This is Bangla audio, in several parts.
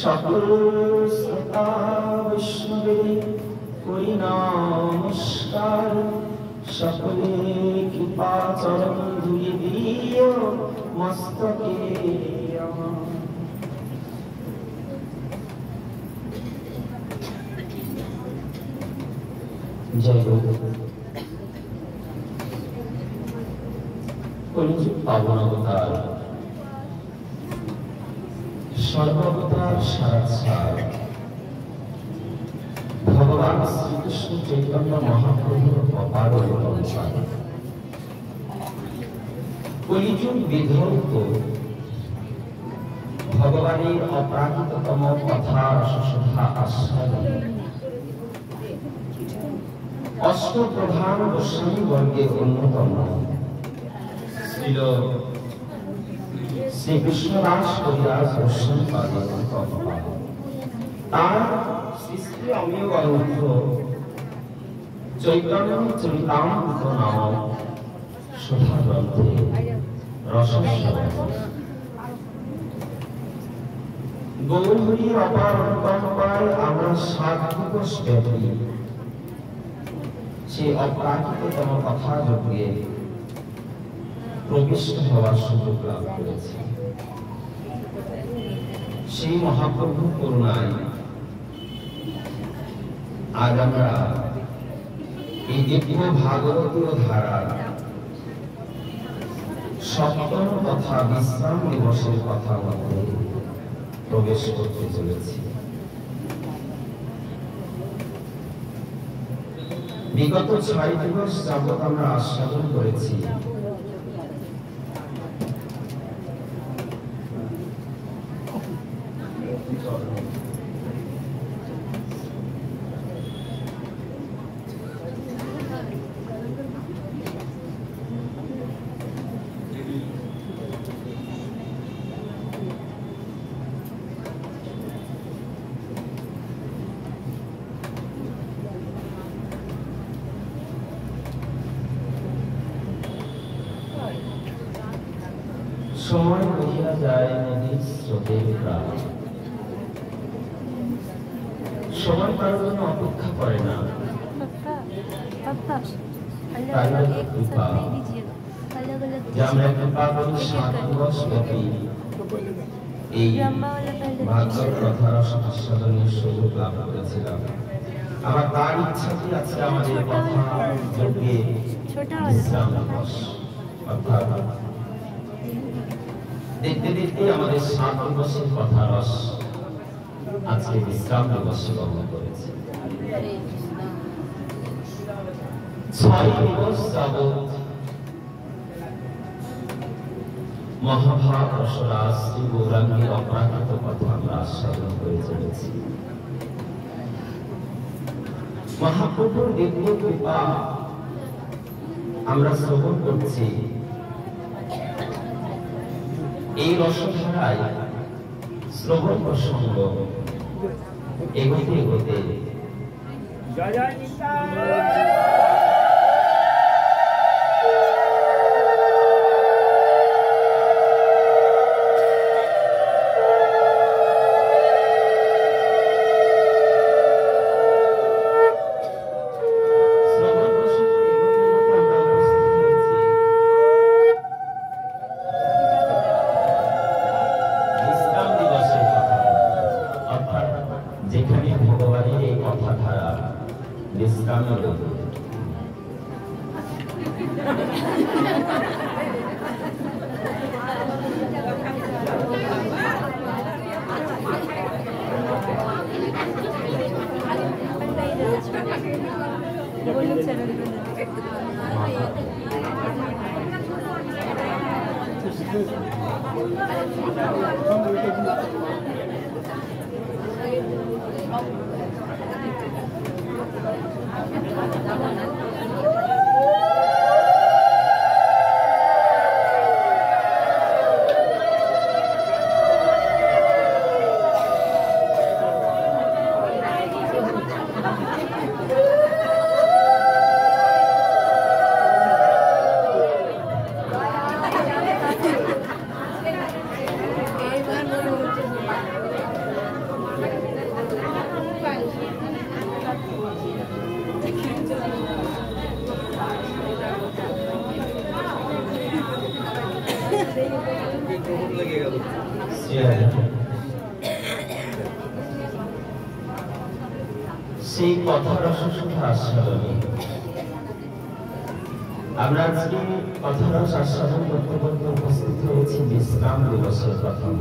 সকল শ্রোতা বৈষ্ণবের করি নমস্কার। সকলে কৃপা চরণ ধুলি দিও মস্তকে আমার। জয় গুরু। কলিযুগ পাবন অবতার, সর্বাবতার সারাৎসার ভগবান শ্রীকৃষ্ণ চৈতন্য মহাপ্রভুর অপার অনুকম্পা। কলিযুগ বিধৌত ভগবানের অপ্রাকৃততম কথা রসসুধা আস্বাদন অষ্টপ্রধান গোস্বামী বর্গের অন্যতম শ্রী কৃষ্ণদাস কবিরাজ গোস্বামী পাদের অনুকম্পা। তার সৃষ্টি অমীয় গ্রন্থ চৈতন্য চরিতামৃত নামক সুধা গ্রন্থে রসস্বর গৌরহরির অপার অনুকম্পায় আমরা 7 দিবস ব্যাপী সে অপ্রাকৃততম কথা যোগে প্রবিষ্ট হওয়ার সুযোগ লাভ করেছি। সেই মহাপ্রভুর করুণায় আজ আমরা এই দিব্য ভাগবতীয় ধারার সপ্তম তথা বিশ্রাম দিবসের কথা মধ্যে প্রবেশ করতে চলেছি। বিগত 6 দিবস যাবৎ আমরা আস্বাদন করেছি সময় বহিয়া যায় নদীর স্রোতের প্রায়, সময় কারোর জন্য অপেক্ষা করে না। আমরা কৃপা করি 7 দিবস ব্যাপী এই ভাগবত কথার আস্বাদনের সুযোগ লাভ করেছিলাম। আমার তার ইচ্ছাটি আছে আমাদের কথা যোগে বিশ্রাম দিবস, অর্থাৎ দেখতে দেখতে আমাদের 7 দিবসের কথা রস আজকে বিশ্রাম দিবসে গমন করেছে। 6 দিবস যাবৎ মহাভাব রসরাজ শ্রী গৌরাঙ্গের অপ্রাকৃত কথা আমরা আস্বাদন করে চলেছি। মহাপ্রভুর দিব্য কৃপা আমরা শ্রবণ করছি। এই রসধারায় শ্রবণ প্রসঙ্গ এগোতে এগোতে যেখানে ভগবানের এই কথা ধারা বিশ্রাম সেই কথার অসুস্থতা আস্বাদনে আমরা আজকে কথার আস্বাদন করতে করতে উপস্থিত হয়েছি বিশ্রাম দিবসের প্রথম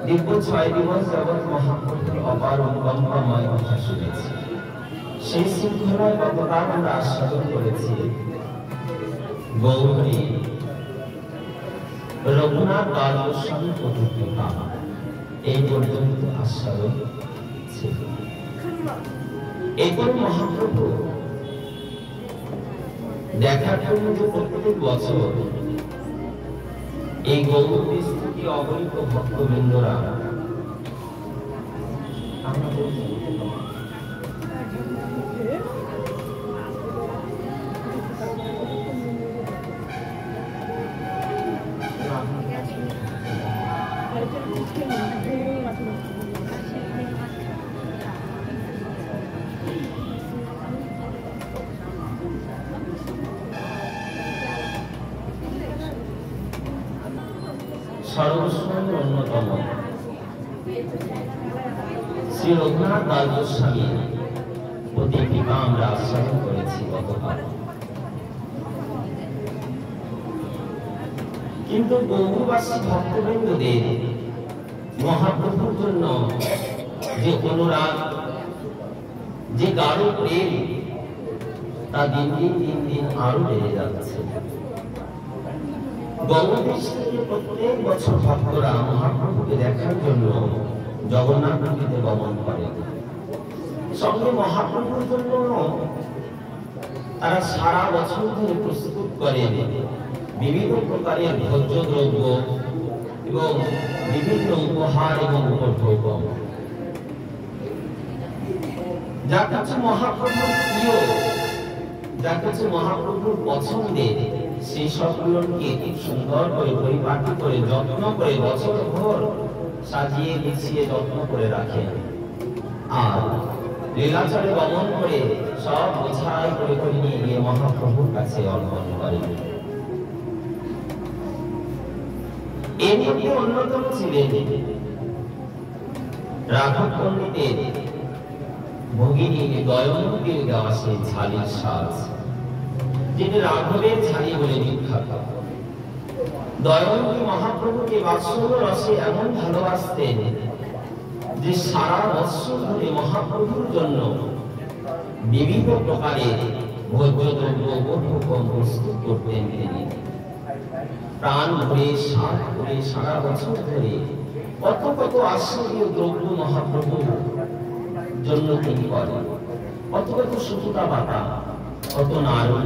দীর্ঘ 6 দিবস যাবৎ মহাপ্রভুর অপার অনুকম্পাময় কথা শুনেছি। সেই শৃঙ্খলায় গতকাল আমরা আস্বাদন করেছি গৌরী রঘুনাথ দাস গোস্বামী প্রতিকৃপা, এই পর্যন্ত আস্বাদন ছিল। এরপর মহাপ্রভু দেখার জন্য যে প্রত্যেক বছর এই গৌরী স্থিতি অবৈধ ভক্তবৃন্দরা সর্বস্বয়ের অন্যতম শ্রী রঘুনাথ দাস গোস্বামী প্রতিকৃপা আমরা আস্বাদন করেছি গতকাল। কিন্তু বহুবাসী ভক্তবৃন্দদের মহাপ্রভুর জন্য যে অনুরাগ, যে গাঢ় প্রেম, তা দিন দিন আরো বেড়ে যাচ্ছে। প্রত্যেক বছর ভক্তরা মহাপ্রভুকে দেখার জন্য জগন্নাথ মন্দিরে গমন করে। সঙ্গে মহাপ্রভুর জন্য তারা সারা বছর ধরে প্রস্তুত করে বিভিন্ন প্রকারের ভোজ্য দ্রব্য এবং বিভিন্ন উপহার এবং উপভোগ, যা কিছু মহাপ্রভুর প্রিয়, যা কিছু মহাপ্রভুর পছন্দের, সেই সবগুলোকে খুব সুন্দর করে পরিপাটি করে যত্ন করে বছর ভর সাজিয়ে গুছিয়ে যত্ন করে রাখেন। আর লীলাচলে গমন করে সব বোঝাই করে করে নিয়ে গিয়ে মহাপ্রভুর কাছে অর্পণ করেন। এর মধ্যে অন্যতম ছিলেন রাঘব পণ্ডিতের ভগিনী দয়নকে দেওয়া সেই ঝালির সাজ, যিনি রাঘবের ঝালি বলে বিখ্যাত। দয়নকে মহাপ্রভুকে বাৎসল্য রসে এমন ভালোবাসতেন যে সারা বৎসর ধরে মহাপ্রভুর জন্য বিভিন্ন প্রকারের ভোজ্যদ্রব্য উপভোগ প্রস্তুত করতেন তিনি। প্রাণ ভরে সাত করে সারা বছর ধরে কত কত আশ্চর্য দ্রব্য মহাপ্রভুর জন্য তিনি করেন, কত কত সুতা পাতা, কত নাড়ু,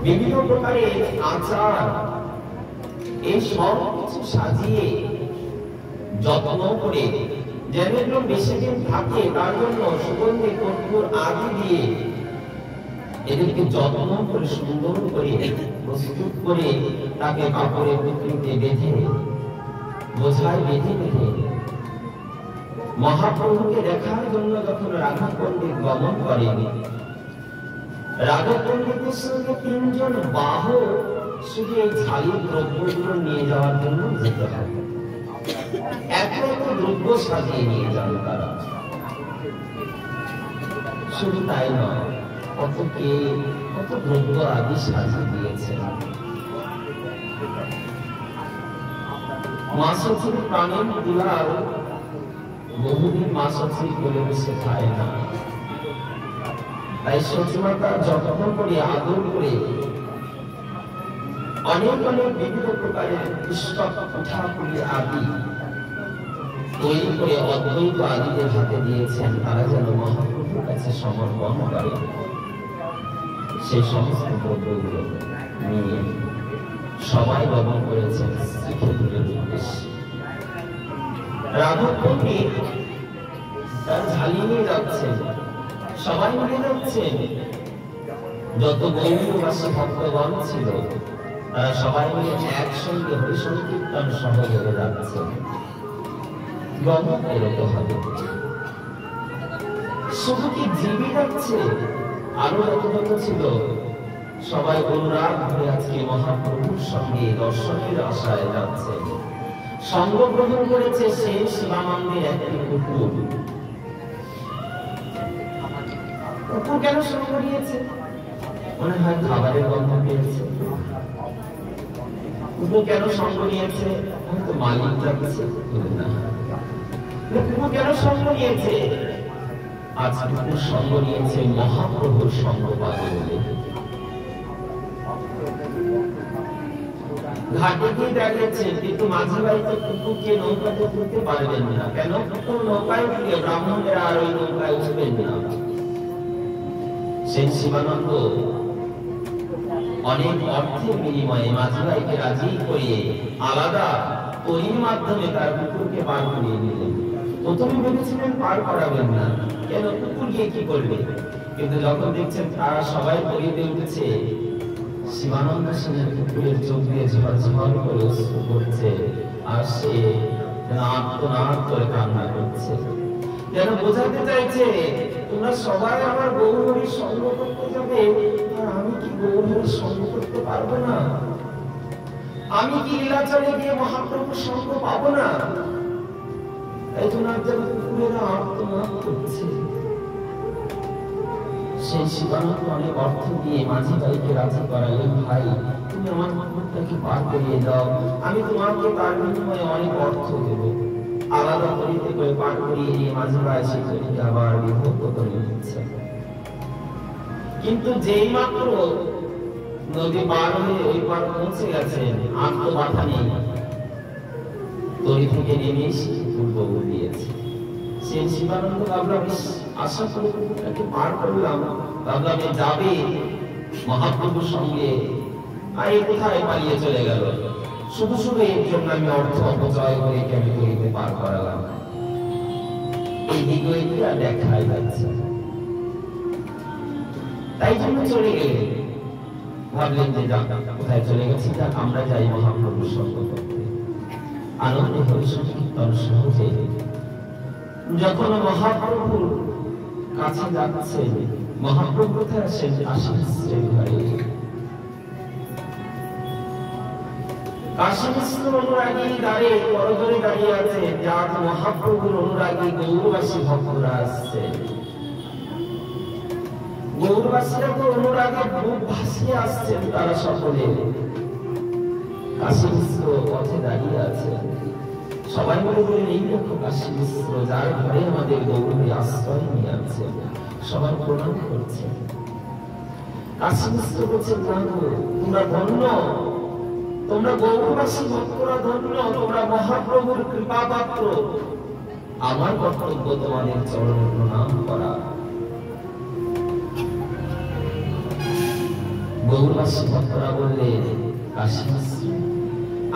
বিভিন্ন প্রকারের আচার, এই সব কিছু সাজিয়ে যত্ন করে যেন বেশি দিন থাকে তার জন্য সুগন্ধি কর্পূর আদি দিয়ে এদেরকে যত্ন করে সুন্দর করে প্রস্তুত করে তাকে কাপড়ে পুঁটলিতে বেঁধে বোঝায় বেঁধে বেঁধে মহাপ্রভুকে দেখার জন্য যখন রাঘব পণ্ডিত গমন করেন, রাঘব পণ্ডিতের সঙ্গে 3 জন বাহক শুধু এই ঝালির দ্রব্যগুলো নিয়ে যাওয়ার জন্য যেতে হবে। এত দ্রব্য সাজিয়ে নিয়ে যান তারা। শুধু তাই নয়, কত দ্রব্য আদি সাজিয়ে দিয়েছে। মা সচির প্রাণের দুলাল বহুদিন মা সচি বলে বসে খায় না, তাই সচিমাতা যত্ন করে আদর করে অনেক অনেক বিভিন্ন প্রকারের পুস্তক পিঠাপুলি আদি তৈরি করে অদ্বৈত আদিদের হাতে দিয়েছেন, তারা যেন মহাপ্রভুর কাছে সমর্পণ করে। সেই সমস্ত দ্রব্যগুলো নিয়ে সবাই গমন করেছেন শ্রীক্ষেত্রের উদ্দেশ্যে। রাঘব পণ্ডিত তার ঝালি নিয়ে যাচ্ছেন, সবাই মিলে যাচ্ছেন। যত গৌরবাসী ভক্তগণ ছিল তারা সবাই মিলে একসঙ্গে হরিসংকীর্তন সহযোগে যাচ্ছেন। গমন এরকম হবে। শুধু কি জীবী যাচ্ছে, আরো যত ছিল সবাই অনুরাগ ধরে আজকে মহাপ্রভুর সঙ্গে দর্শনের আশায় যাচ্ছে। সঙ্গ গ্রহণ করেছে সেই শিবানন্দের একটি কুকুর। কুকুর কেন সঙ্গ নিয়েছে? মনে হয় খাবারের গন্ধ পেয়েছে। কুকুর কেন সঙ্গ নিয়েছে? হয়তো মালিক যাচ্ছে না। কুকুর কেন সঙ্গ নিয়েছে? আজ কুকুর সঙ্গ নিয়েছে মহাপ্রভুর সঙ্গ পাবে বলে। ঘাটে গিয়ে দাঁড়িয়েছে, কিন্তু মাঝি বাড়িতে কুকুরকে নৌকাতে তুলতে পারবেন না। কেন? কুকুর নৌকায় উঠলে ব্রাহ্মণেরা আর ওই নৌকায় উঠবেন না। সেই শিবানন্দ অনেক অর্থের বিনিময়ে মাঝি ভাইকে রাজি করিয়ে আলাদা তৈরির মাধ্যমে তার কুকুরকে পার করিয়ে নিলেন। প্রথমে ভেবেছিলেন পার করাবেন না, কেন? কুকুর গিয়ে কি করবে? কিন্তু যখন দেখছেন তারা সবাই তৈরিতে উঠেছে, শিবানন্দ সেনের কুকুরের চোখ দিয়ে ঝরঝর করে অশ্রু পড়ছে, আর সে আর্তনাদ করে কান্না করছে, যেন বোঝাতে চাইছে তোমরা সবাই আমার গৌরহরির সঙ্গ করতে যাবে, আর আমি কি গৌরহরির সঙ্গ করতে পারবো না? আমি কি লীলাচলে গিয়ে মহাপ্রভুর সঙ্গ পাবো না? এই জন্য যেন কুকুরেরা আর্তনাদ করছে। সেই শিবানন্দ অনেক অর্থ দিয়ে মাঝি ভাইকে রাজি করালেন, ভাই তুমি আমার কুকুরটাকে পার করিয়ে দাও, আমি তোমাকে তার বিনিময়ে অনেক অর্থ দেব। আলাদা তরিতে করে পার করিয়ে নিয়ে মাঝি ভাই সেই তরিকে আবার বিভক্ত করে দিচ্ছে। কিন্তু যেই মাত্র নদী পার হয়ে ওই পার পৌঁছে গেছেন, আর তো বাধা নেই, তরি থেকে নেমে কুকুর দৌড় দিয়েছে। সেই শিবানন্দ ভাবলাম আশা করে কুকুরটাকে পার করলাম, ভাবলাম যাবে মহাপ্রভুর সঙ্গে, আর এই কোথায় পালিয়ে চলে গেল। শুধু শুধু এর জন্য আমি অর্থ অপচয় করে আমি তরিতে পার করালাম। এই দিকে আর দেখাই যাচ্ছে, তাই জন্য চলে গেলেন। ভাবলেন যে কোথায় চলে গেছি, আমরা যাই মহাপ্রভুর সঙ্গ করতে। আনন্দ হরি সংকীর্তন সহজে যখন মহাপ্রভুর কাছে যাচ্ছে, মহাপ্রভু কোথায় আসেন? আশীর্বাদের ঘরে। কাশী মিশ্র অনুরাগী দ্বারে করজোড়ে দাঁড়িয়ে আছে, যার মহাপ্রভুর অনুরাগী গৌরবাসী ভক্তরা আসছে। গৌরবাসীরা তো অনুরাগে বুক ভাসিয়ে আসছেন, তারা সকলে। কাশী মিশ্র পথে দাঁড়িয়ে আছে, সবাই মনে করেন এই দেখো কাশী মিশ্র, যার ঘরে আমাদের গৌরবে আশ্রয় নিয়ে আছে। সবাই প্রণাম করছে। কাশী মিশ্র বলছেন, না গো, তোমরা ধন্য, তোমরা গৌরবাসী ভক্তরা ধন্য, তোমরা মহাপ্রভুর কৃপা পাত্র। আমার কর্তব্য তোমাদের চরণে প্রণাম করা। গৌরবাসী ভক্তরা বললেন, কাশী মিশ্র,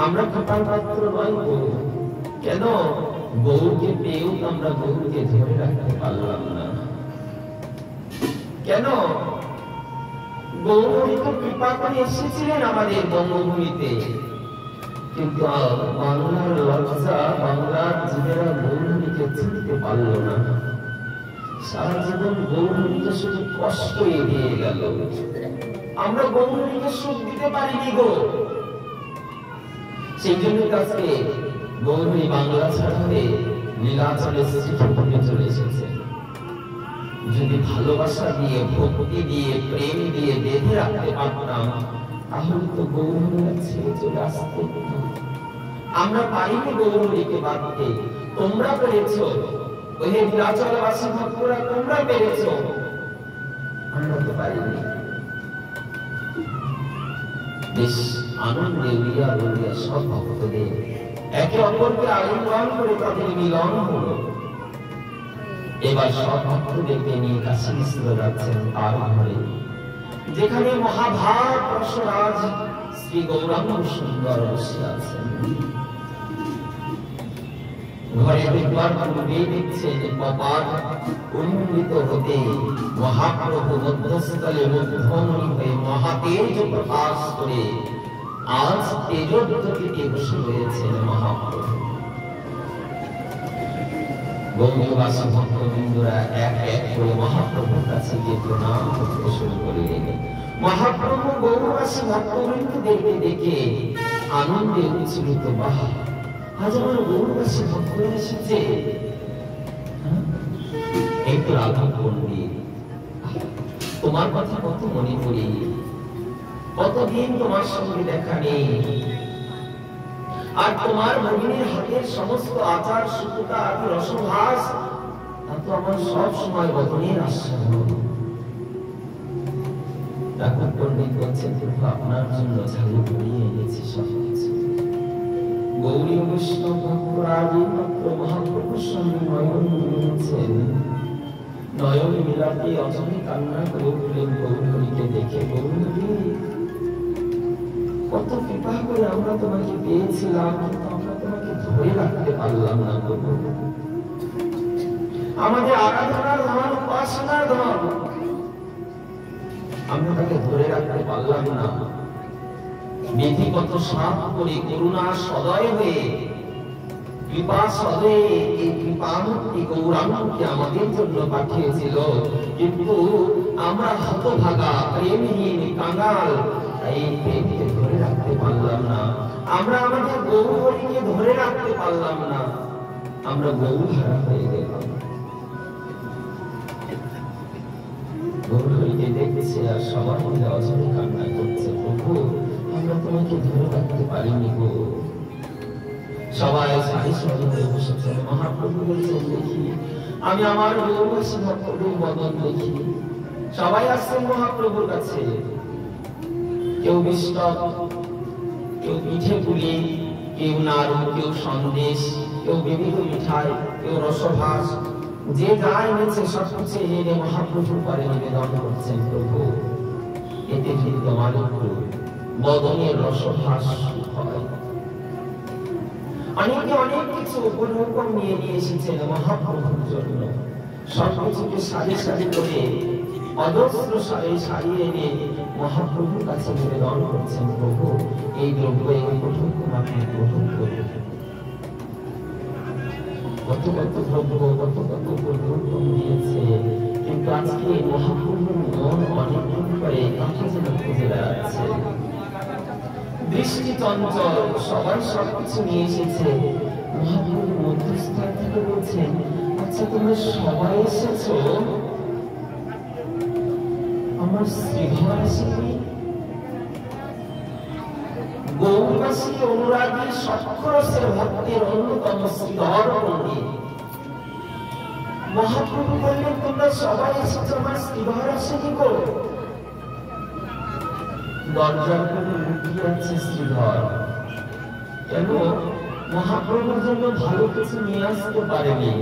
আমরা কৃপার পাত্র নয় গো। কেন? গৌরকে পেয়েও আমরা গৌরকে ধরে রাখতে পারলাম না। কেন? গৌরী তো কৃপা করে এসেছিলেন আমাদের বঙ্গভূমিতে, কিন্তু বাংলার লজ্জা, বাংলার জীবেরা গৌরীকে চিনতে পারল না। সারা জীবন গৌরীকে শুধু কষ্ট এড়িয়ে গেল। আমরা গৌরীকে সুখ দিতে পারিনি গো। সেই জন্য আজকে গৌরী বাংলা ছাড়া হয়ে লীলাচলে চিঠি চলে এসেছে। যদি ভালোবাসা দিয়ে, ভক্তি দিয়ে, প্রেম দিয়ে বেঁধে রাখতে পারতাম, তাহলে তো গৌরীরা ছেড়ে চলে আসতে। আমরা পারিনি গৌরীকে বাঁধতে, তোমরা পেরেছ। ওই লীলাচলবাসী ভক্তরা তোমরা পেরেছ, আমরা তো পারিনি। বেশ আনন্দে উড়িয়া উড়িয়া সব ভক্তদের একে অপরকে আলিঙ্গন করে তাদের মিলন হলো। এবার সব ভক্তদেরকে নিয়ে কাশী মিশ্র যাচ্ছেন তার ঘরে, যেখানে মহাভারত রসরাজ শ্রী গৌরাঙ্গ সুন্দর বসে আছেন। ঘরে ঢুকবার পূর্বে দেখছে যে কপাট উন্মোচিত হতে মহাপ্রভু মধ্যস্থলে মধ্যমণি হয়ে মহাতেজ প্রকাশ করে আজ তেজোজ্যোতিতে বসে রয়েছেন মহাপ্রভু। গৌরবাসী ভক্তবৃন্দরা এক এক করে মহাপ্রভুর কাছে গিয়ে প্রণাম করতে শুরু করলেন। মহাপ্রভু গৌরবাসী ভক্তবৃন্দ দেখে দেখে আনন্দে উচ্ছ্বসিত। বাহ, আজ আমার গৌরবাসী ভক্তরা এসেছে। এই তো রাধা পণ্ডিত, তোমার কথা কত মনে করি, কতদিন তোমার সঙ্গে দেখা নেই। আর তোমার ভগিনীর হাতের সমস্ত আচার সুতা আর রসভাস তো আমার সব সময় বদনের আশ্রয়। ঠাকুর পণ্ডিত বলছেন, প্রভু আপনার জন্য ঝালু ঘুরিয়ে এনেছি সব কিছু। গৌরী বৈষ্ণব ভক্তরাজি মাত্র মহাপ্রভুর সঙ্গে নয়ন মিলিয়েছেন। নয়ন মিলাতে অজনে কান্না করে উঠলেন গৌরহরিকে দেখে। গৌরহরি, কত কৃপা করে আমরা তোমাকে পেয়েছিলাম, কিন্তু আমরা তোমাকে ধরে রাখতে পারলাম না। আমাদের আরাধনার ধন, উপাসনার ধন, আমরা তাকে ধরে রাখতে পারলাম না। বিধিগত সাপ করে করুণা সদয় হয়ে কৃপা সদয়ে এই কৃপামূর্তি গৌরাঙ্গকে আমাদের জন্য পাঠিয়েছিল, কিন্তু আমরা হতভাগা প্রেমহীন কাঙাল, এই প্রেমকে ধরে রাখতে পারলাম না। আমরা আমাদের গৌরহরিকে ধরে রাখতে পারলাম না, আমরা গৌরহারা হয়ে গেলাম। গৌরহরিকে দেখছে আর সবাই মিলে অজরে কান্না করছে, প্রভু আমরা তোমাকে ধরে রাখতে পারিনি গো। সবাই সারি সারি হয়ে বসেছে। মহাপ্রভু বলছেন, দেখি আমি আমার গৌরবাসী ভক্তদের বদন দেখি। সবাই আসছেন মহাপ্রভুর কাছে, কেউ বিষ্টক, কেউ পিঠে পুলি, কেউ নাড়ু, কেউ সন্দেশ, কেউ বিবিধ মিঠাই, কেউ রসভাস, যে যা এনেছে সবকিছু এনে মহাপ্রভুর পরে নিবেদন করছেন। প্রভু এতে যদি তোমার একটু বদনের রসভাস হয়। অনেকে অনেক কিছু উপঢৌকন নিয়ে নিয়ে এসেছেন মহাপ্রভুর জন্য। সবকিছুকে সারি সারি করে অজস্র সারিয়ে এনে মহাপ্রভুর কাছে নিবেদন করছেন। প্রভু এই দ্রব্য, এই উপঢৌকন আপনি গ্রহণ করুন। কত কত দ্রব্য, কত কত উপঢৌকন দিয়েছে, কিন্তু আজকে মহাপ্রভুর মন অনেকদিন পরে কাছে যেন খুঁজে বেড়াচ্ছে। দৃষ্টি চঞ্চল, সবাই সবকিছু নিয়ে এসেছে। মহাপ্রভু মধ্যস্থান থেকে বলছেন, আচ্ছা তোমরা সবাই এসেছো, আমার শ্রীধর আসেনি? গৌরবাসী অনুরাগী সক্ষরসের ভক্তের অন্যতম শ্রীধর পণ্ডিত। মহাপ্রভু বললেন, তোমরা সবাই এসেছো, আমার শ্রীধর আসেনি গো। দরজার করে লুকিয়ে আছে শ্রীধর। কেন? মহাপ্রভুর জন্য ভালো কিছু নিয়ে আসতে পারেনি।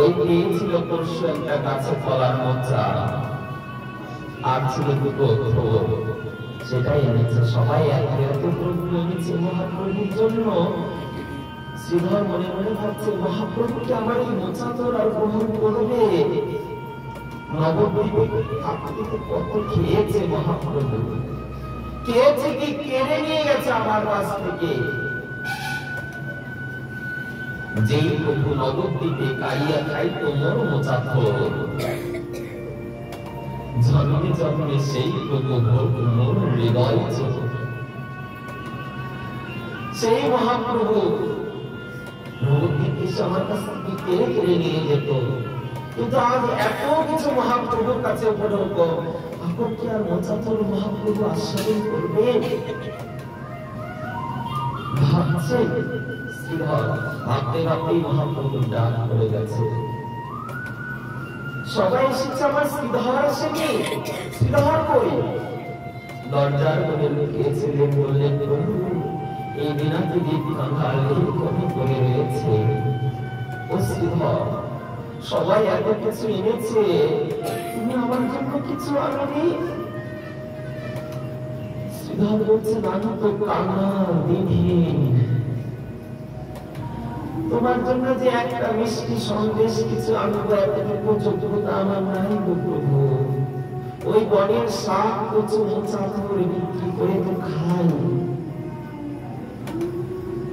ওই পেয়েছিল পরশু একটা গাছে ফলার মোচা, আর ছিল দুটো থোর, সেটাই এনেছে। সবাই একে একে দ্রব্য এনেছে মহাপ্রভুর জন্য। শ্রীধর মনে মনে ভাবছে, মহাপ্রভুকে আমার এই মোচা তোর আর গ্রহণ করবে? নবদ্বীপে কত খেয়েছে মহাপ্রভু, খেয়েছে কি কেড়ে নিয়ে গেছে আমার কাছ থেকে। যেই প্রভু নবদ্বীপে কাইয়া খাইতো মোর মোচা থোর, জন্মে জন্মে সেই প্রভু মোর হৃদয় চোর। সেই মহাপ্রভু নবদ্বীপে আমার কাছ থেকে কেড়ে কেড়ে নিয়ে যেত, কিন্তু আজ এত কিছু মহাপ্রভুর কাছে উপঢৌক, এখন কি আর মোচা থোর মহাপ্রভু আস্বাদন করবে? ভাবছে শ্রীধর, ভাবতে ভাবতেই মহাপ্রভুর ডাক পড়ে গেছে। সবাই এসেছে, আমার শ্রীধর আসেনি। শ্রীধর কই? দরজার মধ্যে লুকিয়েছিলেন। বললেন, প্রভু এই দিনাতি দীপ কাঙ্গাল কবি করে রয়েছে। ও শ্রীধর, সবাই এত কিছু এনেছে, তুমি আমার জন্য কিছু আনোনি? শ্রীধর বলছে, আমি তো কাঙাল দিনহীন, তোমার জন্য যে একটা মিষ্টি সন্দেশ কিছু আনবো এতটুকু যোগ্যতা আমার নাই গো প্রভু। ওই বনের শাক কচু মোচা থোর বিক্রি করে তো খাই,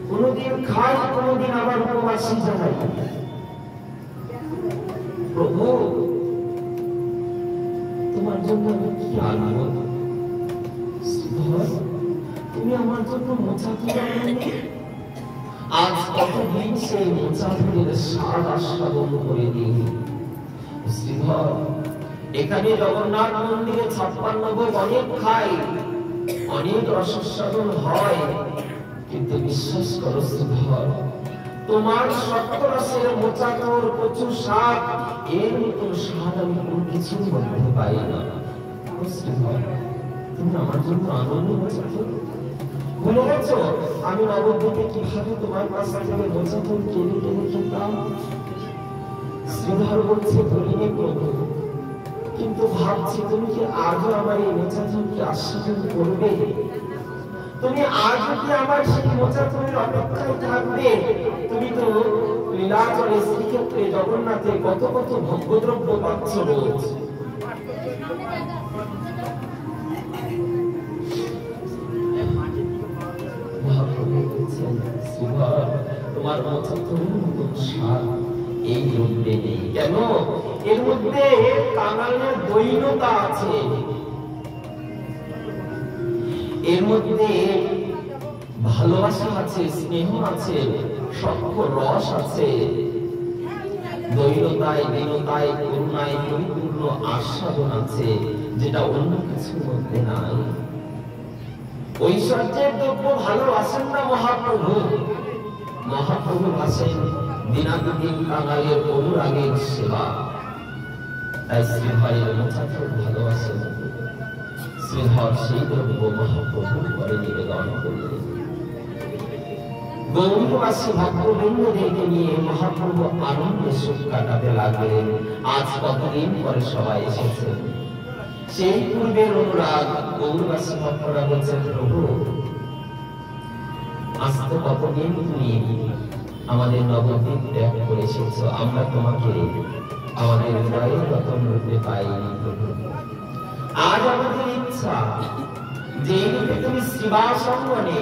কোনদিন খাই, কোনদিন আবার উপবাসী যাই। প্রভু জন্য আমি কি আনবো? শ্রীধর, তুমি আমার জন্য মোচা তুলে আনবে? আজ কতদিন সেই মোচা তুলের স্বাদ আস্বাদন করে দিই। শ্রীধর, এখানে জগন্নাথ মন্দিরে 56 ভোগ অনেক খাই, অনেক রসাস্বাদন হয়, কিন্তু বিশ্বাস করো শ্রীধর, তোমার সপ্তরসের মোচাকর কচু শাক এর মতো স্বাদ আমি কোন কিছুর মধ্যে পাই না। শ্রীধর, তুমি আমার জন্য আনন্দ মোচাকর ভুলে গেছো? আমি নবদ্বীপে কিভাবে তোমার কাছ থেকে মোচাকর কেড়ে কেড়ে খেতাম। শ্রীধর বলছে, বলিনি প্রভু, কিন্তু ভাবছি তুমি কি আজও আমার এই মোচাকরকে আস্বাদন করবে? তুমি আজ কি আমার সেই মোচাকরের অপেক্ষায় থাকবে? তুমি তো লীলাচলে শ্রীক্ষেত্রে জগন্নাথে কত কত ভোগ্যদ্রব্য পাচ্ছ রোজ। তোমার মোচাকরের মতো স্বাদ এই দ্রব্যে নেই। কেন? এর মধ্যে কাঙালের দৈন্যতা আছে, এর মধ্যে ভালোবাসা আছে, স্নেহ আছে, সখ্য রস আছে, দৈন্যতায়, দীনতায়, করুণায় পরিপূর্ণ আস্বাদন আছে, যেটা অন্য কিছুর মধ্যে নাই। ঐশ্বর্যের দ্রব্য ভালোবাসেন না মহাপ্রভু। মহাপ্রভু ভাসেন দিনাদিন কাঙালের অনুরাগের সেবা। তাই শ্রীহরের মোচাকর ভালোবাসেন। শ্রীহর সেই দ্রব্য মহাপ্রভুর ঘরে নিবেদন করলেন। গৌরবাসী ভক্তবৃন্দদেরকে নিয়ে মহাপ্রভু আনন্দে সুখ কাটাতে লাগলেন। আজ কতদিন পরে সবাই এসেছেন। সেই পূর্বের অনুরাগ গৌরবাসী ভক্তরা বলছেন, প্রভু আজ তো কতদিন তুমি আমাদের নবদ্বীপ ত্যাগ করে এসেছো, আমরা তোমাকে আমাদের হৃদয়ে রতন রূপে পাইনি। প্রভু আজ আমাদের ইচ্ছা যে রূপে তুমি শিবাসঙ্গনে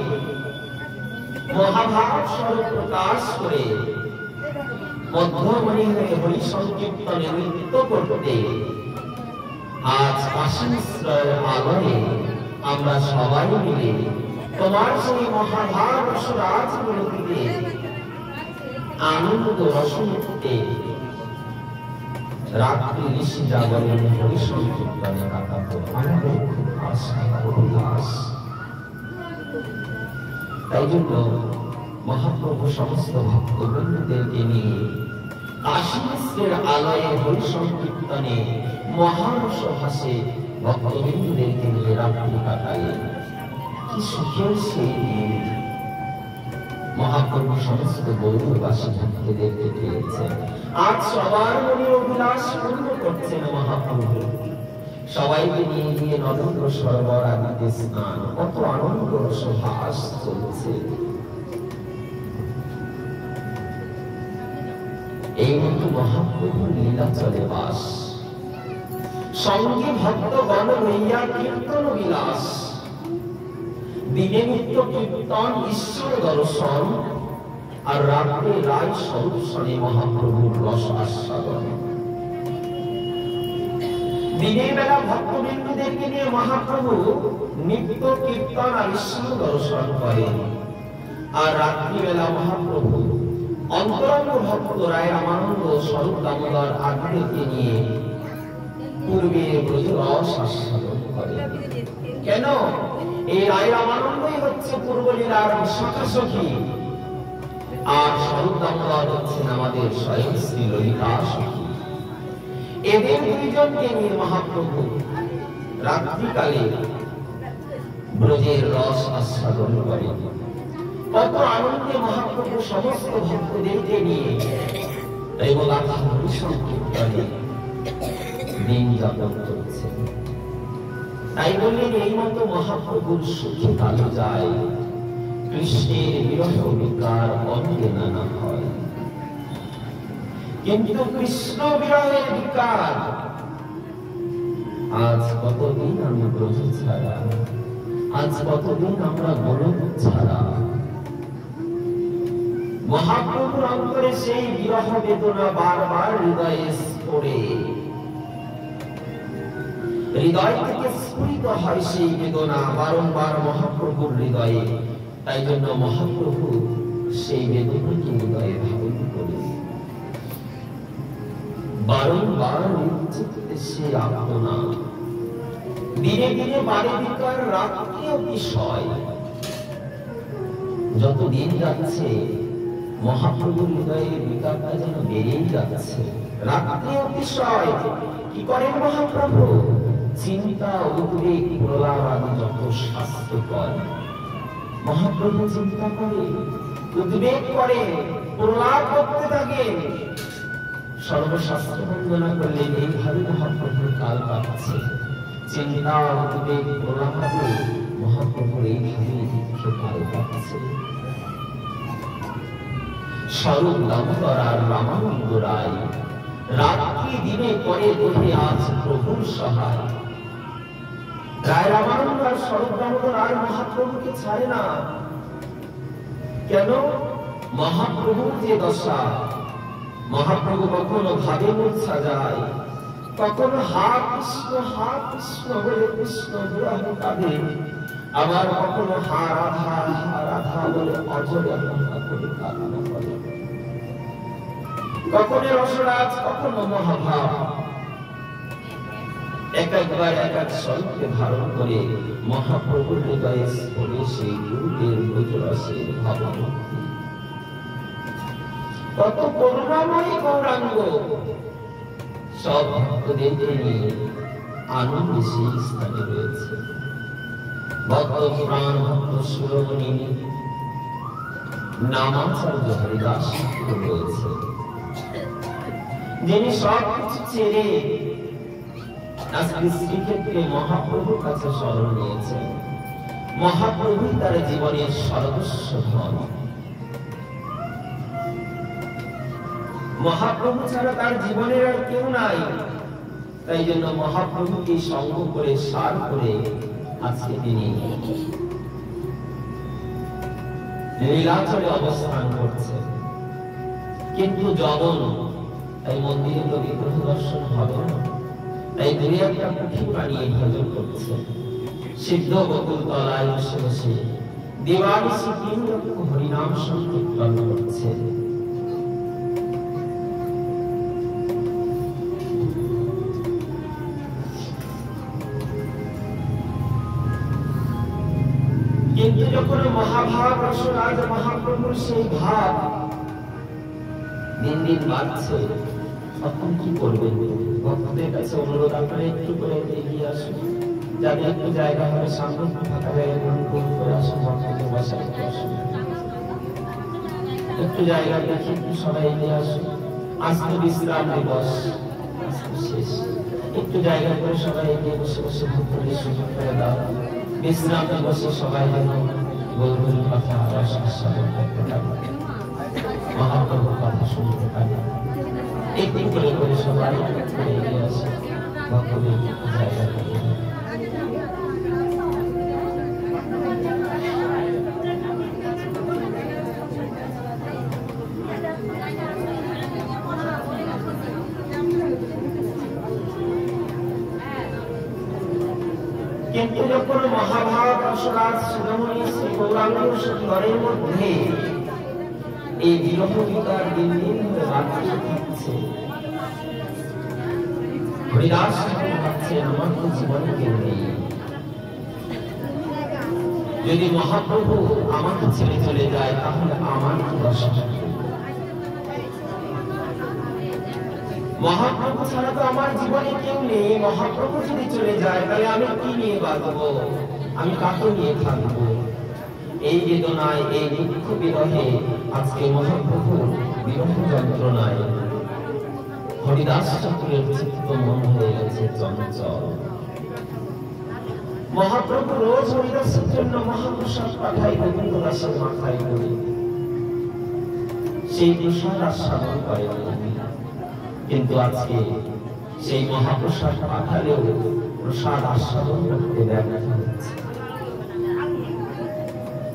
মহাভাব স্বরূপ প্রকাশ করে মধ্যমণি হয়ে হরি সংকীর্তনে নৃত্য করতে আজ কাশীশ্রয়ের আলোয় আমরা সবাই মিলে তোমার সেই মহাভাব রসরাজ মূর্তিতে আনন্দ রসমুক্তে রাত্রি ঋষি জাগরণে হরি সংকীর্তনে কাটাবো। আমাদের খুব আশা অভিলাষ। তাই জন্য মহাপ্রভু সমস্ত ভক্তবৃন্দদেরকে নিয়ে কাশীশ্রের আলয়ে হরি সংকীর্তনে মহারস ভাসে ভক্তবৃন্দদেরকে নিয়ে রাত্রি কাটালেন। কি সুখের সেই দিন! মহাপ্রভু সমস্ত গৌরবাসী ভক্তদেরকে পেয়েছেন। আজ সবার মনের অভিলাষ পূর্ণ করছেন মহাপ্রভু। সবাইকে নিয়ে গিয়ে নরেন্দ্র সরোবর আদিতে স্নান, কত আনন্দ রসভাস চলছে। এই মতো মহাপ্রভুর লীলাচলে বাস, সঙ্গে ভক্তগণ লইয়া কীর্তন বিলাস। দিনে নিত্য কীর্তন, ঈশ্বর দর্শন, আর রাত্রে রায় স্বরূপ শনে মহাপ্রভুর রস আস্বাদন। দিনের বেলা ভক্তবৃন্দদেরকে নিয়ে মহাপ্রভু নিত্য কীর্তন আর ঈশ্বর দর্শন করেন, আর রাত্রিবেলা মহাপ্রভু অন্তরঙ্গ ভক্ত রায় রামানন্দ স্বরূপ দামোদর আদিদেরকে নিয়ে পূর্বে ব্রজ রস আস্বাদন করেন। কেন? এই রায় রামানন্দই হচ্ছে পূর্বলীলার শাখা সখী, আর স্বরূপ দামোদর হচ্ছেন আমাদের স্বয়ং শ্রী ললিতা সখী। এদের দুইজনকে নিয়ে মহাপ্রভু রাত্রিকালে ব্রজের রস আস্বাদন করেন। কত আনন্দে মহাপ্রভু সমস্ত ভক্তদেরকে নিয়ে সংকীর্তনে দিন যাপন করছেন। তাই বললেন, এই মতো মহাপ্রভুর সুখে কালো যায়, কৃষ্ণের বিরহ বিকার অঙ্গে নানা হয়। কিন্তু কৃষ্ণ বিরহের বিকার আজ কতদিন আমি ব্রজ ছাড়া, আজ কতদিন আমরা গোলক ছাড়া। মহাপ্রভুর অন্তরে সেই বিরহ বেদনা বারবার হৃদয়ে স্ফোরে। হৃদয় থেকে স্ফুরিত হয় সেই বেদনা বারংবার মহাপ্রভুর হৃদয়ে। তাই জন্য মহাপ্রভু সেই বেদনাকে হৃদয়ে ধারণ করে বারংবার চিত্তে সে আত্মনাদ। দিনে দিনে বাড়ে বিকার, রাত্রে অতিশয়। যত দিন যাচ্ছে মহাপ্রভুর হৃদয়ে বিকারটা যেন বেড়েই যাচ্ছে। রাত্রে অতিশয় কি করেন মহাপ্রভু? চিন্তা, উদ্বেগ, প্রলাপ আদি যত স্বাস্থ্যকর মহাপ্রভু চিন্তা করে, উদ্বেগ করে, প্রলাপ করতে থাকেন। সর্বশাস্ত্র বন্দনা করলেন এইভাবে মহাপ্রভুর কাল কাটছে। চিন্তা, উদ্বেগ, প্রলাপে মহাপ্রভুর এইভাবে কাল কাটছে। স্বরূপ দামোদর আর রামানন্দ রায় রাত্রি দিনে করে বসে আজ প্রভুর সহায়। রায় রামানন্দ আর স্বরূপ দামোদর আর মহাপ্রভুকে ছাড়ে না। কেন? মহাপ্রভুর যে দশা, মহাপ্রভু কখনো ভাবে মূর্ছা যায়, কখনো হা কৃষ্ণ বলে কৃষ্ণ বিরহে কাঁদে, আবার কখনো হা রাধা বলে অজরে করে কান্না করে। কখনো রসরাজ, কখনো মহাভাব, একবার এক এক স্বরূপকে ধারণ করে মহাপ্রভুর হৃদয়ে স্ফুরে সেই গুরুদেব রসের ভাবমূর্তি। কত করুণাময়ী গৌরাঙ্গ সব ভক্তদেরকে নিয়ে আনন্দে সেই স্থানে রয়েছে। ভক্ত প্রাণ ভক্ত শিরোমণি নামাচার্য হরিদাস রয়েছে, যিনি সব কিছু ছেড়ে আজকে শ্রীক্ষেত্রে মহাপ্রভুর কাছে শরণ নিয়েছেন। মহাপ্রভু তার জীবনের সর্বস্ব ধন। মহাপ্রভু ছাড়া তার জীবনের আর কেউ নাই। তাই জন্য মহাপ্রভুকে সঙ্গ করে সার করে আজকে তিনি লীলাচলে অবস্থান করছে। কিন্তু যখন তাই মন্দিরে তো বিগ্রহ দর্শন হবে না, তাই দূরে একটা পুঁথি বানিয়ে ভজন করছে। সিদ্ধ বকুল তলায় বসে বসে দেবানিশি ৩ লক্ষ হরিনাম সংকীর্তন করছে। কিন্তু যখন মহাভাব রসরাজ মহাপ্রভুর সেই ভাব দিন দিন বাড়ছে, তখন কি করবেন? ভক্তদের কাছে অনুরোধ, আপনারা একটু করে এগিয়ে আসুন, যাদের একটু জায়গা হবে সামনে ফাঁকা জায়গা গ্রহণ করে আসুন। ভক্তদের বসার একটু জায়গা দেখে একটু সবাই এগিয়ে আসুন। আজকে বিশ্রাম দিবস শেষ, একটু জায়গা করে সবাই এগিয়ে বসে বসে ভক্তদের সুযোগ করে দাও। বিশ্রাম দিবসে সবাই যেন গৌরীর কথা আস্বাদন করতে পারে, মহাপ্রভুর কথা শুনতে পারে। একদিন করে করে সবাই এগিয়ে আসে ভক্তদের জায়গা করে। কিন্তু যখন মহাভারত রসরাজ শিরোমণি শ্রী গৌরাঙ্গ সুন্দরের মধ্যে এই বিরহ বিকার দিন দিন ধরে বাড়তে থাকছে, হরিদাস ভাবছে আমার তো জীবনে কেউ নেই। যদি মহাপ্রভু আমাকে ছেড়ে চলে যায় তাহলে আমার কি দশা? মহাপ্রভু ছাড়া তো আমার জীবনে কেউ নেই। মহাপ্রভু যদি চলে যায় তাহলে আমি কি নিয়ে বাঁচবো? আমি কাকে নিয়ে থাকবো? এই বেদনায়, এই দুঃখ বিরহে আজকে মহাপ্রভু বিরহ যন্ত্রণায় হরিদাস ঠাকুরের চিত্ত মন হয়ে গেছে চঞ্চল। মহাপ্রভু রোজ হরিদাসের জন্য মহাপ্রসাদ পাঠাই গোবিন্দ দাসের মাথায় করে, সেই প্রসাদ আস্বাদন করেন। কিন্তু আজকে সেই মহাপ্রসাদ পাঠালেও প্রসাদ আস্বাদন করতে ব্যর্থ হচ্ছে।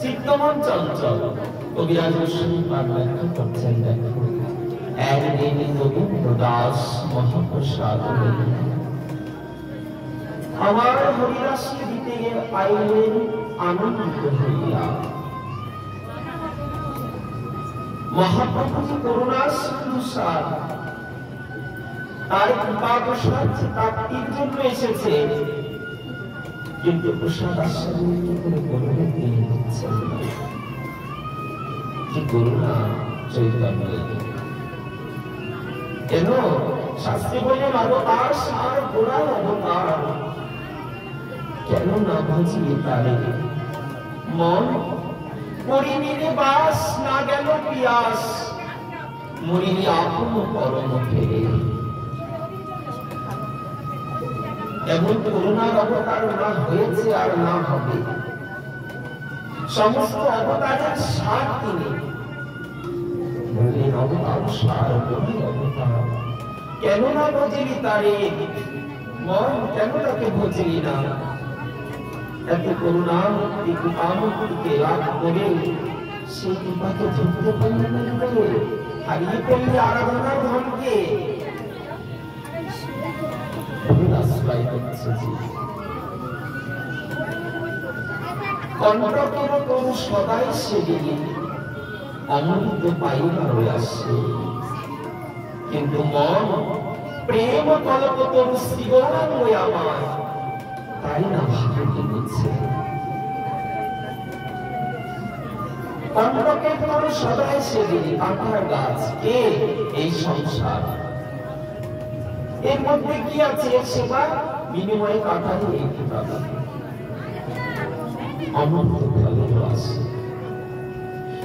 চিত্তমন চঞ্চল। কবিরাজ গোস্বামী পাঠ ব্যাখ্যা করছেন, দেখো একদিন গোবিন্দ দাস মহাপ্রসাদ আমার হরিদাসকে দিতে গিয়ে পাইলেন আনন্দিত হইয়া। মহাপ্রভু করুণার সিন্ধু সার, তার কৃপা প্রসাদ প্রাপ্তির জন্য এসেছে, কিন্তু প্রসাদ আস্বাদিত করে করুণা দিয়ে দিচ্ছেন না। কি করুণা চৈতন্য! কেন শাস্ত্রী বললেন অবতার সার গোড়ার অবতার, কেন না বুঝিয়ে তারে মন করিনিরে বাস, না গেল পিয়াস, মরিনি আপন পরম ফেরে। এমন করুণার অবতার না হয়েছে আর না হবে। সমস্ত অবতারের সার তিনি বললেন অবতার সার বলি অবতার, কেন না বুঝিলি তারে মন, কেন তাকে বুঝিলি না? এত করুণা মুক্তি কৃপা মুক্তিকে লাভ করে সেই কৃপাকে ধরতে পারলেন না, হারিয়ে ফেললে আরাধনার ধনকে। কণ্টকের তরু সদাই সেদিকে অমৃত পাইবার আসছে, কিন্তু মন প্রেম কলপ তরু শ্রীগৌরাঙ্গ আমার, তাই না ভাবে দিচ্ছে। কণ্টকের তরু সদাই সেদিকে কাঁটার গাছ কে? এই সংসার। এর মধ্যে কি আছে? সেবা বিনিময়ে কাটা দিয়ে একটু টাকা অমৃত ফলেরও আছে,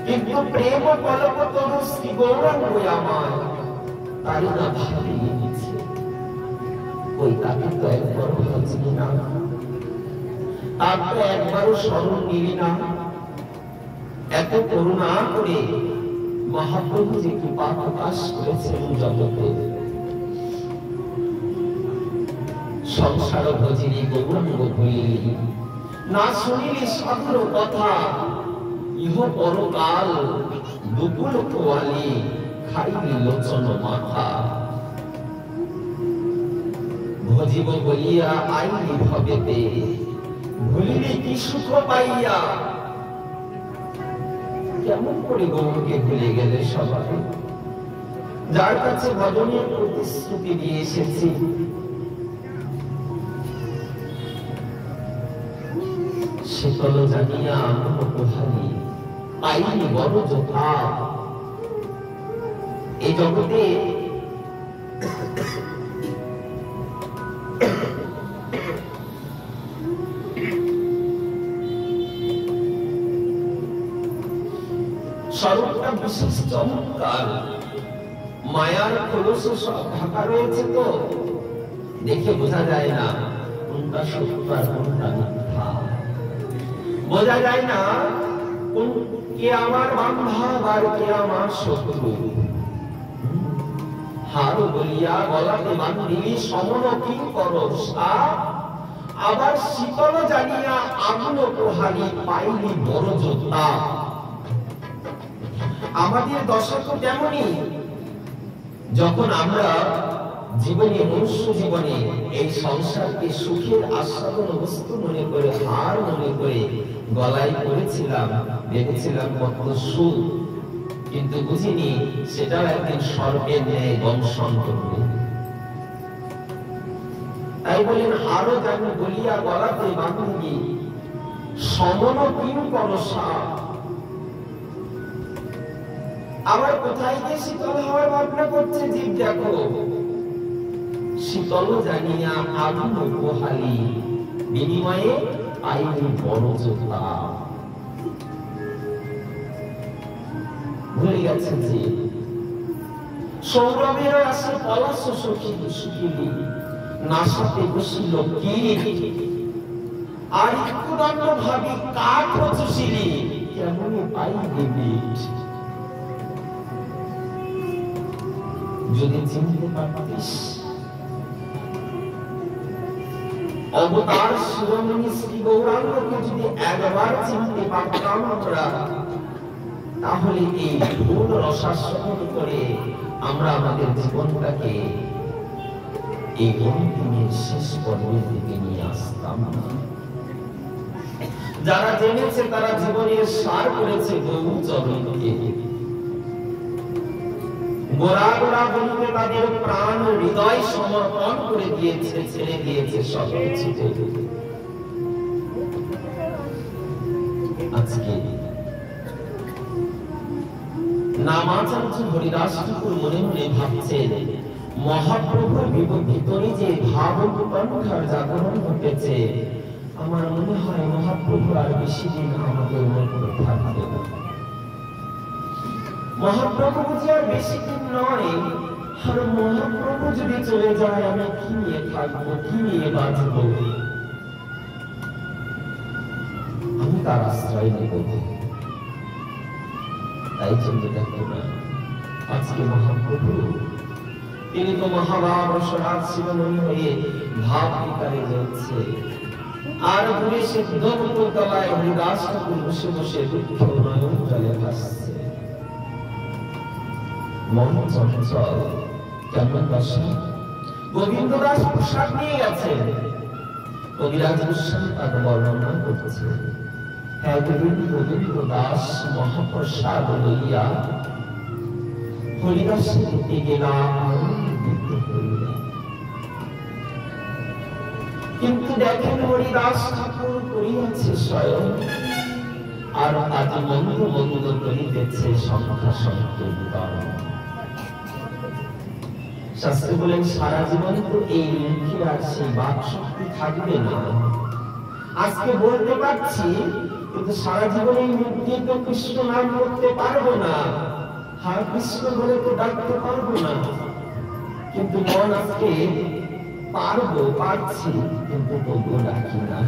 কিন্তু প্রেম কলপ তরু শ্রী গৌরাঙ্গ আমার, তাই না ভাবিয়ে দিচ্ছে। ওই তাকে তো একবার ভাবছিলি না, তার তো একবারও স্মরণ নিলি না। এত করুণা করে মহাপ্রভু যে কৃপা প্রকাশ করেছেন জগতে, সংসার ভজিনি গৌরাঙ্গ ভুলিলি, না শুনিলি সাধুর কথা, ইহ পরকাল দুকুল খোয়ালি, খাইলি লোচন মাথা। ভজিব বলিয়া আইলি ভবেতে, ভুলিলি কি সুখ পাইয়া। কেমন করে গৌরকে ভুলে গেলে সবাই, যার কাছে ভজনের প্রতিশ্রুতি দিয়ে এসেছি। শীতল জানিয়া আমন পোহালি, পাইনি বড় যোথা। এই জগতে স্বরূপটা বিশেষ চমৎকার, মায়ার খোলস সব ঢাকা রয়েছে, তো দেখে বোঝা যায় না কোনটা সত্য আর কোনটা মিথ্যা। বোঝা যায় না কে আমার বান্ধব আর কে আমার শত্রু। হার বলিয়া গলাতে বান্ধিলি সমন কি করস, আবার শীতল জানিয়া আগুন প্রহারি, পাইলি বড় যোদ্ধা। আমাদের দশা তো তেমনই, যখন আমরা জীবনে, মনুষ্য জীবনে এই সংসারকে সুখের আস্বাদন বস্তু মনে করে, হার মনে করে গলায় পড়েছিলাম, ভেবেছিলাম কত সুখ, কিন্তু বুঝিনি সেটাও একদিন সর্পের ন্যায় দংশন করবে। তাই বলেন হারও জানি বলিয়া গলাতে বাঁধিবি, সমন কিং করসা। আবার কোথায় গিয়ে শীতল হওয়ার ভাবনা করছে জীব, দেখো শীতল জানিয়া আগুন পোহালি, বিনিময়ে আইনি বড় যোদ্ধা। ভুলে গেছে যে সৌরভের আসে পলাশ সুখিলি, নাসাতে বসিল কি, আর একটু দণ্ড ভাবি কাঠ চুষিলি, কেমন পাই দেবী। যদি চিনতে পারতিস অবতার শিরোমণি শ্রী গৌরাঙ্গকে, যদি একবার চিনতে পারতাম আমরা, তাহলে এই ভুল রসাস্বাদন করে আমরা আমাদের জীবনটাকে এই অন্তিমের শেষ পর্বের দিকে নিয়ে আসতাম না। যারা জেনেছে তারা জীবনের সার করেছে গৌর চরণকে। গোড়া গোড়া বলতে তাদের প্রাণ হৃদয় সমর্পণ করে দিয়েছে, ছেড়ে দিয়েছে সবকিছু। আজকে নামাচার্য হরিদাস ঠাকুর মনে মনে ভাবছেন, মহাপ্রভুর ভিতরে যে ভাব উৎকণ্ঠার জাগরণ ঘটেছে, আমার মনে হয় মহাপ্রভু আর বেশি দিন আমাদের মধ্যে থাকবে না। মহাপ্রভু বুঝি আর বেশি দিন নয়। আর মহাপ্রভু যদি চলে যায়, আমি কি নিয়ে থাকবো, কি নিয়ে বাঁচব? আমি তার আশ্রয় নেব। তাই জন্য দেখো না, আজকে মহাপ্রভু তিনি তো মহাভারত শিরোমণি হয়ে ভাব বিকারে যাচ্ছে, আর দূরে সে তলায় হরিদাস ঠাকুর বসে বসে দুঃখ নয়ন জলে ভাসছে। মন চঞ্চল কেমন দশা। গোবিন্দ দাস প্রসাদ নিয়ে গেছেন। কবিরাজ গোস্বামী তার বর্ণনা করছে, একদিন গোবিন্দ দাস মহাপ্রসাদ লইয়া হরিদাসে দিতে গেলাম, কিন্তু দেখেন হরিদাস ঠাকুর করিয়াছে স্বয়ং, আর আজ মন্দ মন্দ করিতেছে সংখ্যা সংকীর্তন। শাস্ত্রে বলেন, সারা জীবন তো এই মুখে আর সেই বাক শক্তি থাকবে না। আজকে বলতে পারছি, কিন্তু সারা জীবন এই মুখ দিয়ে তো কৃষ্ণ নাম করতে পারবো না, হ্যাঁ কৃষ্ণ বলে তো ডাকতে পারবো না। কিন্তু মন আজকে পারবো, পারছি, কিন্তু তবুও ডাকি না।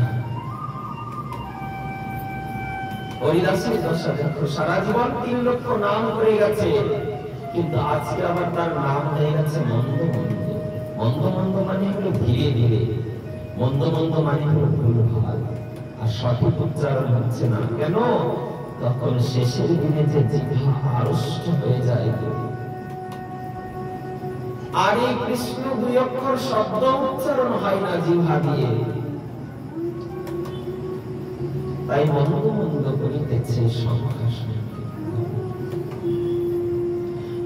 হরিদাসের দশা দেখো, সারা জীবন 3 লক্ষ নাম করে গেছে, কিন্তু আজকে আবার তার নাম হয়ে গেছে মন্দ মন্দ। মন্দ মন্দ মানে হলো ধীরে ধীরে, মন্দ মন্দ মানে হলো ভুল ভাল, আর সঠিক উচ্চারণ হচ্ছে না। কেন? তখন শেষের দিনে যে জিহ্বা আড়ষ্ট হয়ে যায়, আর এই কৃষ্ণ 2 অক্ষর শব্দ উচ্চারণ হয় না জিহ্বা দিয়ে। তাই মন্দ মন্দ করিতেছে সংখ্যা সংকীর্তন।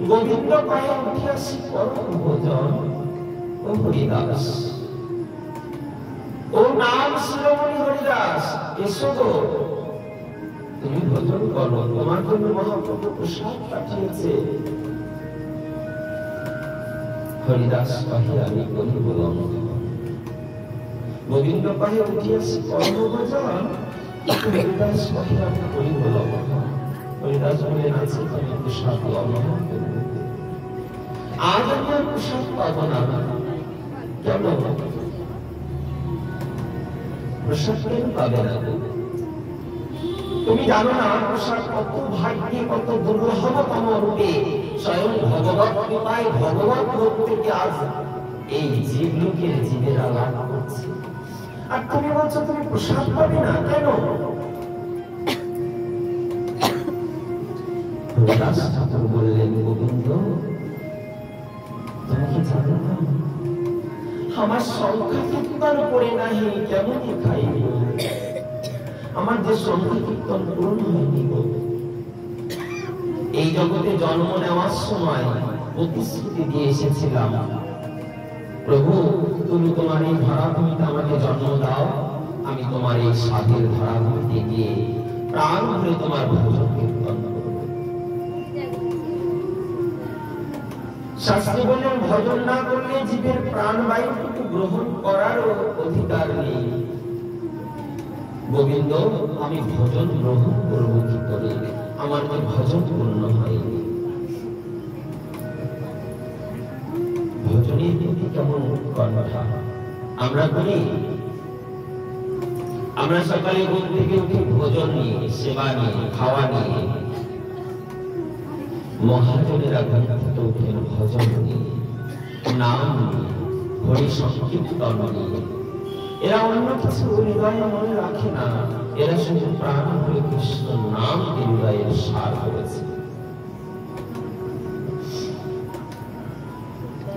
গোবিন্দ পায়ে উঠিয়াছি পরম ভোজন, ও হরিদাস, ও নাম শিরোমণি হরিদাস, এসো গো, তুমি ভোজন করো, তোমার জন্য মহাপ্রভু প্রসাদ পাঠিয়েছে। হরিদাস পাহে আমি করিব লঙ্ঘন। গোবিন্দ পাহে উঠিয়াছি পরম ভোজন, হরিদাস পাহে আমি করিব লঙ্ঘন। হরিদাস বলেন, আছে তুমি প্রসাদ লঙ্ঘন করবে, আজ আমি আর প্রসাদ পাবো না। কেন প্রসাদ কেন পাবে না? তুমি জানো না প্রসাদ কত ভাগ্যে, কত দুর্লভতম রূপে স্বয়ং ভগবত কৃপায় ভগবত লোক থেকে আজ এই জীব লোকের জীবেরা লাভ করছে। আর তুমি বলছো তুমি প্রসাদ পাবে না, কেন? হরিদাস ঠাকুর বললেন, গোবিন্দ তুমি কি জানো না আমার সংখ্যা কীর্তন করে নাহি কেমন খাইব? আমার যে সংখ্যা কীর্তন পূরণ হয়নি। এই জগতে জন্ম নেওয়ার সময় প্রতিশ্রুতি দিয়ে এসেছিলাম, প্রভু তুমি তোমার এই ধরাভূমিতে আমাকে জন্ম দাও, আমি তোমার এই সাধের ধরাভূমিতে গিয়ে প্রাণ ভরে তোমার ভজন কীর্তন করব। শাস্ত্রে বলেন, ভজন না করলে জীবের প্রাণবায়ুটুকু গ্রহণ করারও অধিকার নেই। গোবিন্দ আমি ভজন গ্রহণ করব কি করে? আমার তো ভজন পূর্ণ হয়নি। ভজনের প্রতি কেমন উৎকণ্ঠা আমরা করি। আমরা সকালে ঘুম থেকে উঠে ভোজন নিয়ে, সেবা নিয়ে, খাওয়া নিয়ে। মহাজনেরা ঘুম থেকে উঠেন ভজন নিয়ে, নাম নিয়ে, হরি সংকীর্তন নিয়ে। এরা অন্য কিছু হৃদয়ে মনে রাখে না, এরা শুধু প্রাণ হরে কৃষ্ণ নাম হৃদয়ের সার করেছে।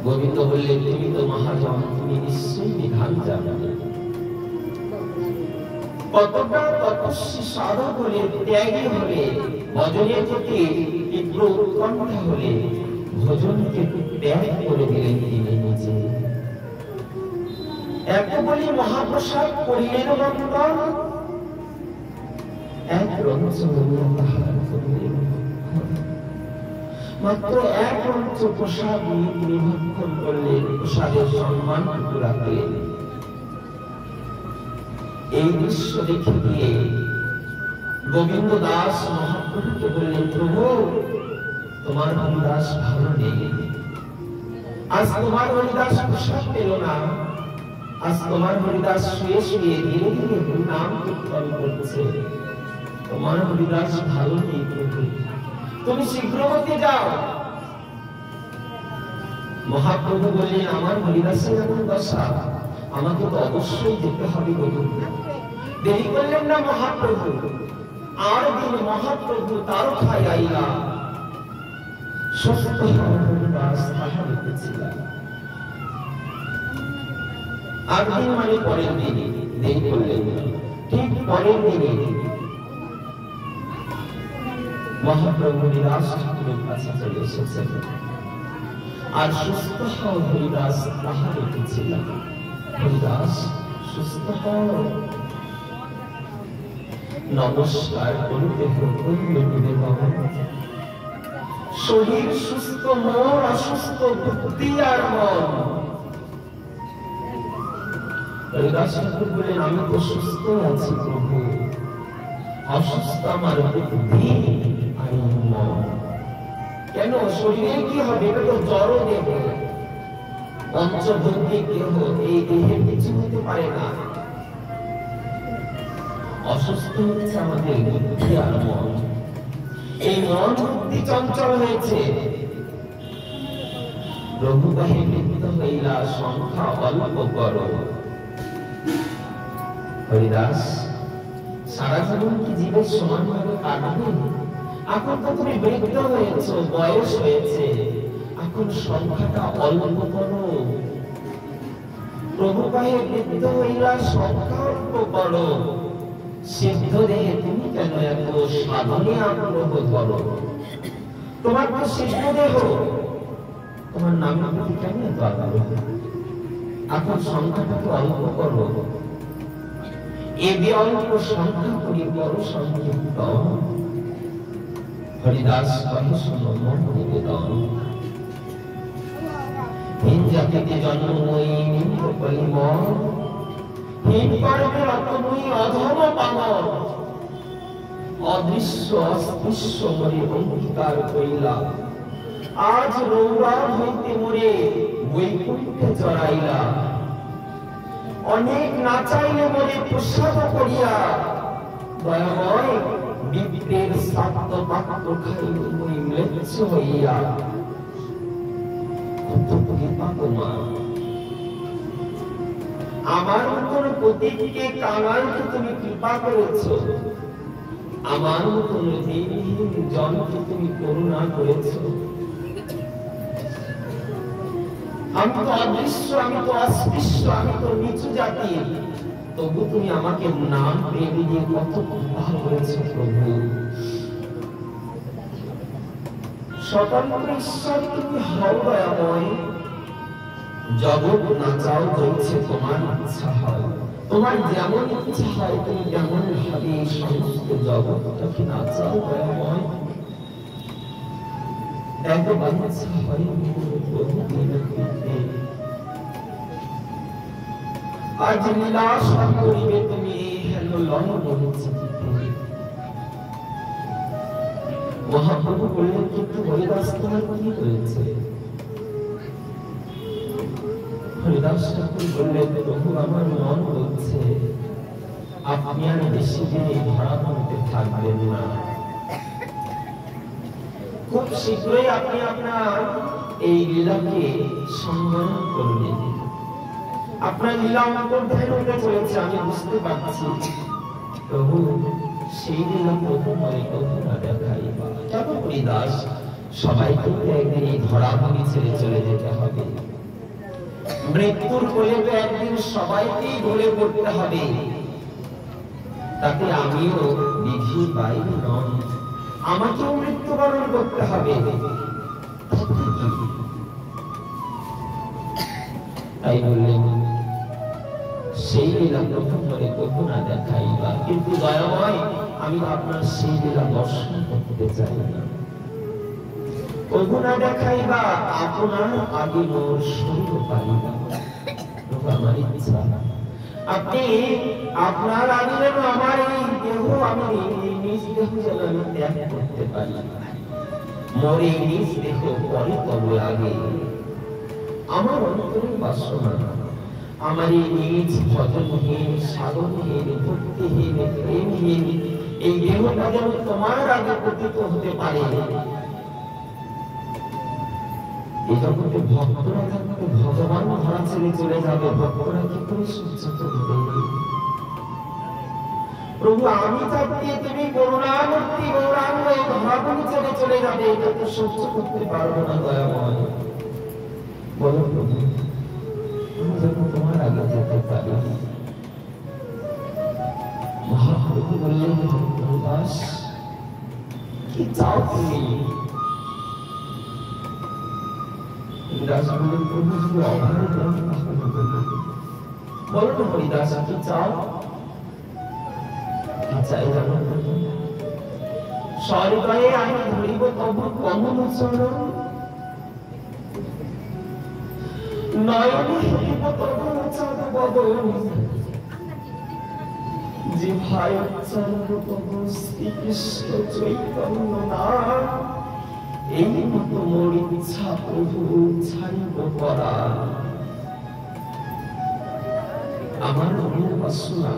গোবিন্দ বললেন, তুমি তো মহাজন, তুমি নিশ্চয়ই বিধান জানবে। কতটা তপস্বী সাধক হলে, ত্যাগী হলে, ভজনের প্রতি তীব্র উৎকণ্ঠা হলে ভজনকে ত্যাগ করে দিলেন তিনি নিজে। এত বলি মহাপ্রসাদ করিলেন বন্টন, এক রঞ্চ মাত্র এক রঞ্চ প্রসাদ তিনি ভক্ষণ করলেন, প্রসাদের সম্মান রাখলেন। এই দৃশ্য দেখে গিয়ে গোবিন্দ দাস মহাপ্রভুকে বললেন, প্রভু তোমার হরিদাস ভালো নেই, আজ তোমার হরিদাস প্রসাদ পেল না, আজ তোমার হরিদাস শুয়ে শুয়ে ধীরে ধীরে নাম কীর্তন করছে, তোমার হরিদাস ভালো নেই প্রভু, তুমি শীঘ্রবর্তী যাও। মহাপ্রভু বললেন, আমার হরিদাসের এমন দশা, আমাকে তো অবশ্যই যেতে হবে গোবিন্দ। দেরি করলেন না মহাপ্রভু, আর দিন মহাপ্রভু তারকায় আইলা, সুস্থ হরিদাস তাহা দেখেছিলাম। আর দিন মানে পরের দিনে, দেরি করলেন না, ঠিক পরের দিনে মহাপ্রভু হরিদাস ঠাকুরের কাছে চলে এসেছেন। আর সুস্থ হরিদাস তাহা দেখেছিলাম। হরিদাস সুস্থ নমস্কার করিতে শরীর সুস্থ, মন অসুস্থ, বুদ্ধি আর মন। হরিদাস ঠাকুর বলেন, আমি তো সুস্থ আছি প্রভু, অসুস্থ আমার বুদ্ধি আর মন। কেন? শরীরে কি হবে? এটা তো জড় দেহ, পঞ্চভৌতিক দেহ, এই দেহের কিছু হতে পারে না। অসুস্থ হচ্ছে আমাদের বুদ্ধি আর মন। এই মন বুদ্ধি চঞ্চল হয়েছে। প্রভু কহে, মৃত্যু হইলা সংখ্যা অল্প কর। হরিদাস, সারা জীবন কি জীবের সমান ভাবে কাটবে? এখন তো তুমি বৃদ্ধ হয়েছ, বয়স হয়েছে, এখন সংখ্যাটা অল্প করো। প্রভু কহে, বৃদ্ধ হইলা সংখ্যা অল্প করো। সিদ্ধ দেহে তুমি কেন এত সাধনে আগ্রহ করো? তোমার তো সিদ্ধ দেহ, তোমার নামের প্রতি কেন এত আগ্রহ? এখন সংখ্যাটাকে অল্প করো। এ অল্প সংখ্যা করি বড় সংক্ষিপ্ত। হরিদাস কহে, শোনো মন নিবেদন। হীন জাতিতে জন্মময়ী নিম্ন কলিমন, হীন কর্মে রতময়ী অধম পামর। অদৃশ্য অস্পৃশ্য মরে অঙ্গীকার করিলা, আজ রৌরার হইতে মরে বৈকুণ্ঠে চড়াইলা। অনেক নাচাইলে মরে প্রসাদ করিয়া, দয়াময় বিপ্রের সাত্য পাত্র খাইল মই ম্লেচ্ছ হইয়া। আমার মতন প্রতীককে কাঙালকে তুমি কৃপা করেছ, আমার মতন দিনহীন জনকে তুমি করুণা করেছ। আমি তো অদৃশ্য, আমি তো অস্পৃশ্য, আমি তো নিচু জাতি, তবু তুমি আমাকে নাম প্রেমী দিয়ে কত কৃপা করেছ প্রভু। স্বতন্ত্র ঈশ্বর তুমি হও দয়াময়। জগৎ নাচাও চলছে তোমার ইচ্ছা হয়, তোমার যেমন ইচ্ছা হয় তুমি তেমন ভাবে সমস্ত জগৎটাকে নাচাও দয়াময়। একবার ইচ্ছা হয় প্রভু আজ লীলাস করিবে তুমি, হেলো লঙ্ঘন চিঠিতে। মহাপ্রভু বললেন, কিন্তু হরিদাস তোমার কি হয়েছে? হরিদাস ঠাকুর বললেন, প্রভু আমার মন বলছে আপনি আর বেশি দিন এই ধরাধামে থাকবেন না। খুব শীঘ্রই আপনি আপনার এই লীলাকে সংবরণ করবেন। আপনার লীলা অন্তর্ধান হতে চলেছে, আমি বুঝতে পারছি। প্রভু সেই লীলা প্রভু নয়, প্রভু না দেখাইবা। কেন হরিদাস? সবাইকে একদিন এই ধরাধামে ছেড়ে চলে যেতে হবে। মৃত্যুর কোলে তো একদিন সবাইকেই ঢলে পড়তে হবে। তাতে আমিও বিধির বাইরে নন, আমাকেও মৃত্যুবরণ করতে হবে। তাই বললেন সেই লীলা প্রথম করে প্রভু না দেখাইবা, কিন্তু দয়াময় আমি আপনার সেই লীলা দর্শন করতে চাই না। প্রভু না দেখাইবা, আপনার আগে মোর শরীর পাইবা, আমার ইচ্ছা। আপনি আপনার আগে যেন আমার এই দেহ, আমি নিজ দেহ যেন আমি ত্যাগ করতে পারি। মোর এই নিজ দেহ পরে তবে আগে আমার অন্তরের বাসনা, আমার এই নিজ ভজনহীন, সাধনহীন, ভক্তিহীন, প্রেমহীন এই দেহটা যেন তোমার আগে পতিত হতে পারে। এই জগতে ভক্তরা থাকতে ভগবান ধরা ছেড়ে চলে যাবে, ভক্তরা কি করে সহ্য করবে? প্রভু আমি থাকতে তুমি করুণামূর্তি গৌরাঙ্গ ধরাগুলি ছেড়ে চলে যাবে, এটা তো সহ্য করতে পারবো না দয়াময়। বলো প্রভু আমি যেন তোমার আগে যেতে পারি। মহাপ্রভু বললেন দাস কি চাও তুমি? দাস বললেন প্রভু যদি অভাবে দেন বলো না হরিদাস কি চাও? কি চাই জানো? স্বর্গে আমি ধরিব তবু কমল চরণ, নয়নে হরিব তবু চাঁদ বদন, জিহ্বায় উচ্চারণ তবু শ্রীকৃষ্ণ চৈতন্য নাম। এই মতো মোর ইচ্ছা প্রভু ছাড়িব পরা, আমার মনের বাসনা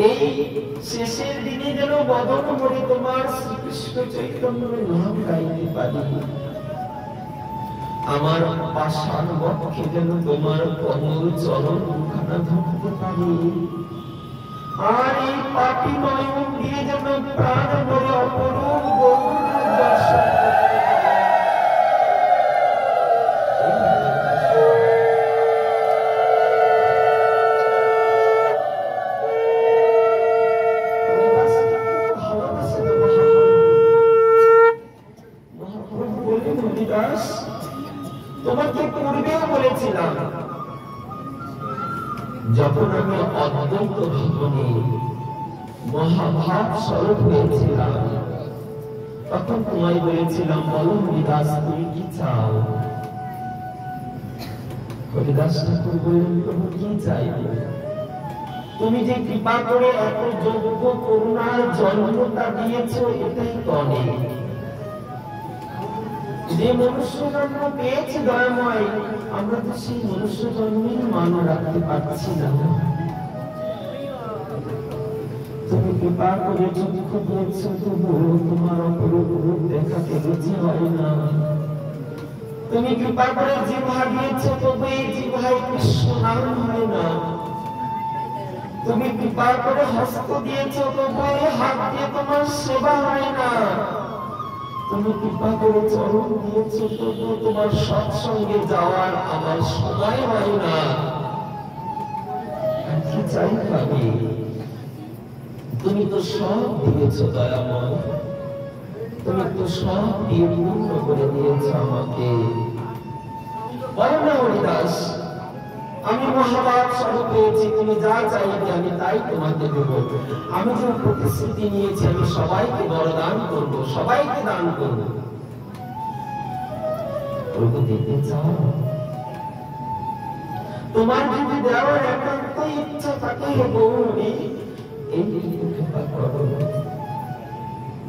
এই শেষের দিনে যেন বদন ভরে তোমার শ্রীকৃষ্ণ চৈতন্যের নাম গাইতে পারি। আমার পাষাণ বক্ষে যেন তোমার কমল চরণ খানা ধরতে পারি। আর এই পাপী নয়ন দিয়ে যেন প্রাণ ভরে অপরূপ গৌর দর্শন তোমাকে পূর্বেও বলেছিলাম, যখন আমি অদ্বৈত ভবনে মহাভাব স্বরূপ হয়েছিলাম তখন তোমায় বলেছিলাম বলো হরিদাস তুমি কি চাও? হরিদাস ঠাকুর বললেন প্রভু কি চাইবে? তুমি যে কৃপা করে এত যোগ্য করুণার জন্মটা দিয়েছ এটাই তো অনেক। যে মনুষ্য জন্ম পেয়েছি দয়াময়, আমরা তো সেই মনুষ্য জন্মের মান রাখতে পারছি না। তুমি কৃপা করে চক্ষু দিয়েছ, তবুও তোমার অপরূপ রূপ দেখাতে রুচি হয় না। তুমি কৃপা করে জিহ্বা দিয়েছ, তবু এই জিহ্বায় কৃষ্ণ নাম হয় না। তুমি কৃপা করে হস্ত দিয়েছ, তবু এই হাত দিয়ে তোমার সেবা হয় না। তুমি কৃপা করে চরণ দিয়েছ, তবু তোমার সৎসঙ্গে যাওয়ার আমার সময় হয় না। কি চাই পাবে? তুমি তো সব দিয়েছ দয়াময়, তুমি তো সব দিয়ে পূর্ণ করে দিয়েছ আমাকে। বলো না হরিদাস আমি মহাভাব স্বরূপ পেয়েছি, তুমি যা চাইবে আমি তাই তোমাকে দেব। আমি যে প্রতিশ্রুতি নিয়েছি আমি সবাইকে বরদান করব, সবাইকে দান করব। প্রভু দিতে চাও? তোমার যদি দেওয়ার একান্ত ইচ্ছা থাকে গৌরী, এই কৃপা করো।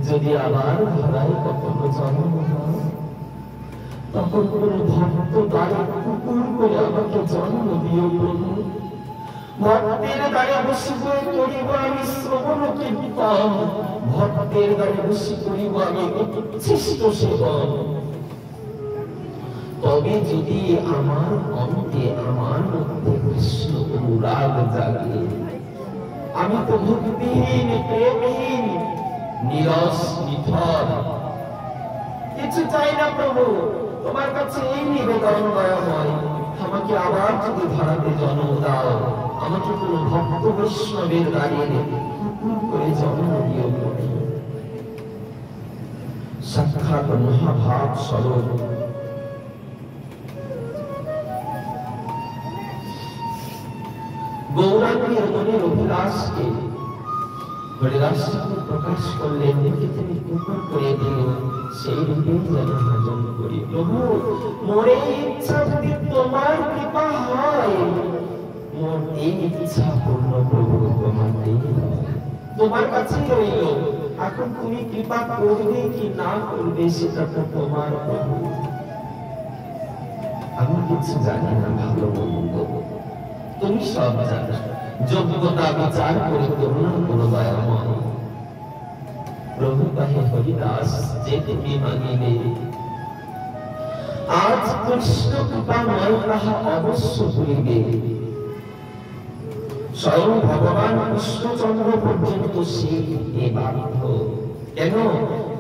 যদি আবার ধরায় কখনো জন্ম হয় তখন করে ভক্ত দ্বারে কুকুর করে আমাকে জন্ম দিও প্রভু। ভক্তের দ্বারে বসে করিব আমি শ্রবণ কীর্তন, ভক্তের দ্বারে বসে করিব আমি উচ্ছিষ্ট সেবন। তবে যদি আমার অন্তে আমার মধ্যে কৃষ্ণ অনুরাগ জাগে, আমি তো ভক্তিহীন প্রেমহীন নিরস নিথর, কিছু চাই না প্রভু। তোমার কাছে এই নিবেদন করা হয়, আমাকে আবার যদি ধরাতে জন্ম দাও। আমাকে কোনো ভক্ত বৈষ্ণবের দাঁড়িয়ে করে জন্ম দিও। সাক্ষাৎ মহাভাব স্বরূপ গৌরাঙ্গের মনের অভিলাষকে হরিদাস ঠাকুর প্রকাশ করলেন, দেখে তিনি কৃপা করে দিল সেই রূপে যেন ভজন করি। প্রভু, মোরে ইচ্ছা যদি তোমার কৃপা হয়, মোর এই ইচ্ছা পূর্ণ প্রভু তোমার কাছে রইল। এখন তুমি কৃপা করবে কি না করবে সেটা তো তোমার প্রভু। আমি কিছু জানি না ভালো মন্দ, তুমি সব জানো। যোগ্যতা বিচার করে করুণা করো দয়াময়। প্রভু কহে হরিদাস, যে তুমি মাগিবে আজ কৃষ্ণ কৃপাময় তাহা অবশ্য করিবে। স্বয়ং ভগবান কৃষ্ণচন্দ্র পর্যন্ত সেই বাধ্য। কেন?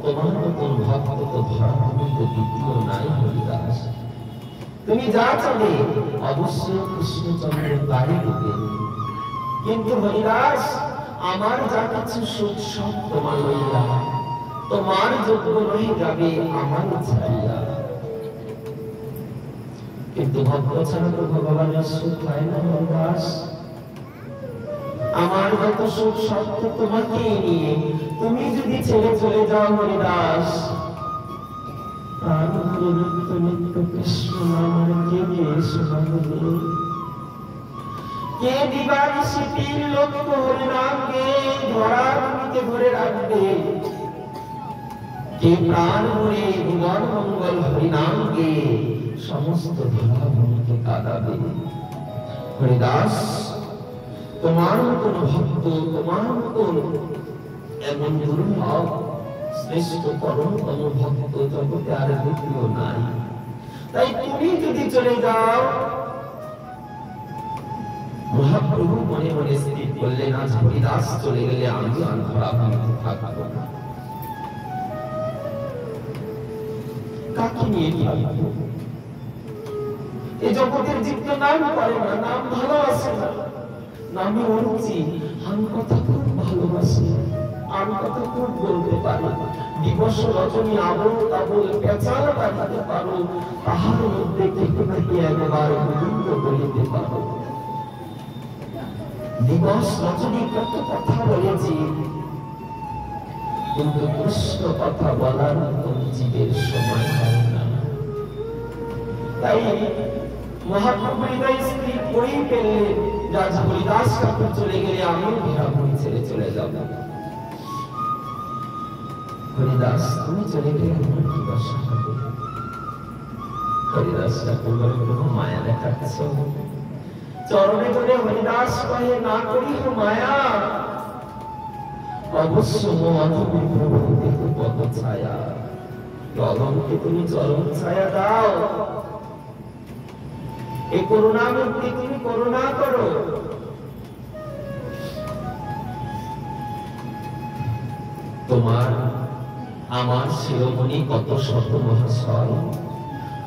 তোমার মতন ভক্ত তো ধরার দ্বিতীয় নাই হরিদাস। তুমি যা চাবে অবশ্যই কৃষ্ণচন্দ্র তারই দিবে। কিন্তু হরিদাস, আমার যা কিছু সুখ সব তোমার লইয়া, তোমার যোগ্য রয়ে যাবে আমার ছাড়িয়া। কিন্তু ভক্ত ছাড়া তো ভগবানের সুখ হয় না হরিদাস। আমার যত সুখ সব তো তোমাকেই নিয়ে। তুমি যদি ছেড়ে চলে যাও হরিদাস, নিত্য নিত্য কৃষ্ণ নামের কে কে শোনাবে? কে দিবানিশি লক্ষ্য হরিনামকে ধরার নিতে ধরে রাখবে? কে প্রাণ ভরে ভুবন মঙ্গল হরিনামকে সমস্ত ধরাভূমিকে কাঁদাবে? হরিদাস, তোমার মতন ভক্ত, তোমার মতন এমন দুর্লভ শ্রেষ্ঠ পরমতম ভক্ত জগতে আর দ্বিতীয় নাই। তাই তুমি যদি চলে যাও, মহাপ্রভু মনে মনে স্থির করলেন, আজ হরিদাস চলে গেলে আমি আর ধরাভূমিতে থাকবো না। কাকে নিয়ে থাকবো? এই জগতের জীব নাম করে না, নাম ভালোবাসে না। নামে অরুচি, আমি কথা খুব ভালোবাসি, আমি কথা খুব বলতে পারি, দিবস রজনী আবল তাবল পেঁচাল কাটাতে পারো, তাহার মধ্যে থেকে থেকে একবার গোবিন্দ বলিতে পারো। দিবস রজনী কত কথা বলেছি, কিন্তু কৃষ্ণ কথা বলার মতন জীবের সময় হয় না। তাই মহাপ্রভু হৃদয় স্থির করেই পেলেন, রাজ হরিদাস ঠাকুর চলে গেলে আমিও ভেড়াভূমি ছেড়ে চলে যাব। হরিদাস, তুমি চলে গেলে আমার কি দশা হবে? হরিদাস ঠাকুর বলে, প্রভু মায়া দেখাচ্ছ। চরণে ধরে হরিদাস কহে, না করি মায়া, অবশ্য মধুবী প্রভু দেখো পদ ছায়া। গগনকে তুমি চরণ ছায়া দাও, এই করুণা মূর্তি তুমি করুণা করো। তোমার আমার শিরোমণি কত শত মহাশয়,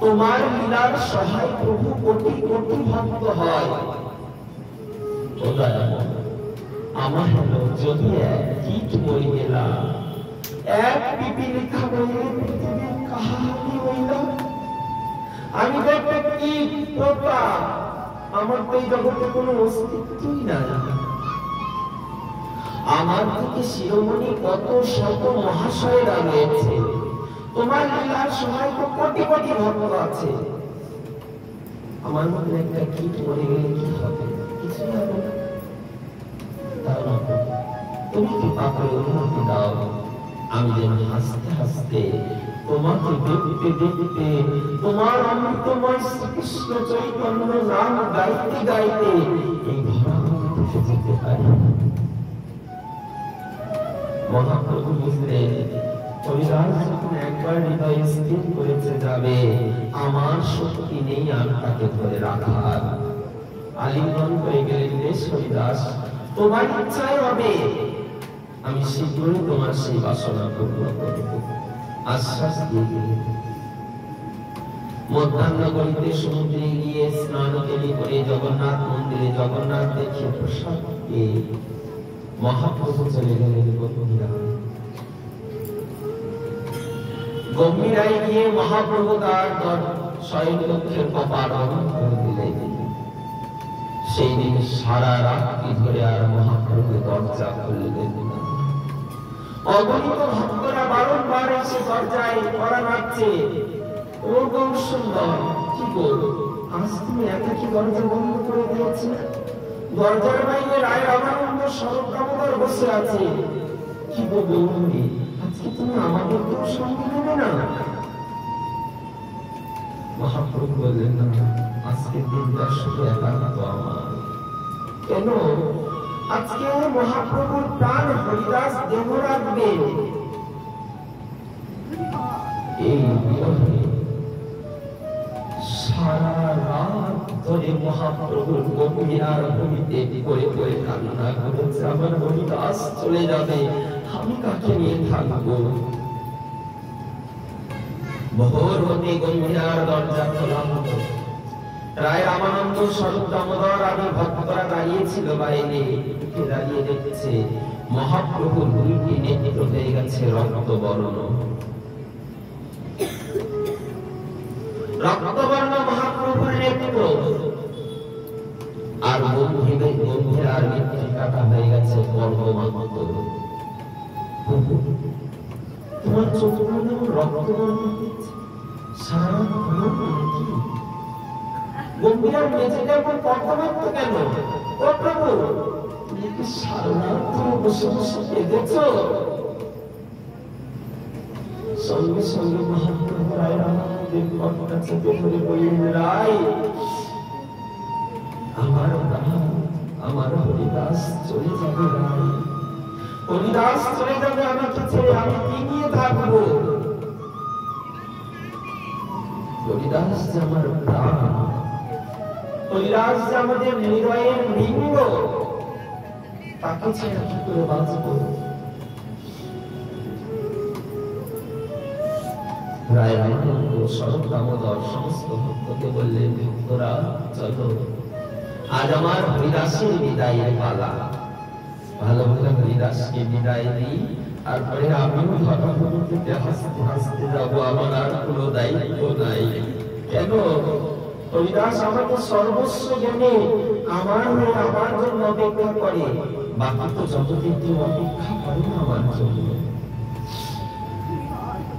তোমার লীলার সহায় প্রভু কোটি কোটি ভক্ত হয়। আমার হলো যদি এক কীট মরি গেলাম, এক পিপিলিকা বইলে পৃথিবীর কাহানি হইল। আমি তো একটা কীট, পোকা, আমার তো এই জগতে কোনো অস্তিত্বই নাই। আমার থেকে শিরোমণি কত শত মহাশয়েরা রয়েছে, তোমার লীলার সহায় তো কোটি কোটি ভক্ত আছে। আমার মধ্যে একটা কীট মরে গেলে কি হবে? কিছুই হবে না। তুমি কৃপা করে অনুমতি দাও, আমি যেন হাসতে হাসতে তোমাকে দেখতে দেখতে তোমার অমৃতময় শ্রীকৃষ্ণ চৈতন্য নাম গাইতে গাইতে এই ধরাভূমি থেকে যেতে পারি। মহাপ্রভু বুঝলেন, হরিদাস যখন একবার হৃদয়ে স্থির করেছে যাবে, আমার শক্তি নেই আর তাকে ধরে রাখার। আলিঙ্গন করে গেলেন, বেশ হরিদাস, তোমার ইচ্ছাই হবে, আমি শীঘ্রই তোমার সেই বাসনা পূর্ণ করব। আশ্বাস দিয়ে গেলেন। মধ্যাহ্নগরিতে সমুদ্রে গিয়ে স্নান করে জগন্নাথ মন্দিরে জগন্নাথ দেখে প্রসাদ পেয়ে মহাপ্রভু চলে গেলেন গম্ভীরায় গিয়ে মহাপ্রভু তার শয়ন কক্ষের কপাট করে দিলেন। সেই দিন সারা রাত্রি ধরে আর মহাপ্রভু দরজা খুললেন না। অগণিত ভক্তরা বারংবার এসে দরজায় কড়া নাড়ছে, ও গৌর সুন্দর, কি গো আজ তুমি একাকি দরজা বন্ধ করে দিয়েছি? দরজার বাইরে রায় রামানন্দ স্বরূপ দামোদর বসে আছে, কি গো গৌরী, আজকে তুমি আমাদেরকেও সঙ্গে নেবে না? মহাপ্রভু বললেন, না, আজকে দিনটা শুধু একান্ত আমার। কেন? আজকে মহাপ্রভুর প্রাণ হরিদাস দেহ রাখবে। এই বিরহে সারা রাত ধরে মহাপ্রভুর গভীর ভূমিতে পড়ে পড়ে কান্না করেছে, আমার হরিদাস চলে যাবে, আমি কাকে নিয়ে থাকবো? ভোর হতে গম্ভীর দরজা খোলা হতো। রায় রামানন্দ স্বরূপ দামোদর আদি ভক্তরা দাঁড়িয়েছিল বাইরে, দাঁড়িয়ে দেখছে মহাপ্রভুর দুইটি নেত্র হয়ে গেছে রক্তবর্ণ। রক্তবর্ণ মহাপ্রভুর নেত্র, আর গম্ভীর আর নেত্রিকাটা হয়ে গেছে পর্বমান্ত। তোমার চোখগুলো রক্তবর্ণ, সারা গম্ভীর মেঝেটা এখন পর্বমান্ত কেন? ও প্রভু, তুমি কি সারা রাত বসে বসে কেঁদেছো? সঙ্গে সঙ্গে মহাপ্রভু রায় রামানন্দের কণ্ঠটা চেপে ধরে বললেন, রায়, আমার প্রাণ, আমার হরিদাস চলে যাবে। রায়, হরিদাস চলে যাবে আমাকে ছেড়ে, আমি কি নিয়ে থাকবো? হরিদাস যে আমার প্রাণ, হরিদাস যে আমাদের হৃদয়ের লিঙ্গ, তাকে ছেড়ে কি করে বাঁচবো? রায় রামানন্দ স্বরূপ দামোদর সমস্ত ভক্তকে বললেন, ভক্তরা চলো, আজ আমার হরিদাসের বিদায়ের পালা। ভালো ভালো হরিদাসকে বিদায় দিই, তারপরে আমিও ধর্মগুরু থেকে হাসতে হাসতে যাবো, আমার আর কোনো দায়িত্ব নাই। কেন? হরিদাস আমাকে সর্বস্ব জেনে আমার হয়ে আমার জন্য অপেক্ষা করে, বাকি তো জগতে কেউ অপেক্ষা করে না আমার জন্য।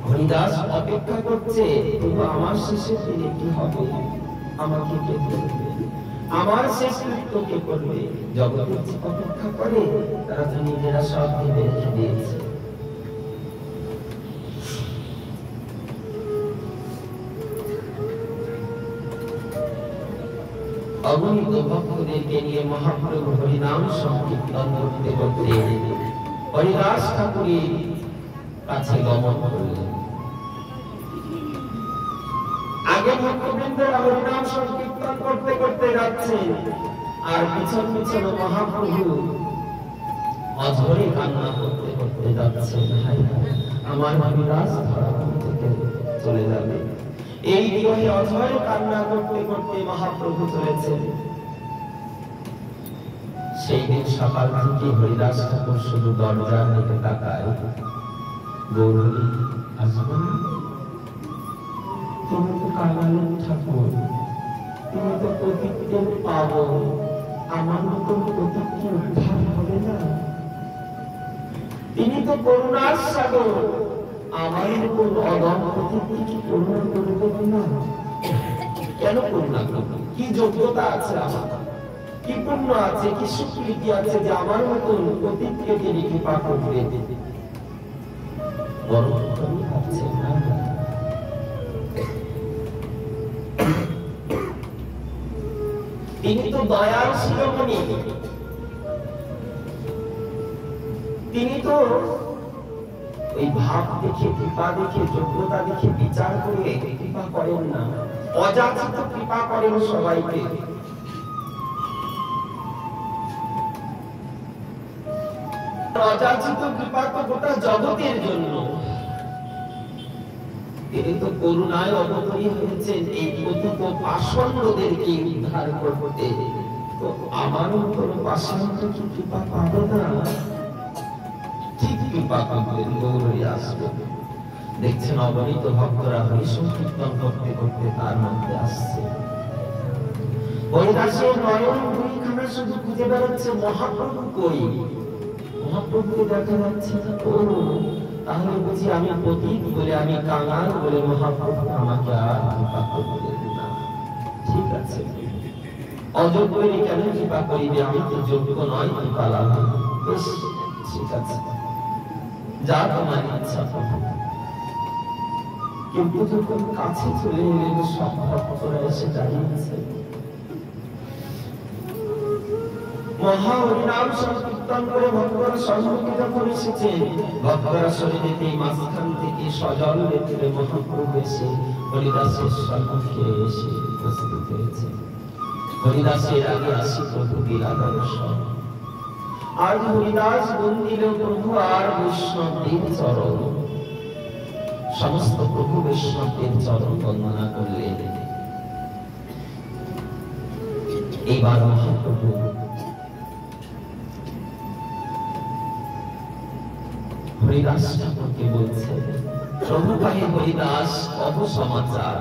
হরিদাস অপেক্ষা করছে, কিন্তু আমার শেষের দিনে কি হবে? আমাকে কে করবে? আমার শেষ কৃত্য কে করবে? জগতে অপেক্ষা করে, তারা তো নিজেরা সব ভেবে রেখে দিয়েছে। অগণিত ভক্তদেরকে নিয়ে মহাপ্রভু হরিনাম সংকীর্তন করতে করতে হরিদাস ঠাকুরের কাছে গমন করলেন। আগে ভক্তবৃন্দরা হরিনাম সংকীর্তন করতে করতে যাচ্ছে, আর পিছন পিছন মহাপ্রভু অঝরে কান্না করতে করতে যাচ্ছে, আমার হরিদাস ধরাধাম থেকে চলে যাবে। এই বিরহে অঝরে কান্না করতে করতে মহাপ্রভু চলেছেন। সেই দিন সকাল থেকে হরিদাস ঠাকুর শুধু দরজার দিকে তাকায়, গৌরী আসবে না? তুমি তো কাঙালের ঠাকুর, তুমি তো প্রতীকের পাবো, আমার মতন প্রতীক কি উদ্ধার হবে না? তিনি তো করুণার সাগর, আমার মতন অদম প্রতীক কি করুণা করে দেবে না? কেন করুণা করবে? কি যোগ্যতা আছে আমার, কি পুণ্য আছে, কি স্বীকৃতি আছে যে আমার মতন প্রতীককে তিনি কৃপা করবে? বড় ভাবছে না। তিনি তো দয়ার শিরোমণি, তিনি তো এই ভাব দেখে, কৃপা দেখে, যোগ্যতা দেখে বিচার করে কৃপা করেন না, অযাচিত কৃপা করেন সবাইকে। অযাচিত কৃপা তো গোটা জগতের জন্য। তিনি তো করুণায় অবতরী হয়েছেন এই পতিত পাষণ্ডদেরকে উদ্ধার করতে। তো আমারও কোনো পাষণ্ড কি কৃপা পাবে না? ঠিক কৃপা পাবেন, গৌরী আসবে। দেখছেন অগণিত ভক্তরা হরিসংকীর্তন করতে করতে তার মধ্যে আসছে। হরিদাসের নয়ন দুইখানা শুধু খুঁজে বেড়াচ্ছে মহাপ্রভু কই। মহাপ্রভুকে দেখা যাচ্ছে না। ও তাহলে বুঝি আমি পতিত বলে, আমি কাঙাল বলে মহাপ্রভু আমাকে আর কৃপা করবেন না। ঠিক আছে, অযোগ্য কেন কৃপা করিবে? আমি তো যোগ্য নয় কৃপা লাভ। বেশ, ঠিক আছে, যা তোমার ইচ্ছা প্রভু। কিন্তু যখন কাছে চলে এলেন সব ভক্তরা এসে দাঁড়িয়েছে। মহা হরিনাম সংকীর্তন করে ভক্তরা সম্মুখে যখন এসেছেন, ভক্তরা সরে যেতে মাঝখান থেকে সজল নেত্রে মহাপ্রভু এসে হরিদাসের সম্মুখে এসে উপস্থিত হয়েছে। হরিদাসের আগে আসি প্রভু লীলাদর্শন। আজ হরিদাস বন্দিল প্রভু আর বৈষ্ণবদের চরণ। সমস্ত প্রভু বৈষ্ণবদের চরণ বন্দনা করলেন। এইবার মহাপ্রভু হরিদাস ঠাকুরকে বলছে, প্রভু কহে হরিদাস কহ সমাচার।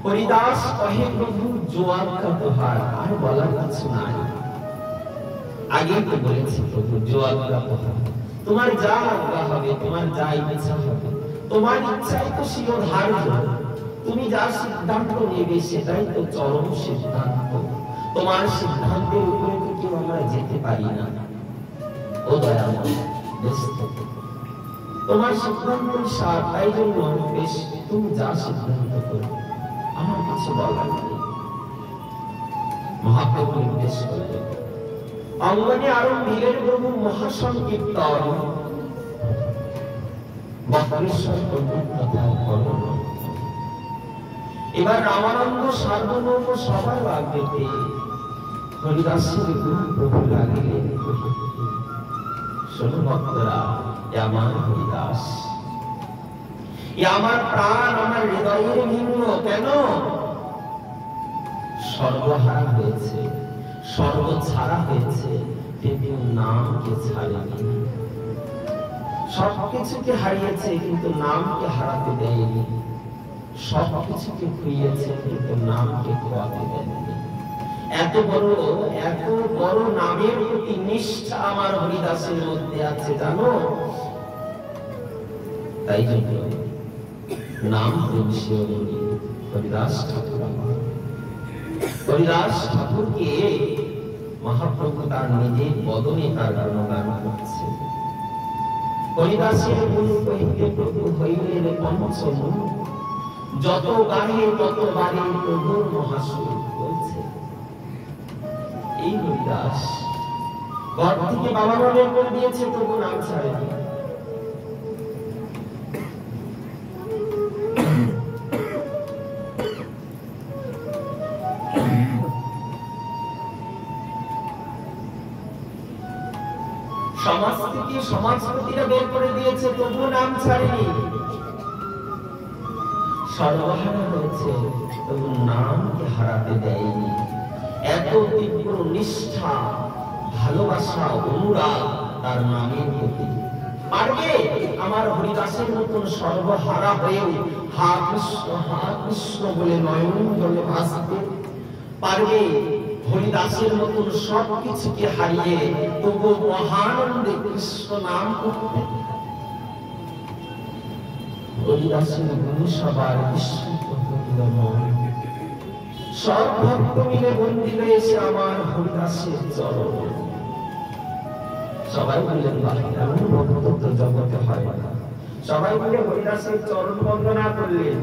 হরিদাস কহে প্রভু জোয়ার কা তোহার। আর বলার কিছু নাই, আগে তো বলেছি প্রভু জোয়ার কা তোহার। তোমার যা আজ্ঞা হবে, তোমার যা ইচ্ছা হবে, তোমার ইচ্ছাই তো শিরোধার্য। তুমি যা সিদ্ধান্ত নেবে সেটাই তো চরম সিদ্ধান্ত। তোমার সিদ্ধান্তের উপরে তো কেউ আমরা যেতে পারি না। ও দয়াময়, তোমার সিদ্ধান্ত সার, তাই জন্য বেশ তুমি যা সিদ্ধান্ত করো, আমার কিছু বলার নেই। মহাপ্রভু নির্দেশ করলেন। অঙ্গনে আরম্ভিলেন প্রভু মহাসংকীর্তন। বক্রেশ্বর প্রভু তথা বর্ণন। এবার রামানন্দ সার্বভৌম সবার আগে হরিদাসের গুরু প্রভু লাগিলেন। শোনো ভক্তরা, আমার হরিদাস, আমার প্রাণ, আমার হৃদয়ের ভিন্ন। কেন? সর্বহারা হয়েছে, সর্ব ছাড়া হয়েছে, কিন্তু নামকে ছাড়েনি। সবকিছুকে হারিয়েছে কিন্তু নামকে হারাতে দেয়নি। সবকিছুকে খুইয়েছে কিন্তু নামকে খোয়াতে দেয়নি। এত বড় নামের প্রতি নিষ্ঠা আমার হরিদাসের মধ্যে আছে, জানো? তাই জন্য নাম হরিদাস ঠাকুর। হরিদাস ঠাকুরকে মহাপ্রভু তার নিজের বদনে তার গুণগান করছে। হরিদাসের গুণ কহিতে প্রভু হইলেন পঞ্চমুখ। যত গাহে তত বারে প্রভুর মহাসুর বলছে। এই হরিদাস ঘর থেকে বাবা মনে করে দিয়েছে, তবু নাম ছাড়েনি। সমাজ থেকে সমাজপতিরা বের করে দিয়েছে, তবু নাম ছাড়েনি। সর্বহারা হয়েছে, তবু নামকে হারাতে দেয়নি। এত তীব্র নিষ্ঠা, ভালোবাসা, অনুরাগ তার নামের প্রতি। পারবে আমার হরিদাসের মতন সর্বহারা হয়েও হা কৃষ্ণ বলে নয়ন জলে ভাসতে? পারবে হরিদাসের মতন সবকিছুকে হারিয়ে তবু মহানন্দে কৃষ্ণ নাম করতে? হরিদাসের গুণ সবার বিস্মৃত হইল মন। সব ভক্ত মিলে বন্দী হয়েছে আমার হরিদাসের চরণ। সবাই বললেন, এমন ভক্ত তো জগতে হয় না। সবাই মিলে হরিদাসের চরণ বন্দনা করলেন।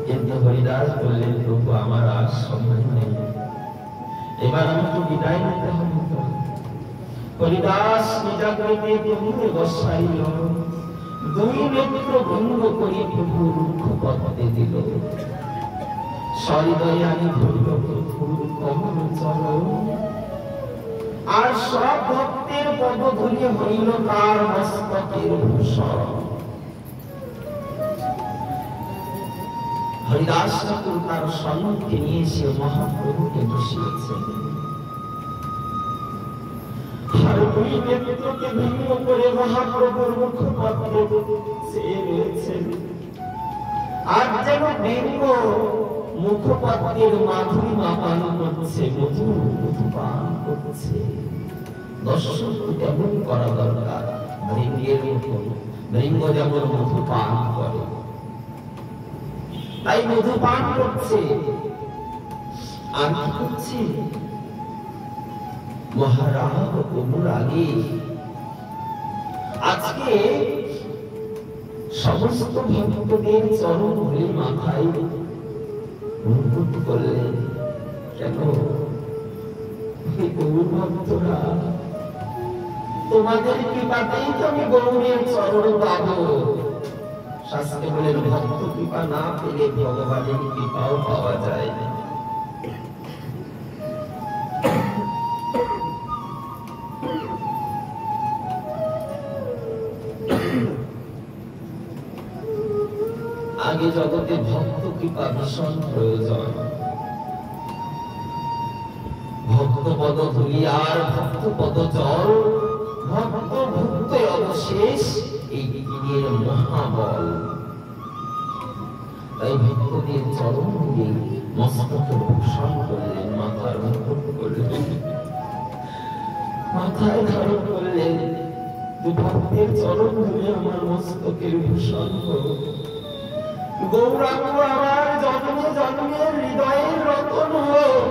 কিন্তু হরিদাস বললেন, প্রভু আমার আর সময় নেই, এবার আমাকে বিদায় নিতে হবে। হরিদাস নিজাগ্রতে প্রভুকে বসাইল। দুই নেত্র ভঙ্গ করি প্রভু রুক্ষ পথে দিল। সহৃদয়ে আমি ধরিল প্রভুর কমল চরণ। আর সব ভক্তের পদধূলি হইল তার মস্তকের ভূষণ। হরিদাস ঠাকুর তার সম্মুখে নিয়ে এসে মহাপ্রভুকে বসিয়েছেন। আর দুই নেত্রকে ভিন্ন করে মহাপ্রভুর মুখপত্রে চেয়ে রয়েছেন। আর যেন ব্যঙ্গ মুখপত্রের মাধুরীমা পান করছে, মধু পান করছে। দর্শন কেমন করা দরকার? ভৃঙ্গের মতন, ভৃঙ্গ যেমন মধু পান করে, তাই মধু পান করছে। আর কি করছে? মহারাজ অনুরাগী আজকে সমস্ত ভক্তদের চরণ ধরে মাথায় মুকুট করলেন। কেন? গৌর ভক্তরা, তোমাদের কৃপাতেই তো আমি গৌরের চরণ পাবো। শাস্ত্রে বলেন, ভক্ত কৃপা না পেলে ভগবানের কৃপাও পাওয়া যায় না। আগে জগতে ভক্ত কৃপা ভীষণ প্রয়োজন। ভক্ত পদ ধুলি আর ভক্ত পদ জল, ভক্ত ভক্তে অবশেষ এই দিনের মহাবল। তাই ভক্তদের চরণ ধুলি মস্তকে ভূষণ করলেন, মাথার মুকুট করলেন, মাথায় ধারণ করলেন। ভক্তের চরণ ধুলি আমার মস্তকের ভূষণ করো। গৌরাঙ্গ আমার জন্মে জন্মের হৃদয়ের রতন হোক।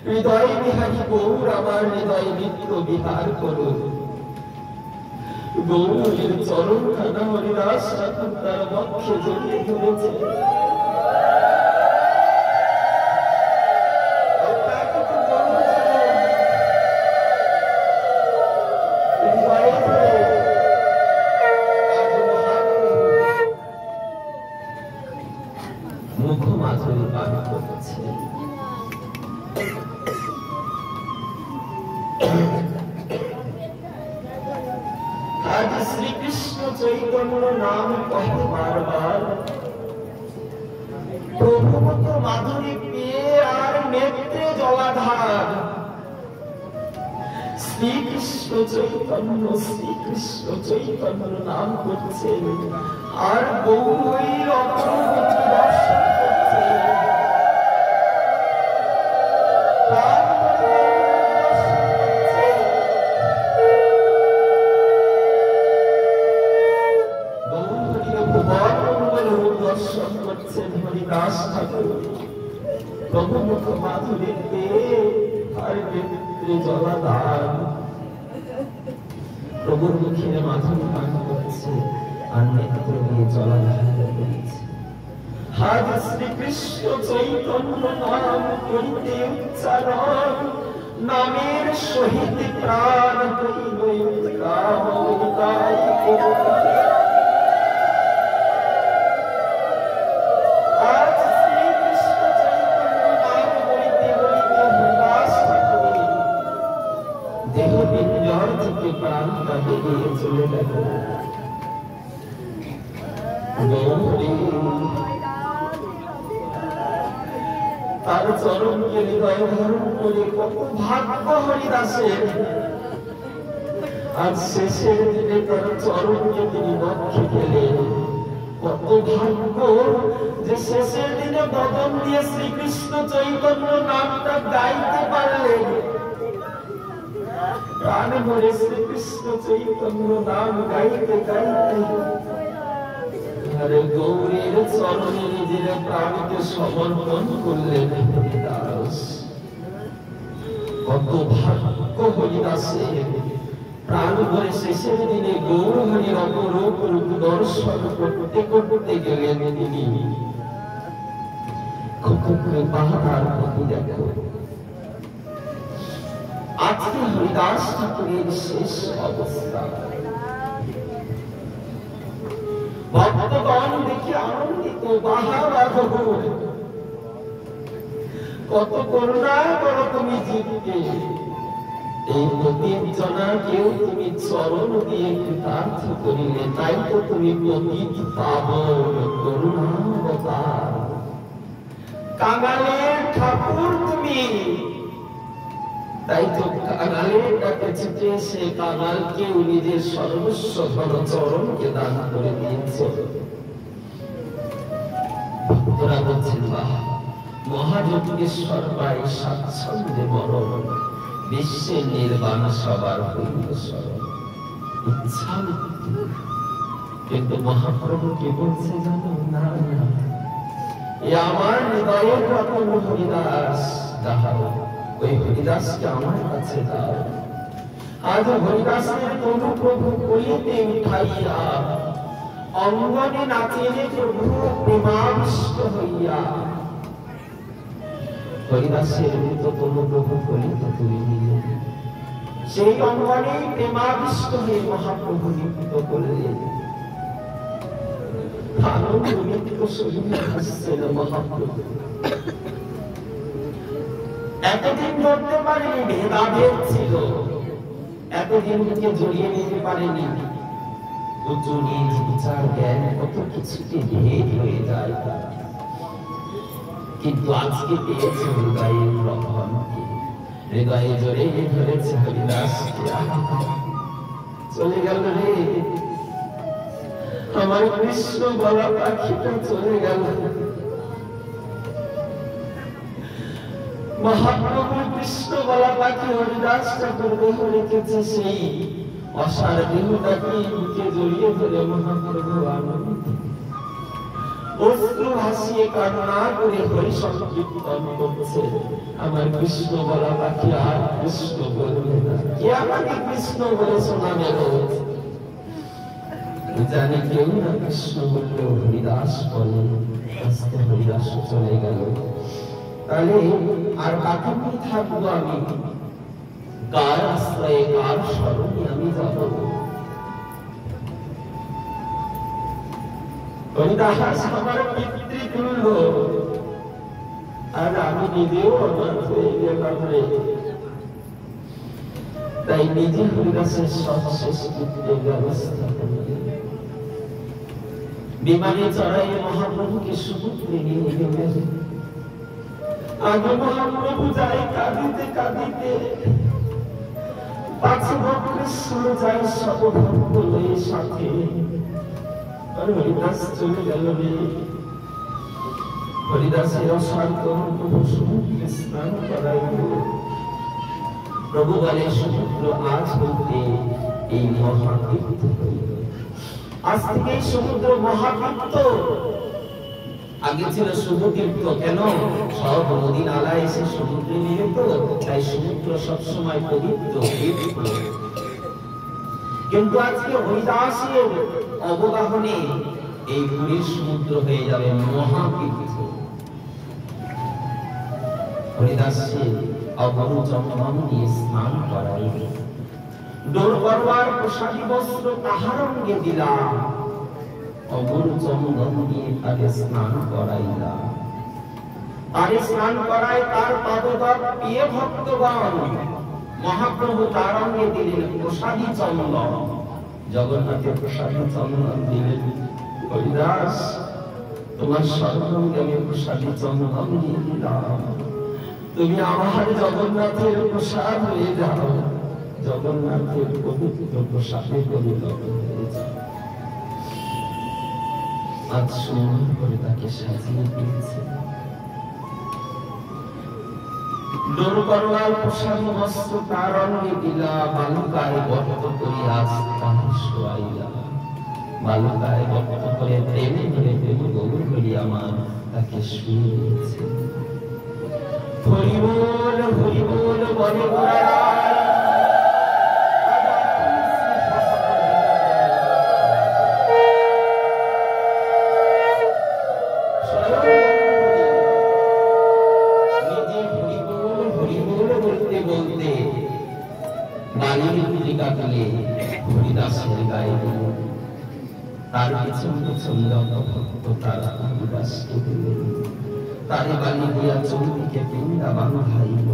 হৃদয় বিহারী গৌর আমার হৃদয় নিত্য বিহার করো। গৌরের চরণ খানা হরিদাস ঠাকুর তার বক্ষে জড়িয়ে ধরেছে। মুখ মাধুরী পান করছে। আজ শ্রীকৃষ্ণ চৈতন্য নাম কহে বারবার। প্রভু মতো মাধুরী পেয়ে আর নেত্রে জলাধার। শ্রীকৃষ্ণ চৈতন্য নাম করছে আর গৌরীর অপরূপ দর্শন করছে। দর্শন করছেন হরিদাস ঠাকুর। প্রভু মুখ মাধুরী পেয়ে আর নেত্রে জলাধার। প্রভুর মুখে মাধুরী পান করছে আর নেত্র দিয়ে জলাধার রয়েছে। আজ শ্রীকৃষ্ণ চৈতন্য নাম করিতে উচ্চারণ। নামের সহিত প্রাণ হইল কাম তাই প্রাণটা বেরিয়ে চলে গেল। তার চরণকে হৃদয় ধারণ করে কত ভাগ্য হরিদাসের। আজ শেষের দিনে তার চরণকে তিনি বক্ষে পেলেন। কত ভাগ্য যে শেষের দিনে বদন দিয়ে শ্রীকৃষ্ণ চৈতন্য নামটা গাইতে পারলেন। প্রাণ ভরে শ্রীকৃষ্ণ চৈতন্য নাম গাইতে গাইতে গৌরীর চরণে নিজের প্রাণকে সমর্পণ করলেন হরিদাস। কত ভাগ্য হরিদাসের। প্রাণ ভরে শেষের দিনে গৌর হরির অপরূপ রূপ দর্শন করতে করতে গেলেন তিনি। পাহাড় প্রতি দেখো, আজকে হরিদাস ঠাকুরের শেষ অবস্থা। ভক্তগণ দেখে আনন্দিত, বাহাবা গৌর, কত করুণা করো তুমি জীবকে। এই প্রতিজনাকেও তুমি চরণ দিয়ে কৃতার্থ করিলে, তাই তো তুমি পতিত পাবন করুণাবতার। কাঙালের ঠাকুর তুমি, তাই তো কাঙালের কাছে ছুটে সে কাঙালকে নিজের সর্বস্ব ধন চরণকে দান করে দিয়েছে। ভক্তরা বলছেন বাহ, মহাযোগেশ্বর পাই স্বাচ্ছন্দ্যে মরণ, বিশ্বের নির্বাণ সবার হইল স্মরণ। ইচ্ছা মৃত্যু, কিন্তু মহাপ্রভু কি বলছে জানো? না না, এ আমার হৃদয়ের রতন হরিদাস, দাও ওই হরিদাসকে আমার কাছে দাও। আজ হরিদাসের তনু প্রভু কলিতে উঠাইয়া, অঙ্গনে নাচেনে প্রভু প্রেমাবিষ্ট হইয়া। হরিদাসের মৃত তনু প্রভু কলিতে তুলে নিলেন, সেই অঙ্গনে প্রেমাবিষ্ট হয়ে মহাপ্রভু নৃত্য করলেন। আনন্দ নৃত্য শরীরে হাসছেন মহাপ্রভু। এতদিন ধরতে পারেনি, ভেদাভেদ ছিল, এতদিন কে জড়িয়ে নিতে পারেনি। উচ্চ নিজ বিচার জ্ঞান কত কিছুতে ভেদ হয়ে যায়, কিন্তু আজকে পেয়েছে হৃদয়ের রক্ষণকে, হৃদয়ে জড়িয়ে ধরেছে হরিদাসকে। চলে গেল রে আমার কৃষ্ণ বলা পাখিটা, চলে গেল। মহাপ্রভু কৃষ্ণ বলা পাখি হরিদাস ঠাকুর দেহ রেখেছে, সেই অসার দেহটাকে বুকে জড়িয়ে ধরে মহাপ্রভু আনন্দ অশ্রু ভাসিয়ে কান্না করে হরি সংকীর্তন করছে। আমার কৃষ্ণ বলা পাখি আর কৃষ্ণ বলবে না, কে আমাকে কৃষ্ণ বলে শোনাবে? জানি কেউ না কৃষ্ণ বললেও হরিদাস বলে। আস্তে হরিদাস চলে গেল, তাহলে আর কাকে নিয়ে থাকবো আমি? কার আশ্রয়ে, কার স্মরণে আমি যাব? হরিদাস আমার পিতৃতুল্য, আর আমি নিজেও অনাথ হয়ে গেলাম রে। তাই নিজে হরিদাসের সবশেষ পুত্রের ব্যবস্থা করলেন। বিমানে চড়াই মহাপ্রভুকে সমুদ্রে নিয়ে গেলেন। আগে মহাপ্রভু যাই কাঁদিতে কাঁদিতে, পাছে কৃষ্ণ যাই সব ভক্ত লয়ে সাথে। আর হরিদাস চলে গেল রে। হরিদাসের অসার্থ প্রভু সমুদ্রে স্নান করাইল। প্রভু বলে সমুদ্র আজ হইতে এই মহাতীর্থ হইল। আজ থেকে সমুদ্র মহাতীর্থ। আগে ছিল শুধু তীর্থ, কেন? সব নদী নালা এসে সমুদ্রে মিলিত, তাই সমুদ্র সবসময় পবিত্র তীর্থ। কিন্তু আজকে হরিদাসের অবগাহনে এই পুরীর সমুদ্র হয়ে যাবে মহাতীর্থ। হরিদাসের অগরু চন্দন দিয়ে স্নান করাই, ডোর করবার প্রসাদী বস্ত্র তাহার অঙ্গে দিলাম, অগরু চন্দন দিয়ে তাকে স্নান করাইলাম। তারে স্নান করায় তার পাদতল পেয়ে ভক্তগণ মহাপ্রভু তার অঙ্গে দিলেন প্রসাদী চন্দন। জগন্নাথের প্রসাদী চন্দন দিলেন। হরিদাস তোমার সর্বাঙ্গে আমি প্রসাদী চন্দন দিয়ে দিলাম, তুমি আমার জগন্নাথের প্রসাদ হয়ে যাও, জগন্নাথের পবিত্র প্রসাদে পরিণত হয়ে যাও। আজ সুন্দর করে তাকে সাজিয়ে দিয়েছে। ডোর করবার প্রসাদী বস্ত্র তার অঙ্গে দিলা, বালুকায় গর্ত করে আজ তাহার শোয়াইলা। বালুকায় গর্ত করে প্রেমে ধরে প্রেম গৌর হরি আমার তাকে শুয়ে দিয়েছে। হরি বল বলে গোড়ায় হরিদাসের গায়ে তার পিছনে চন্দ্র ভক্ত তারা হরিদাসকে দিলেন। তারে বালি দিয়া চৌদিকে পিণ্ডা বাঁধাইল,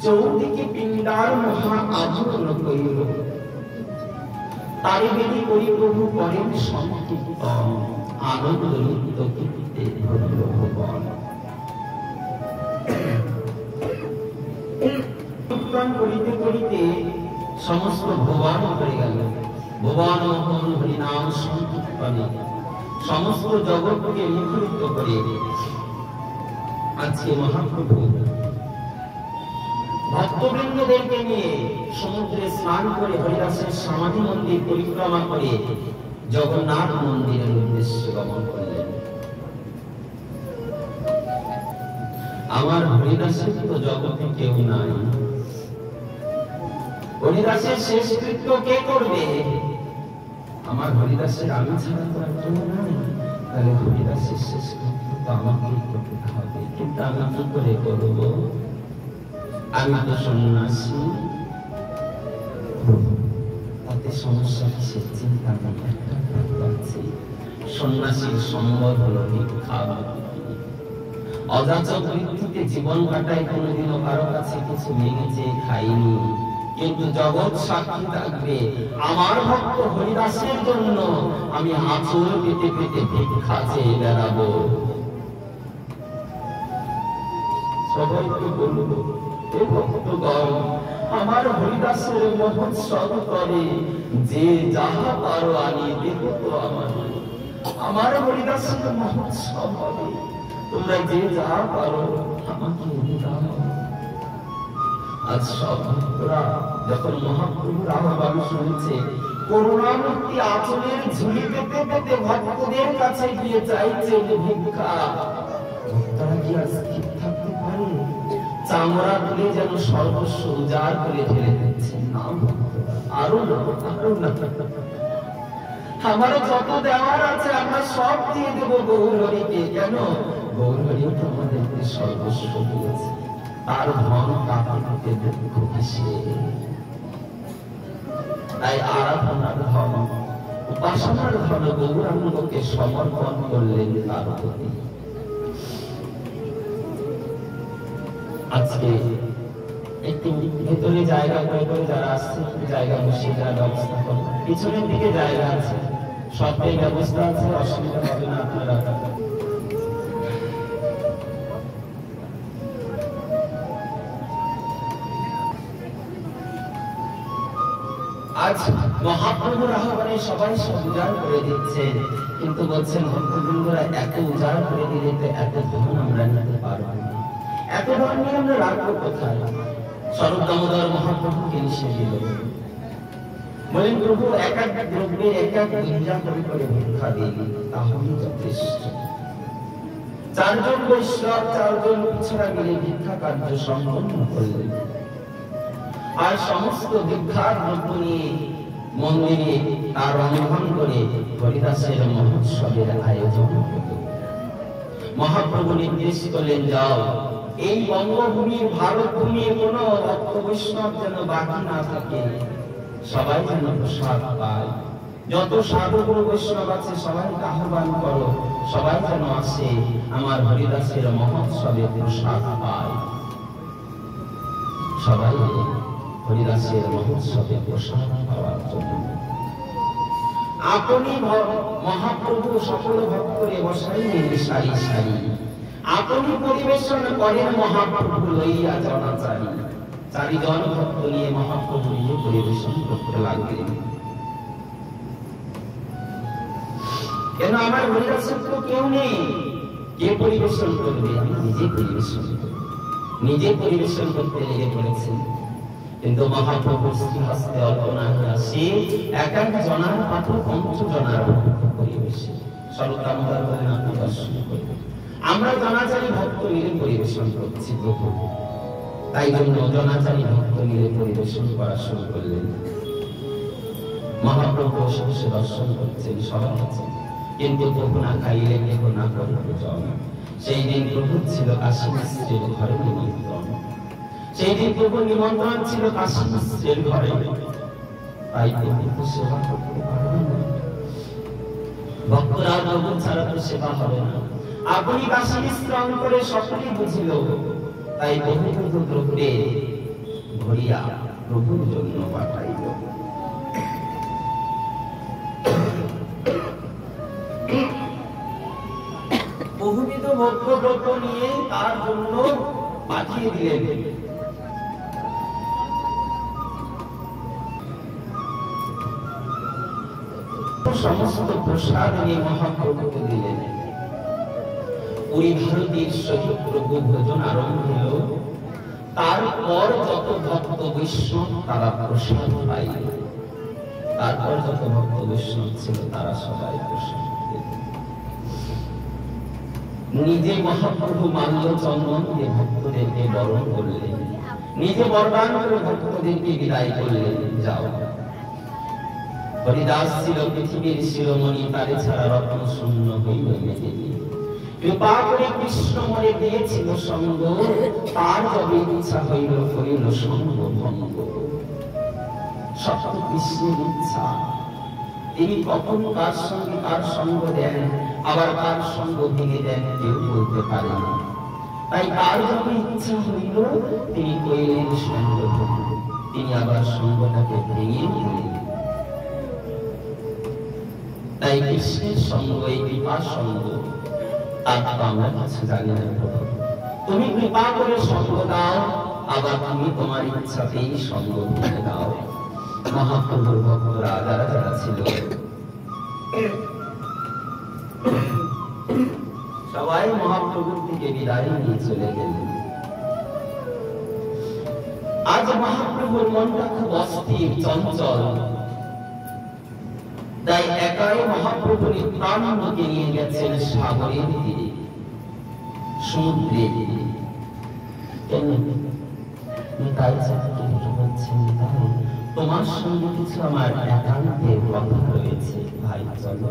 চৌদিকে পিণ্ডার মহা আবরণ করিল। তারে বেদি করি প্রভু করেন সংকীর্তন, আনন্দ নৃত্য কীর্তে ধরিল ভুবন। সমস্ত ভুবন হয়ে গেল। ভুবন মোহন হরিনাম সংকীর্তনে সমস্ত জগৎকে মুখরিত করে আজকে মহাপ্রভু ভক্তবৃন্দদেরকে নিয়ে সমুদ্রে স্নান করে হরিদাসের সমাধি মন্দির পরিক্রমা করে জগন্নাথ মন্দিরের উদ্দেশ্যে গমন করলেন। আমার হরিদাসের তো জগতে কেউ নাই, হরিদাসের শেষ কৃত্য কে করবে? আমার হরিদাসের আমি ছাড়া তো আর কেউ নাই, তাহলে হরিদাসের শেষ কৃত্য তো আমাকেই করতে হবে। কিন্তু আমি কি করে করব? আমি তো সন্ন্যাসী, তাতে সমস্যা কিসের? চিন্তা নেই, একটা আছে, সন্ন্যাসীর সম্বর হলো ভিক্ষা। অযাচক বৃত্তিতে জীবন কাটায়, কোনোদিনও কারো কাছে কিছু মেনেছে খাইনি। কিন্তু জগৎ সাক্ষী থাকবে, আমার ভক্ত হরিদাসের জন্য আমি আঁচল পেতে পেতে ভিক্ষা চেয়ে বেড়াবো। সবাইকে বলবো, হে ভক্তগণ, আমার হরিদাসের মহোৎসব করে যে যাহা পারো আনি দেখো তো আমার হরিদাসের মহোৎসব হবে, তোমরা যে যাহা পারো আমাকে দাও। আজ সব ভক্তরা যখন মহাপ্রভুর আহ্বান শুনছে, করুণামূর্তি আঁচলের ঝুলি পেতে পেতে ভক্তদের কাছে গিয়ে চাইছে ভিক্ষা। ভক্তরা কি আজ ঠিক থাকতে পারে? চামড়া তুলে যেন সর্বস্ব উজাড় করে ফেলে দিচ্ছে। না, আরো না, আরো না, আমার যত দেওয়ার আছে আমরা সব দিয়ে দেবো গৌরহরিকে। কেন? গৌরহরি তো আমাদেরকে সর্বস্ব দিয়েছে, তার ধন কাঁপাতে দুঃখ কিসে? তাই আরাধনার ধন, উপাসনার ধন গৌরাঙ্গকে সমর্পণ করলেন তার প্রতি। আজকে একটু ভেতরে জায়গা করে করে যারা আসছে জায়গা বসে যারা ব্যবস্থা করবে, পিছনের দিকে জায়গা আছে, সবটাই ব্যবস্থা আছে, অসুবিধা হবে না। আপনারা আজ মহাপ্রভুর আহ্বানে সবাই সব উজাড় করে দিচ্ছে, কিন্তু বলছেন ভক্তবৃন্দরা এত উজাড় করে দিলে তো এত ধন আমরা নিতে পারবো না, এত ধন নিয়ে আমরা রাখবো কোথায়? স্বরূপ দামোদর মহাপ্রভুকে নিষেধ দিল, বলেন প্রভু এক এক দ্রব্যে এক এক গুঞ্জা করে ভিক্ষা দিন, তাহলেই যথেষ্ট। চারজন বৈষ্ণব চারজন পিছড়া গেলে ভিক্ষা কার্য সম্পন্ন করলেন। আর সমস্ত ভিক্ষার দ্রব্য নিয়ে মন্দিরে তার রন্ধন করে হরিদাসের মহোৎসবের আয়োজন হল। মহাপ্রভু নির্দেশ করলেন, যাও এই বঙ্গভূমির ভারত ভূমির কোন ভক্ত বৈষ্ণব যেন বাকি না থাকে, সবাই যেন প্রসাদ পায়। যত সাধু বৈষ্ণব আছে সবাইকে আহ্বান করো, সবাই যেন আসে আমার হরিদাসের মহোৎসবে প্রসাদ পায়। সবাই হরিদাসের মহোৎসবে প্রসাদ পাওয়ার জন্য আপনি মহাপ্রভু সকল ভক্তরে বসাইলেন সারি সারি, আপনি পরিবেশন করেন মহাপ্রভু লইয়া জনাচারী। চারিজন ভক্ত নিয়ে মহাপ্রভু নিয়ে পরিবেশন করতে লাগলেন। কেন আমার হরিদাসের তো কেউ নেই, কে পরিবেশন করবে? আমি নিজে পরিবেশন করব। নিজে পরিবেশন করতে লেগে পড়েছেন। কিন্তু মহাপ্রভু হস্তে অল্পনা আসে এক এক জনার পাঠক পঞ্চ জনার পরিবেশে স্বরূপ দামোদর বলেন, আপনি দর্শন করবেন। আমরা জনাচারী ভক্ত মিলে পরিবেশন করছি প্রভু, তাই জন্য জনাচারী ভক্ত মিলে পরিবেশন করা শুরু করলেন। মহাপ্রভু বসে দর্শন করছেন, সবাই আছেন, কিন্তু প্রভু না খাইলে কেহ না করে পূজন। সেই দিন প্রভু ছিল কাশী মিশ্রের ঘরে নিমন্ত্রণ, সেই দিন প্রভু নিমন্ত্রণ ছিল কাশী মিশ্রের ঘরে, তাই প্রভু সেবা করতে পারবেন না। ভক্তরা প্রভু ছাড়া তো সেবা হবে না। আপনি কাশী মিশ্রণ করে সকলেই বুঝিল, তাই বহু বহু দ্রব্যে ভরিয়া প্রভুর জন্য পাঠাইল। বহুবিধ ভোগ্যদ্রব্য নিয়ে তার জন্য পাঠিয়ে দিলেন। সমস্ত প্রসাদ নিয়ে মহাপ্রভুকে দিলেন। ওই ভারতীর সহিত প্রভু ভোজন আরম্ভ হলো। তারপর যত ভক্ত বৈষ্ণব তারা প্রসাদ পাইল। তারপর যত ভক্ত বৈষ্ণব ছিল তারা সবাই প্রসাদ পেল। নিজে মহাপ্রভু মাল্য চন্দন দিয়ে ভক্তদেরকে বরণ করলেন, নিজে বরদান করে ভক্তদেরকে বিদায় করলেন, যাও। হরিদাস ছিল পৃথিবীর শিরোমণি, তারে ছাড়া রত্ন শূন্য হইল মেঘে। কৃপা করে কৃষ্ণ মনে দিয়েছিল সঙ্গ, তার যবে ইচ্ছা হইল হইল সঙ্গ ভঙ্গ। সত্য কৃষ্ণের ইচ্ছা, তিনি কখন কার সঙ্গে কার সঙ্গ দেন, আবার কার সঙ্গ ভেঙে দেন কেউ বলতে পারে না। তাই তার যবে ইচ্ছা হইল তিনি কইলেন সঙ্গ ভঙ্গ, তিনি আবার সঙ্গটাকে ভেঙে দিলেন। তাই কৃষ্ণের সঙ্গ এই কৃপা সঙ্গ, আর আমরা কিছু জানি না। তুমি কৃপা করে সঙ্গ দাও, আবার তুমি তোমার ইচ্ছাতেই সঙ্গ ভেঙে দাও। মহাপ্রভুর ভক্তরা যারা যারা ছিল সবাই মহাপ্রভুর থেকে বিদায় নিয়ে চলে গেলেন। আজ মহাপ্রভুর মনটা খুব অস্থির চঞ্চল, তাই একাই মহাপ্রভু নিত্যানন্দকে নিয়ে গেছেন সাগরের তীরে, সমুদ্রের তীরে। তাই বলছেন তোমার সঙ্গে কিছু আমার একান্তের কথা রয়েছে, ভাই চলো।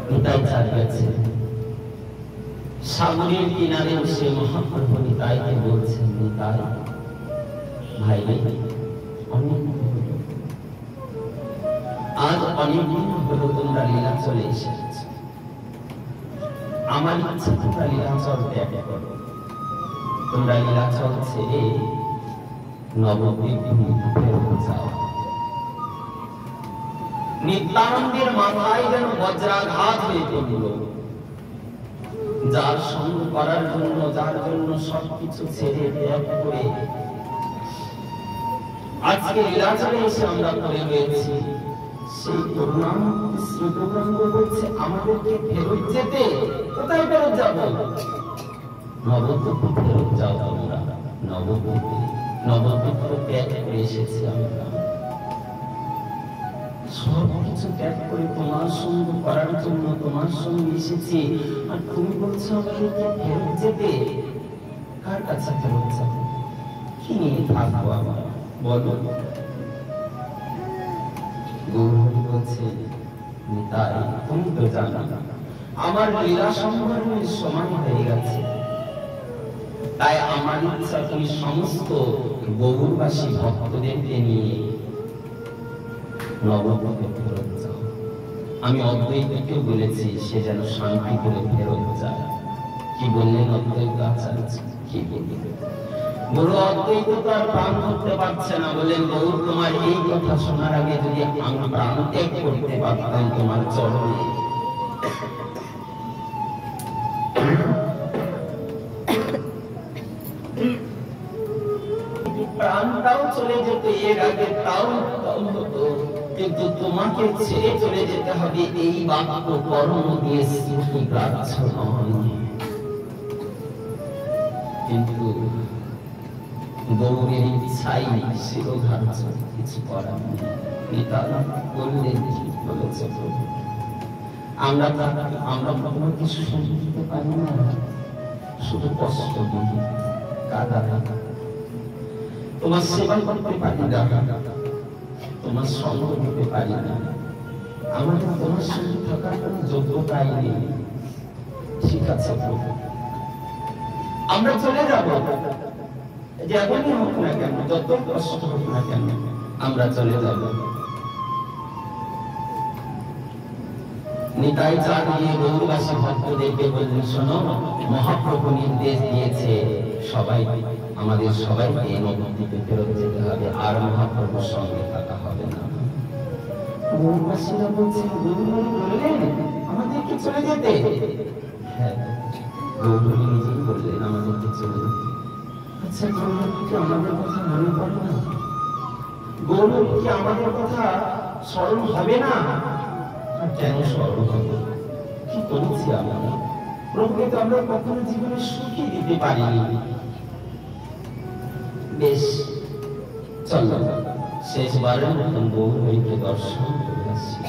নিতাই চার গেছে সাগরের কিনারে বসে মহাপ্রভু নিতাইকে বলছেন, নিতাই ভাই অনেক আজ অনেকদিন হলো তোমরা লীলাচলে এসেছ। আমার ইচ্ছা তোমরা লীলাচল ত্যাগ করো। তোমরা লীলাচল ছেড়ে নবদ্বীপ ফেরত যাও। নিত্যানন্দের মাথায় যেন বজ্রাঘাত হয়ে পড়ল। যার সঙ্গ করার জন্য, যার জন্য সবকিছু ছেড়ে ত্যাগ করে আজকে লীলাচলে এসে আমরা পড়ে রয়েছি, সেই করুণামূর্তি শ্রী গৌরাঙ্গ বলছে আমাদেরকে ফেরত যেতে। কোথায় ফেরত যাব? নবদ্বীপে ফেরত যাও তোমরা। নবদ্বীপে, নবদ্বীপ ত্যাগ করে এসেছি আমরা। সবকিছু ত্যাগ করে তোমার সঙ্গ করার জন্য তোমার সঙ্গে এসেছি, আর তুমি বলছো আমাদেরকে ফেরত যেতে। কার কাছে ফেরত যাবো? কি নিয়ে থাকবো আমরা বলো? গৌরহরি বলছে, নিতাই তুমি তো জানো আমার লীলা সম্বরণের সময় হয়ে গেছে। তাই আমার ইচ্ছা তুমি সমস্ত গৌরবাসী ভক্তদেরকে নিয়ে নবদ্বীপে ফেরত যাও। আমি অদ্বৈতকেও বলেছি সে যেন শান্তি করে ফেরত যায়। কি বললেন অদ্বৈত আচার্য? কি বললেন? গুরু অদ্বৈত তার প্রাণ ধরতে পারছে না, বলেন গৌর তোমার এই কথা শোনার আগে যদি আমি প্রাণ ত্যাগ করতে পারতাম তোমার চরণে। প্রাণটাও চলে যেত এর আগে, তাও হতো, কিন্তু তোমাকে ছেড়ে চলে যেতে হবে এই বাক্য কর্ম দিয়ে স্মৃতি গ্রাহ্য নয়। কিন্তু গৌরের ইচ্ছাই শিরোধার্য, কিছু করার নেই। বললেন ঠিক বলেছে প্রভু, আমরা কখনো কিছু শুনতে পারি না, শুধু কষ্ট দিই, কাদা কাদা। তোমার সেবা করতে পারি না, তোমার সঙ্গ দিতে পারি না, আমাদের তোমার সঙ্গে থাকার কোনো যোগ্যতাই নেই। ঠিক আছে প্রভু, আমরা চলে যাব, যেমনই হোক না কেন, যত কষ্ট হোক না কেন, আমরা চলে যাব। নিতাই চাঁদ দিয়ে গৌরবাসী ভক্তদেরকে বললেন, শোনো, মহাপ্রভু নির্দেশ দিয়েছে সবাই, আমাদের সবাইকে নবদ্বীপে ফেরত যেতে হবে, আর মহাপ্রভুর সঙ্গে থাকা হবে না। গৌরবাসীরা বলছেন, গৌরহরি বললেন আমাদেরকে চলে যেতে। হ্যাঁ, গৌরহরি নিজেই বললেন আমাদেরকে চলে যেতে। আচ্ছা, গৌরহরি কি আমাদের কথা মনে পড়ে না? গৌরহরি কি আমাদের কথা স্মরণ হবে না? কেন স্মরণ হবে? কি করেছি আমরা? প্রভুকে তো আমরা কখনো জীবনে সুখী দিতে পারিনি। বেশ, চলো শেষবারের মতন গৌরীকে দর্শন করে আসি।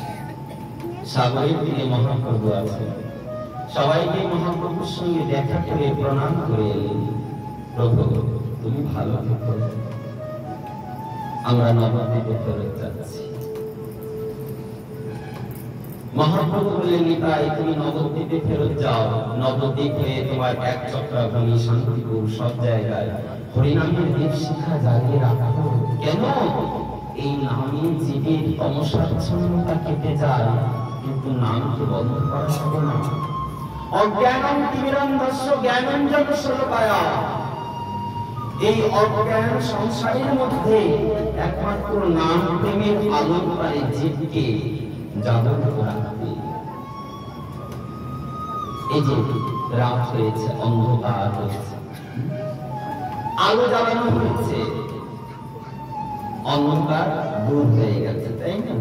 সাগরের তীরে মহাপ্রভু আছে, সবাইকে মহাপ্রভুর সঙ্গে দেখা করে প্রণাম করে এলেন। প্রভু তুমি ভালো থেকো, আমরা নবদ্বীপে ফেরত যাচ্ছি। মহাপ্রভু বললেন, নিতাই তুমি নবদ্বীপে ফেরত যাও। নবদ্বীপ হয়ে তোমার এক চক্রাভূমি, শান্তিপুর সব জায়গায় হরিনামের দীপশিখা জ্বালিয়ে রাখো। কেন? এই নামে জীবের তমসাচ্ছন্নতা কেটে যায়, কিন্তু নামকে বন্ধ করা যাবে না। অজ্ঞানং তিমিরন্ধস্য জ্ঞানাঞ্জন শোলকায়া। এই অজ্ঞান সংসারের মধ্যে একমাত্র নাম প্রেমের আলোক পারে জীবকে জাগ্রত রাখবে। এই যে রাত হয়েছে, অন্ধকার হয়েছে, আলো জ্বালানো হয়েছে, অন্ধকার দূর হয়ে গেছে, তাই না?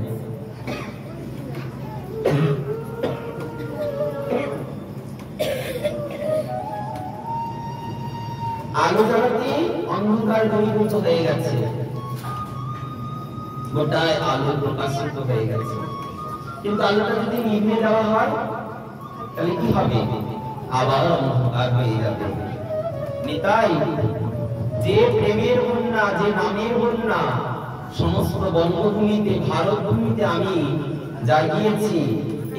আলো জ্বালাতে অন্ধকার দূরীভূত হয়ে গেছে, গোটায় আলো প্রকাশিত হয়ে গেছে। কিন্তু আলোটা যদি নিভে দেওয়া হয় তাহলে কি হবে? আবার অন্ধকার হয়ে যাবে। নিতাই, যে প্রেমের বন্যা, যে নামের বন্যা সমস্ত বঙ্গভূমিতে, ভারত ভূমিতে আমি জাগিয়েছি,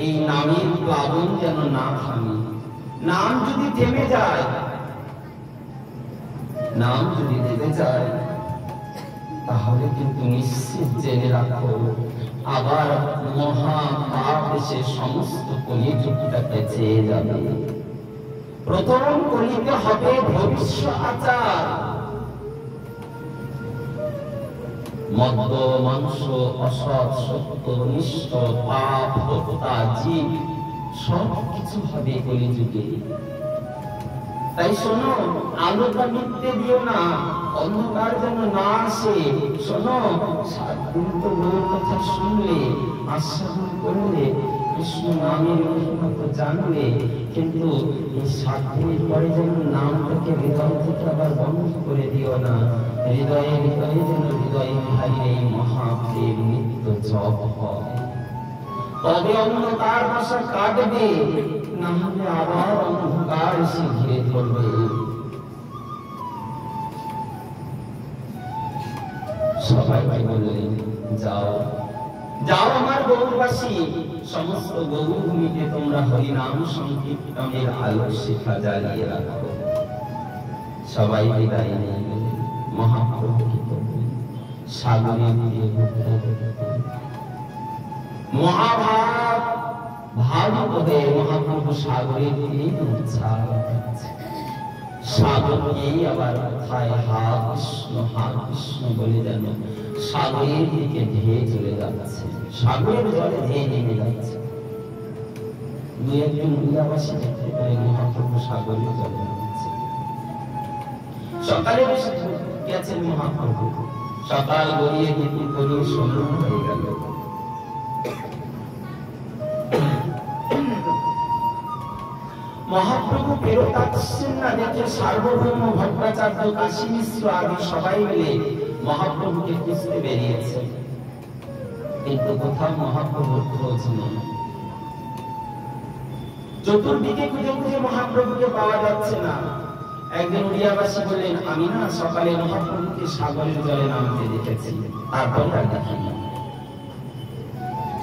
এই নামের প্লাবন যেন না থামে। নাম যদি থেমে যায়, নাম যদি থেমে যায়, তাহলে কিন্তু নিশ্চিত জেনে রাখো, আবার মহা পাপ এসে সমস্ত কলিযুগটাকে ছেয়ে যাবে। প্রথম কলিতে হবে ভবিষ্য আচার। মদ্য, মাংস, অসৎ, সত্য, নিষ্ঠ, পাপ, হত্যা, জীব সব কিছু হবে কলিযুগে। তাই শোনো, আলোটা নিতে দিও না, অন্ধকার যেন না আসে। শোনো, 7 দিন তো গৌর কথা শুনলে, আস্বাদন করলে, কৃষ্ণ নামের মহিমা তো জানলে, কিন্তু এই 7 দিনের পরে যেন নামটাকে হৃদয় থেকে আবার বন্ধ করে দিও না। হৃদয়ে হৃদয়ে যেন হৃদয়ে বিহারী এই মহাপ্রেম নিত্য জপ হয়, তবে অন্ধকার বাসা কাটবে, না হলে আবার অন্ধকার এসে ঘিরে ধরবে। সবাইকে বললেন, যাও যাও আমার গৌরবাসী, সমস্ত গৌরভূমিতে তোমরা হরিনাম সংকীর্তনের আলো শিখা জ্বালিয়ে রাখো। সবাই বিদায় নিয়ে গেলেন। মহাপ্রভু কি করলেন? সাগরে দিয়ে মহাভারত ভারত হয়ে মহাপ্রভু সাগরের তীরে উচ্ছ্বাস, সাগরকে আবার কোথায় হা কৃষ্ণ বলে যেন সাগরের দিকে ধেয়ে চলে যাচ্ছে, সাগরের জলে ধেয়ে নেমে যাচ্ছে। 2-1 উড়িয়াবাসী দেখতে পেলে মহাপ্রভু সাগরের জলে নামছে। সকালে বসে গেছেন মহাপ্রভু, সকাল গড়িয়ে দুপুর গড়িয়ে সন্ধ্যা হয়ে গেল। মহাপ্রভু ফেরত আসছেন না দেখে সার্বভৌম ভট্টাচার্য, কাশী মিশ্র আদি সবাই মিলে মহাপ্রভুকে খুঁজতে বেরিয়েছে, কিন্তু কোথাও মহাপ্রভুর খোঁজ নেই। চতুর্দিকে খুঁজে খুঁজে মহাপ্রভুকে পাওয়া যাচ্ছে না। একদিন উড়িয়াবাসী বললেন, আমি না সকালে মহাপ্রভুকে সাগরের জলে নামতে দেখেছি, তারপর আর দেখিনি।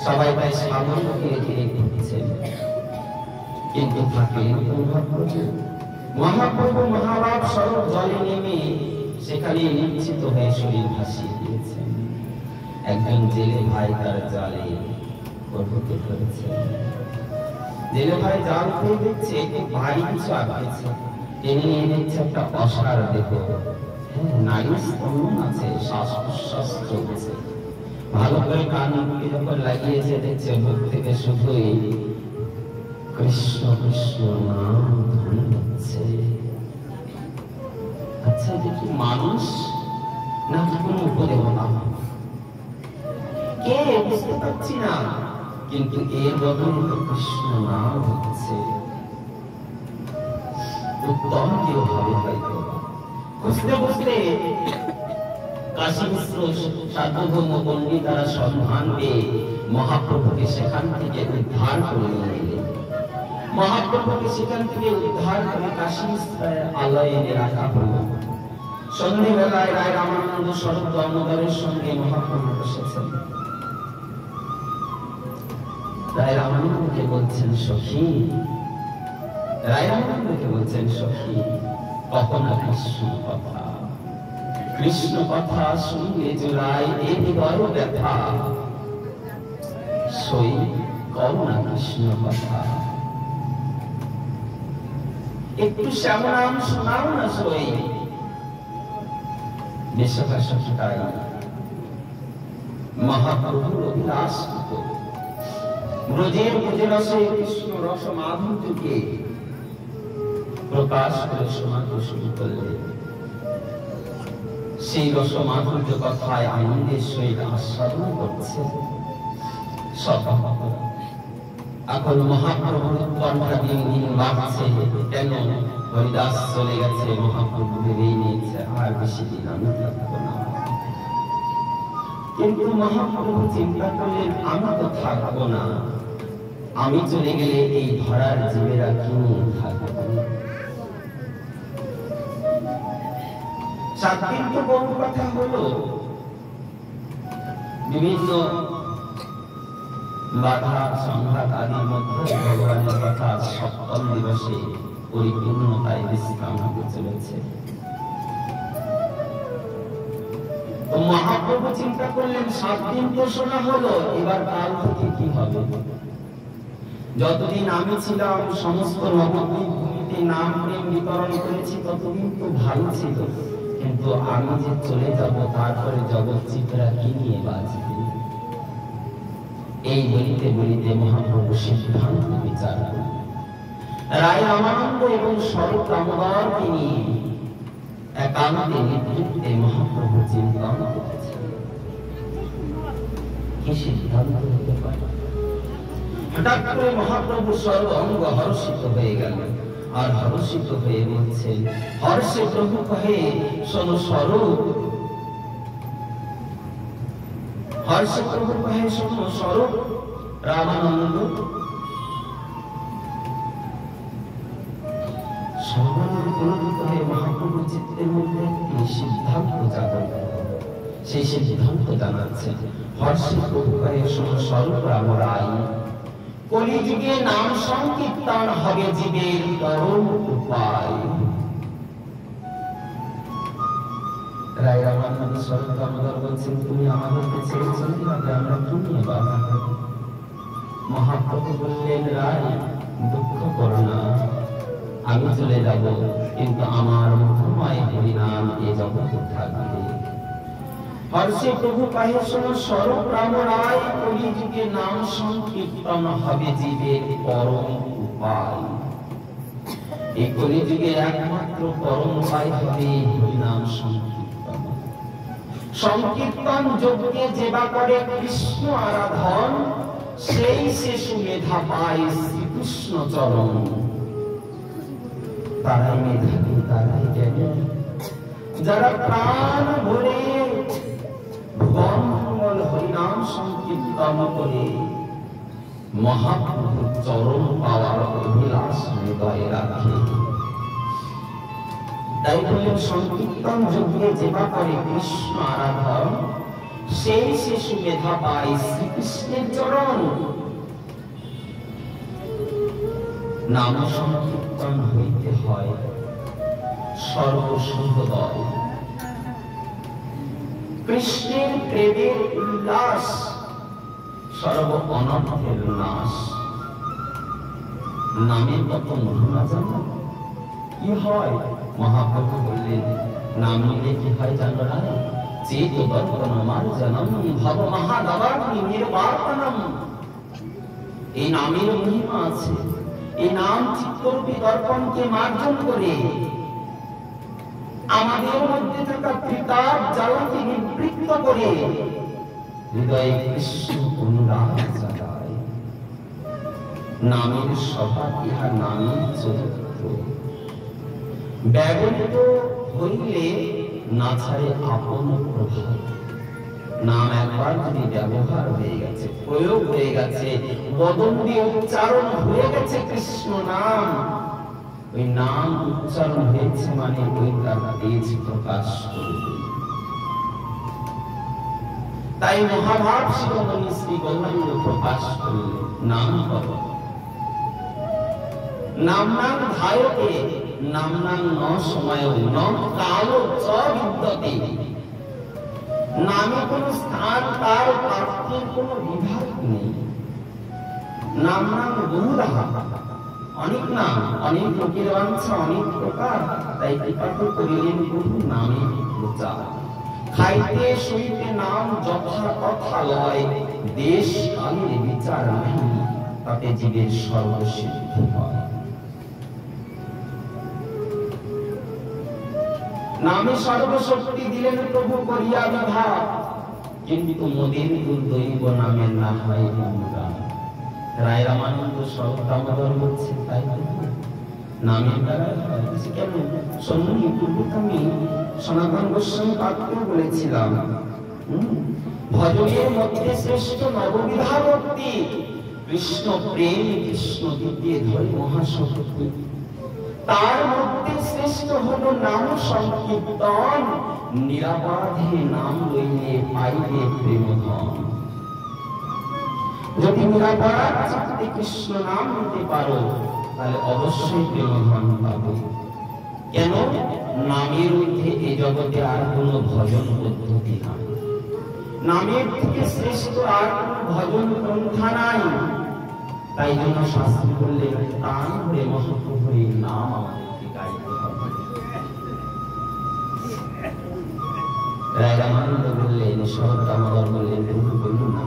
সবাই তাই সাগরকে ঘিরে ঘুরছেন, কিন্তু থাকলেন মহাপ্রভু। মহাভাব স্বরূপ জলে নেমে সেখানে নিশ্চিত হয়ে শরীর ভাসিয়ে দিয়েছেন। একজন জেলে ভাই তার জালে প্রভুকে ধরেছেন। জেলে ভাই জাল খুলে দেখছে খুব ভারী কিছু আগাচ্ছে, টেনে নিয়ে দেখছে একটা অসার দেহ, নারী স্তম্ভ আছে, শ্বাস প্রশ্বাস চলছে। ভালো করে কান যখন লাগিয়েছে দেখছে মুখ থেকে শুধুই কৃষ্ণ কৃষ্ণ নাম ধ্বনি হচ্ছে। আচ্ছা, দেখি মানুষ নাকি কোনো উপদেবতা? কে বুঝতে পারছি না, কিন্তু এর বদলে তো কৃষ্ণ নাম হচ্ছে। উত্তম কেউ হবে হয়তো। বুঝতে বুঝতে কাশী মিশ্র সার্বভৌম পণ্ডিত তারা সন্ধান পেয়ে মহাপ্রভুকে সেখান থেকে উদ্ধার করে নিয়ে এলেন। মহাপ্রভুকে সেখান থেকে উদ্ধার করে কাশী মিশ্রের আলয়ে এনে রাখা হল। সন্ধ্যেবেলায় রায় রামানন্দ শরৎ দামোদরের সঙ্গে মহাপ্রভু বসেছেন। রায় রামানন্দকে বলছেন, সখী, রায় রামানন্দকে বলছেন, সখী, কখন কৃষ্ণ কথা, কৃষ্ণ কথা শুনলে জোড়ায় এ হৃদয় ব্যথা, সই করুণা কৃষ্ণ কথা, একটু শ্যামনাম শোনাও না সই। বেশভাষাটাই মহাপ্রভুর অভিলাষ ব্রজের ব্রজরসে কৃষ্ণ রস মাধুর্যকে প্রকাশ করে শোনাতে শুরু করলেন। সেই রস মাধুর্য কথায় আনন্দের সহিত আস্বাদন করছে এখন মহাপ্রভুর কণ্ঠা দিন দিন বাড়ছে। কেন? হরিদাস চলে গেছে, মহাপ্রভু ভেবেই নিয়েছে আর বেশি দিন আমি থাকবো না। কিন্তু মহাপ্রভু চিন্তা করলেন, আমি তো থাকবো না, আমি চলে গেলে এই ধরার জীবেরা কি নিয়ে থাকবে? চাকরির তো বড় কথা হলো, বিভিন্ন বাধা সংঘাত আদির মধ্যে ভগবানের কথা সপ্তম দিবসে পরিপূর্ণতায় বিশ্রাম হতে চলেছে। তো মহাপ্রভু চিন্তা করলেন, 7 দিন তো শোনা হলো, এবার কাল থেকে কি হবে? যতদিন আমি ছিলাম সমস্ত নবদ্বীপ ভূমিতে নাম প্রেম বিতরণ করেছি, ততদিন তো ভালো ছিল, কিন্তু আমি যে চলে যাব তারপরে জগৎ চিত্রা কি নিয়ে বাঁচবে? এই বলিতে বলিতে মহাপ্রভু সিদ্ধান্ত বিচার করলেন। রায় রামানন্দ এবং শরৎ দামোদরকে নিয়ে একান্তে নেতৃত্বে মহাপ্রভু চিন্তন করেছেন। কি সিদ্ধান্ত হতে পারে? হঠাৎ করে মহাপ্রভু সর্ব অঙ্গ হর্ষিত হয়ে গেল, আর হর্ষিত হয়ে বলছেন, হর্ষে প্রভু কহে শোনো স্বরূপ, হর্ষে প্রভু কহে শোনো স্বরূপ রামানন্দ। মহাপ্রভু চিত্তের মধ্যে একটি সিদ্ধান্ত জাগরণ, সেই সিদ্ধান্ত জানাচ্ছেন, হর্ষে প্রভু কহে শোনো স্বরূপ রাম রাই, কলিযুগে নাম সংকীর্তন হবে জীবের পরম উপায়। রায় রামানন্দ শরৎ দামোদর বলছেন, তুমি আমাদেরকে ছেড়ে চলে যাবে, আমরা কি নিয়ে বাধা করব? মহাপ্রভু বললেন, রায় দুঃখ করো না, আমি চলে যাব, কিন্তু আমার মধুময় হরিনাম এ জগতে থাকবে। হর্ষে প্রভু কহে শোনো স্বরূপ রাম রায়, কলিযুগে নাম সংকীর্তন হবে জীবের পরম উপায়। এই কলিযুগে একমাত্র পরম উপায় হবে হরিনাম সংকীর্তন। সংকীর্তন যজ্ঞে যেবা করে কৃষ্ণ আরাধন, সেই সে সুমেধা পায় শ্রীকৃষ্ণ চরণ। তারাই মেধাবী, তারাই জ্ঞানী, যারা প্রাণ ভরে ভগবান হরিনাম সংকীর্তন করে মহাপ্রভুর চরণ পাওয়ার অভিলাষ হৃদয়ে রাখে। তাই বললেন, সংকীর্তন যজ্ঞে যেবা করে কৃষ্ণ আরাধন, সেই সে সুমেধা পায় শ্রীকৃষ্ণের চরণ। নাম সংকীর্তন হইতে হয় সর্বশুভদয়, কৃষ্ণের প্রেমের উল্লাস, সর্ব অনর্থের নাশ। নামের কত মহিমা জানো? কি হয়? মহাপ্রভু বললেন, নাম নিলে কি হয় জানো না? চেত দর্পণ মার্জনম ভব মহাদাবাগ্নি নির্বাপনম। এই নামের মহিমা আছে। এই নাম চিত্তরূপী দর্পণকে মার্জন করে আমাদের মধ্যে থাকা ত্রিতাপ জ্বালাকে নিবৃত্ত করে হৃদয়ে কৃষ্ণ অনুরাগ জাগায়। নামের স্বভাব, ইহা নামের চরিত্র। ব্যবহৃত হইলে না ছাড়ে আপন প্রভাব। নাম একবার যদি ব্যবহার হয়ে গেছে, প্রয়োগ হয়ে গেছে, বদন দিয়ে উচ্চারণ হয়ে গেছে কৃষ্ণ নাম, ওই নাম উচ্চারণ হয়েছে মানে ওই তার তেজ প্রকাশ করবে। তাই মহাভাব শিরোমণি শ্রী গৌরাঙ্গ প্রকাশ করলে নাম করো। নাম নাম ধায়কে নাম নাম ন সময় ন কাল চ বিদ্যতে। নামে কোন স্থান কাল পাত্রের কোন বিভাগ নেই। নাম নাম বহুধা, অনেক নাম, অনেক লোকের বাঞ্ছা, অনেক প্রকার। তাই কৃপাতে করিলেন প্রভু নামে প্রচার। খাইতে শুইতে নাম যথা কথা লয়, দেশ কালের বিচার নাহি, তাতে জীবের সর্বসিদ্ধি হয়। নামে সর্বশক্তি দিলেন প্রভু করিয়া বিভাগ, কিন্তু মোদের দুর্দৈব নামের না হয় অনুরাগ। রায় রামানন্দ সর্বদামোদর হচ্ছে তাই নামের দ্বারা কেন সম্মানী পূর্বক আমি সনাতন গোস্বামী পাত্র বলেছিলাম, ভজনের মধ্যে শ্রেষ্ঠ নববিধা ভক্তি, কৃষ্ণ প্রেম, কৃষ্ণ দিতে ধরে মহাশক্তি। তার মধ্যে শ্রেষ্ঠ হল নাম সংকীর্তন, নিরাবাধে নাম লইলে পাইবে প্রেম ধন। যদি নিরাপরাধ চিত্তে কৃষ্ণ নাম নিতে পারো তাহলে অবশ্যই প্রেম ধন পাবে। কেন? নামের মধ্যে এই জগতে আর কোনো ভজন পদ্ধতি নাই, নামের থেকে শ্রেষ্ঠ আর কোনো ভজন পন্থা নাই। তাই জন্য শাস্ত্রী বললেন প্রাণ ভরে মহাপ্রভুর এই নাম আমাদেরকে গাইতে হবে। রায় রামানন্দ বললেন, সহদামোদর বললেন, প্রভু বলুন না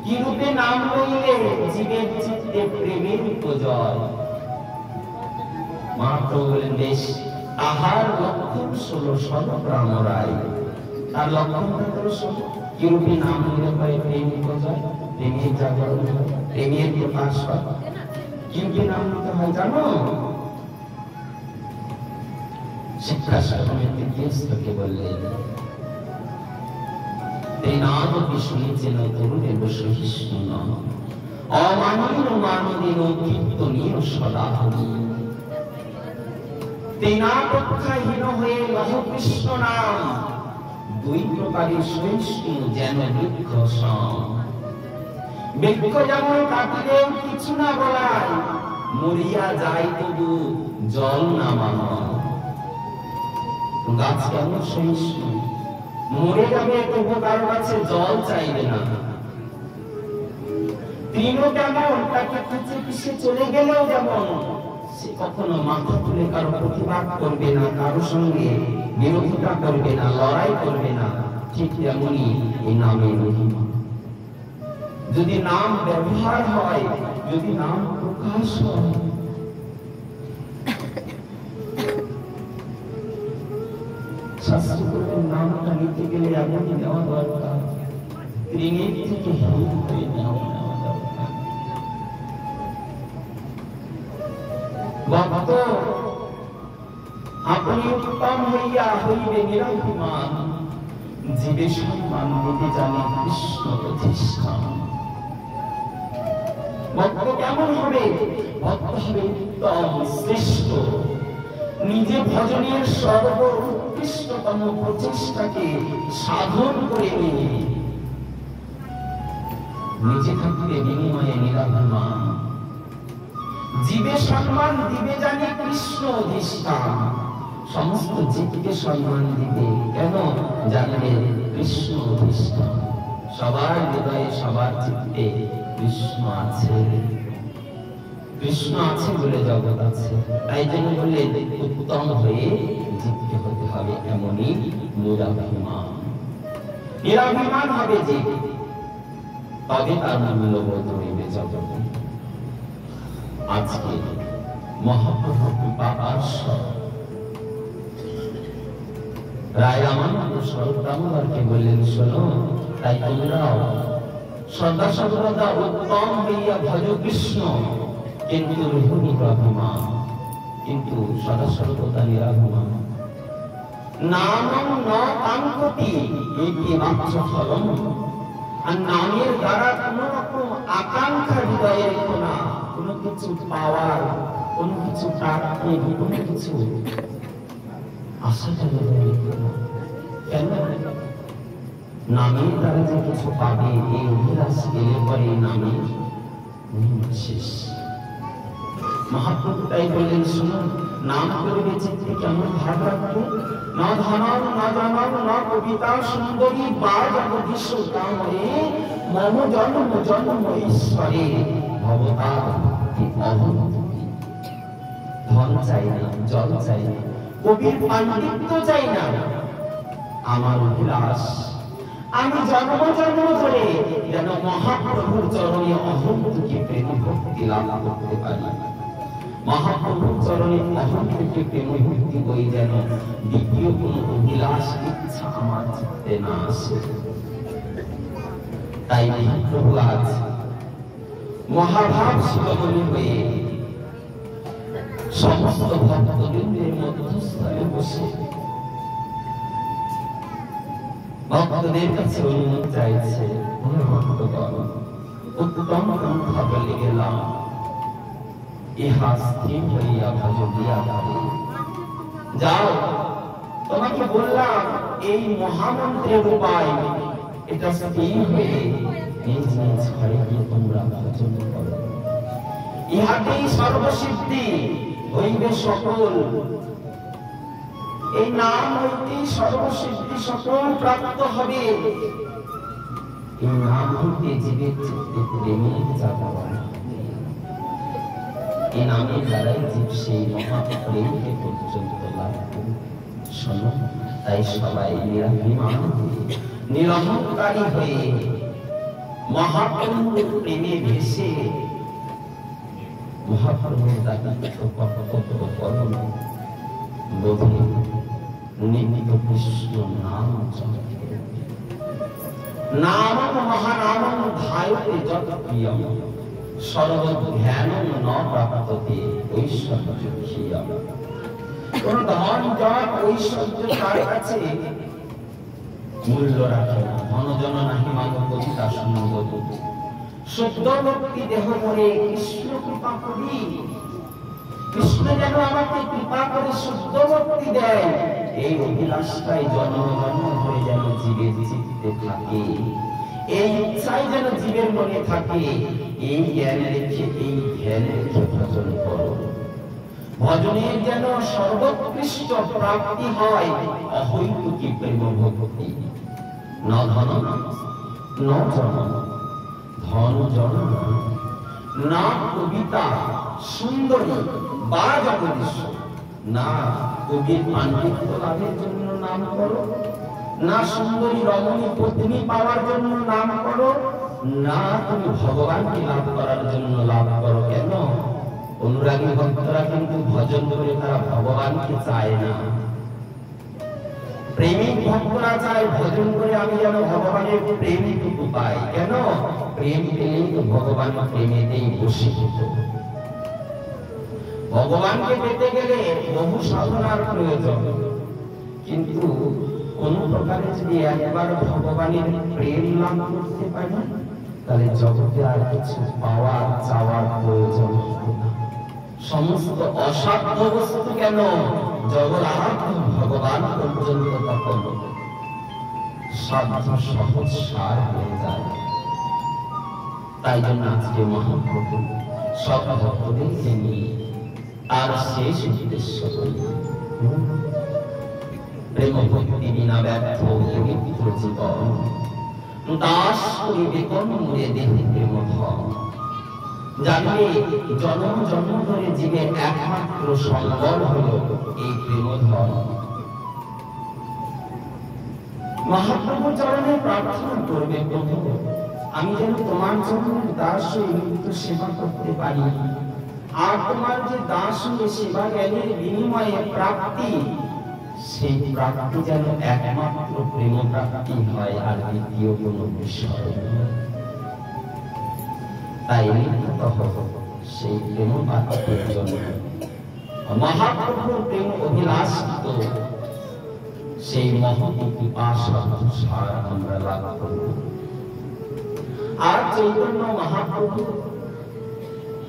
কি রূপে নাম লইলে জীবের চিত্তে প্রেমের উপজয়। মহাপ্রভু বললেন, বেশ, তাহার লক্ষণ 16 সর্বপ্রাণ রায়। তার লক্ষণটা হলো কি রূপে নাম লইলে হয় প্রেম উপজয়, প্রেমের জাগরণ হয়, প্রেমের প্রকাশ হয়। কি রূপে নাম নিতে হয় জানো? শিক্ষা সাধনের তৃতীয়স্তকে বললেন, তেনাদপি শুনেছেন তরুণের সহিষ্ণু নন, অমানীন মানদীন কীর্তনীয় সদা হরি। তেনাপেক্ষাহীন হয়ে লহ কৃষ্ণ নাম, দুই প্রকারের সহিষ্ণু যেন বৃক্ষ সম। বৃক্ষ যেমন কাটিলেও কিছু না বলায়, মরিয়া যায় তবু জল না মানায়। গাছ কেমন সহিষ্ণু, মরে যাবে তবু কারো কাছে জল চাইবে না। তৃণ কেমন, তাকে খুঁজে পিছে চলে গেলেও যেমন সে কখনো মাথা তুলে কারো প্রতিবাদ করবে না, কারো সঙ্গে বিরোধিতা করবে না, লড়াই করবে না। ঠিক তেমনি এই নামের মহিমা। যদি নাম ব্যবহার হয়, যদি নাম প্রকাশ হয়, শাস্ত্র করবেন নামটা নিতে গেলে এমনই নেওয়া দরকার, তৃণের থেকে হিল হয়ে নেওয়া দরকার। ভক্ত আপনি উত্তম হইয়া হইবে নিরাভিমান, জীবে সম্মান দিতে জানে কৃষ্ণ প্রতিষ্ঠান। ভক্ত কেমন হবে? ভক্ত হবে উত্তম, শ্রেষ্ঠ, নিজে ভজনের সর্বোৎকৃষ্টতম প্রচেষ্টাকে সাধন করে নিয়ে নিজে থাকবে বিনিময়ে নিরাভিমান। জীবে সম্মান দিবে জানে কৃষ্ণ অধিষ্ঠান, সমস্ত জীবকে সম্মান দিবে কেন? জানবে কৃষ্ণ অধিষ্ঠান। সবার হৃদয়ে, সবার চিত্তে কৃষ্ণ আছে। কৃষ্ণ আছে বলে জগৎ আছে। তাই জন্য বললে উত্তম হয়ে জীবকে হতে হবে এমনই নিরাভিমান। নিরাভিমান হবে যে, তবে তার মূল্যবোধ হইবে জগতে। আজকে মহাপ্রভু কৃপাপার্শ্ব রায় রামানন্দ সর্বদামোদরকে বললেন, শোনো তাই তোমরাও সদা সর্বদা উত্তম হইয়া ভজ কৃষ্ণ, কিন্তু নিরাভিমান, কিন্তু সদা সর্বদা নিরাভিমান। নামং ন কাঙ্ক্ষতি ইতি মাত্র ফলম। আর নামের দ্বারা কোন রকম আকাঙ্ক্ষা হৃদয়ে রেখো না, কোন কিছু পাওয়ার, কোন কিছু প্রাপ্তির, কোন কিছু আশাটা হৃদয়ে রেখো না। কেন? নামের দ্বারা যে কিছু পাবে এই অভিলাষ এলে পরে নামের শেষ। মহাপ্রভু তাই বললেন, শুনুন, নাম করবে চিত্তে কেমন ভাব রাখবে? না ধনম না জনম না কবিতা সুন্দরী বা জগদীশ কামরে মম জন্ম জন্ম ঈশ্বরে ভবতার অহমতি। ধন চাই না, জল চাই না, কবির পাণ্ডিত্য চাই না, আমার অভিলাষ আমি জন্ম জন্ম ধরে যেন মহাপ্রভুর চরণে অহমতিকে প্রেম ভক্তি লাভ করতে পারি। মহাপ্রভুর চরণে অহমতিকে প্রেম ভক্তি বই যেন দ্বিতীয় কোন অভিলাষ ইচ্ছা আমার চিত্তে না আসে। তাই মহাপ্রভু আজ মহাভাব শিরোমণি হয়ে সমস্ত ভক্তবৃন্দের মধ্যস্থলে বসে ভক্তদের কাছে অনুমতি চাইছে। ভক্তগণ, উত্তম পন্থা বলে গেলাম, ইহা স্থির হইয়া ভজ দিয়া যাবে। যাও, তোমাকে বললাম এই মহামন্ত্রের উপায়, এটা স্থির হয়ে নিজ নিজ ঘরে গিয়ে তোমরা ভজন করো। ইহাতেই সর্বসিদ্ধি হইবে সকল। এই নাম হইতে সর্বসিদ্ধি সকল প্রাপ্ত হবে। এই নাম হইতে জীবের চিত্তে প্রেমের জাগরণ, এই নামের দ্বারাই জীব সেই মহাপ্রেমকে পর্যন্ত লাভ করবে। শোনো, তাই সবাই নিরাভিমান নিরহংকারী হয়ে মহাপ্রভুর প্রেমে ভেসে মহাপ্রভুর দায়িত্ব কর্তব্য করুন বোধে নিমিত কৃষ্ণ নাম নাম মহানাম ধায়তে যত প্রিয়ম সর্বজ্ঞানম ন প্রাপ্ততে ঐশ্বর্যম। কোন ধন জপ ঐশ্বর্য তার কাছে মূল্য রাখে না। ধনজন নাহি মানব কবিতা সঙ্গত। শুদ্ধ ভক্তি দেহ মরে কৃষ্ণ কৃপা করি। কৃষ্ণ যেন আমাকে কৃপা করে শুদ্ধ ভক্তি দেয়, এই অভিলাষটাই জন্ম জন্ম ধরে যেন জীবের চিত্তে থাকে, এই ইচ্ছাই যেন জীবের মনে থাকে। এই জ্ঞান রেখে, এই ধ্যান রেখে ভজন করো। ভজনের যেন সর্বোৎকৃষ্ট প্রাপ্তি হয় অহৈতুকী প্রেম ভক্তি। ন ধন ন জন, ধন জন না কবিতা সুন্দরী বা জগদীশ, না কবির পাণ্ডিত্য লাভের জন্য নাম করো, না সুন্দরী রমণী পত্নী পাওয়ার জন্য নাম করো, না তুমি ভগবানকে লাভ করার জন্য লাভ করো। কেন? অনুরাগী ভক্তরা কিন্তু ভজন করে তারা ভগবানকে চায় না। প্রেমিক ভক্তরা চায় ভজন করে আমি যেন ভগবানের প্রেমটুকু পাই। কেন? প্রেম পেলেই তো ভগবান প্রেমেতেই বশীভূত। ভগবানকে পেতে গেলে বহু সাধনার প্রয়োজন, কিন্তু কোন প্রকারে যদি একবার ভগবানের প্রেম লাভ করতে পারি, তাহলে জগতে আর কিছু পাওয়ার চাওয়ার প্রয়োজন হবে না। সমস্ত অসাধ্য বস্তু কেন, জগৎ আরাধ্য ভগবান পর্যন্ত তখন সাধ্য সহজ সার হয়ে যায়। তাই জন্য আজকে মহাপ্রভু সব ভক্তদেরকে নিয়ে তার শেষ উদ্দেশ্য প্রেম ভক্তি বিনা ব্যর্থ পবিত্র জীবন দাস করি বেতন মুড়ে দেহে প্রেম ধন। জানলে জন্ম জন্ম ধরে জীবের একমাত্র সম্বল হলো এই প্রেম ধন। মহাপ্রভু চরণে প্রার্থনা করবে, প্রভু আমি যেন তোমার জন্য দাস হয়ে নিত্য সেবা করতে পারি, আর তোমার যে দাস হয়ে সেবা জ্ঞানের বিনিময়ে প্রাপ্তি, সেই প্রাপ্তি যেন একমাত্র প্রেম প্রাপ্তি হয়, আর দ্বিতীয় কোনো বিষয় নয়। তাই সেই প্রেম প্রাপ্তির জন্য মহাপ্রভুর প্রেম অভিলাষিত সেই মহৎ পিপাসা তুষার আমরা লাভ করব। আর চৈতন্য মহাপ্রভু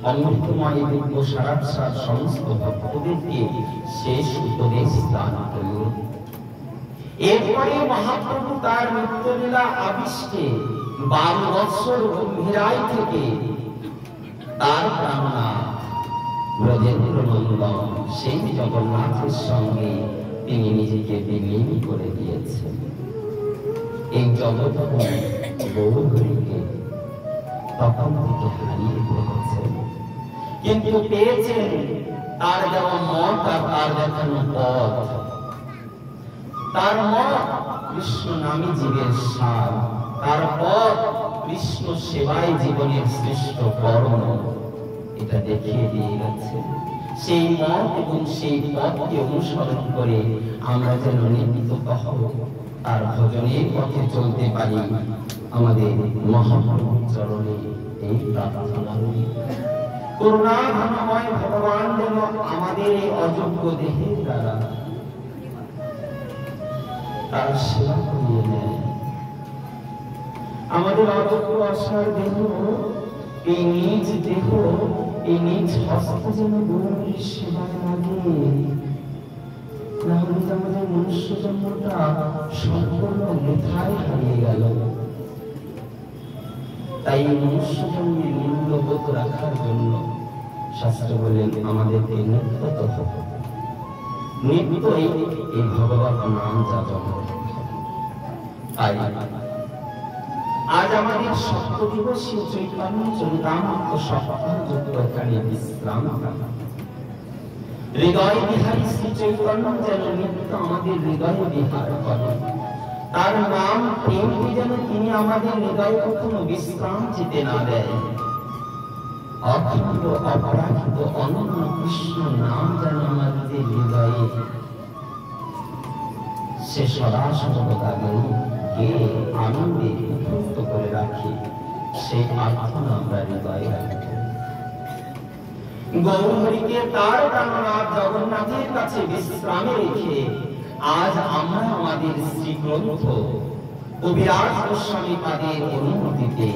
অমৃতময় দিব্য সারাৎসার সমস্ত ভক্তদেরকে শেষ উপদেশ দান করলেন। এরপরে মহাপ্রভু তার নিত্যলীলা আবিষ্কে 12 বৎসর গম্ভীরাই থেকে তার প্রাণনাথ ব্রজেন্দ্র নন্দন সেই জগন্নাথের সঙ্গে তিনি নিজেকে বিলীন করে দিয়েছেন। এই জগৎ গৌরহরিকে তখন থেকে হারিয়ে ফেলেছেন, কিন্তু পেয়েছেন তার দেওয়া মত আর তার দেখানো পথ। তার মত কৃষ্ণ নামে জীবের সার, তার পথ কৃষ্ণ সেবায় জীবনের শ্রেষ্ঠ কর্ম, এটা দেখিয়ে দিয়ে গেছে। সেই মত এবং সেই পথকে অনুসরণ করে আমরা যেন নির্মিত আর ভজনের পথে চলতে পারি। আমাদের মহাপ্রভুর চরণে এই প্রার্থনা করি, করুণা ধনময় ভগবান যেন আমাদের এই অযোগ্য দেহের দ্বারা তার সেবা করিয়ে নেয়। আমাদের অযোগ্য আশার দেহ, এই নিজ দেহ, এই নিজ হস্ত যেন গৌরীর সেবায় লাগে, না হলে আমাদের মনুষ্য জন্মটা সম্পূর্ণ বৃথায় হারিয়ে গেল। তাই মনুষ্য জন্মের মূল্যবোধ রাখার জন্য শাস্ত্র বলেন আমাদেরকে নিত্য এই ভগবত নাম যাপন। আজ আমাদের সপ্তদিবসীয় চৈতন্য চরিতামৃত সপ্তাহযুক্ত এখানে বিশ্রাম। হৃদয় বিহারী শ্রী চৈতন্য যেন নিত্য আমাদের হৃদয়ে বিহার করেন। তার নাম প্রেমকে যেন তিনি আমাদের হৃদয়ে কখনো বিশ্রাম যেতে না দেয়। অখণ্ড অপরাধিত অনন্য কৃষ্ণ নাম যেন আমাদের হৃদয়ে সে সদা সর্বদা গে আনন্দে উদ্বুদ্ধ করে রাখি। সেই প্রার্থনা আমরা হৃদয়ে রাখি। গৌরহরিকে তার প্রাণনাথ জগন্নাথের কাছে বিশ্রামে রেখে আজ আমরা আমাদের শ্রীগ্রন্থ কবিরাজ গোস্বামী পাদের অনুমতিতে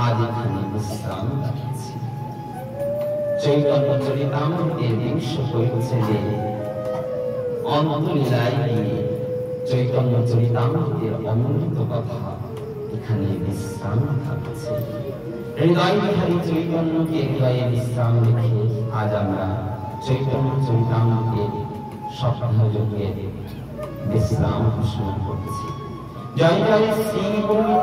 আজ এখানে বিশ্রাম রাখছি। চৈতন্য চরিতামৃতের 20 পরিচ্ছেদে অন্তলীলায় চৈতন্য চরিতামৃতের অমৃত কথা এখানে বিশ্রাম থাকছে। হৃদয় বিহারী চৈতন্যকে হৃদয়ে বিশ্রাম রেখে আজ আমরা চৈতন্য চরিতামৃতের সপ্তাহযজ্ঞের বিশ্রাম ঘোষণা করছি। জয় জয় শ্রী গুরু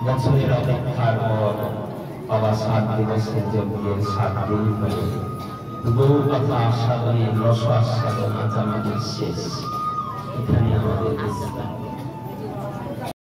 বছরের অপেক্ষার পর আবার 7 দিবসের যজ্ঞের 7 দিন হয়ে গৌর কথা আস্বাদনের রস আস্বাদন আজ আমাদের শেষ। এখানে আমাদের বিশ্রাম।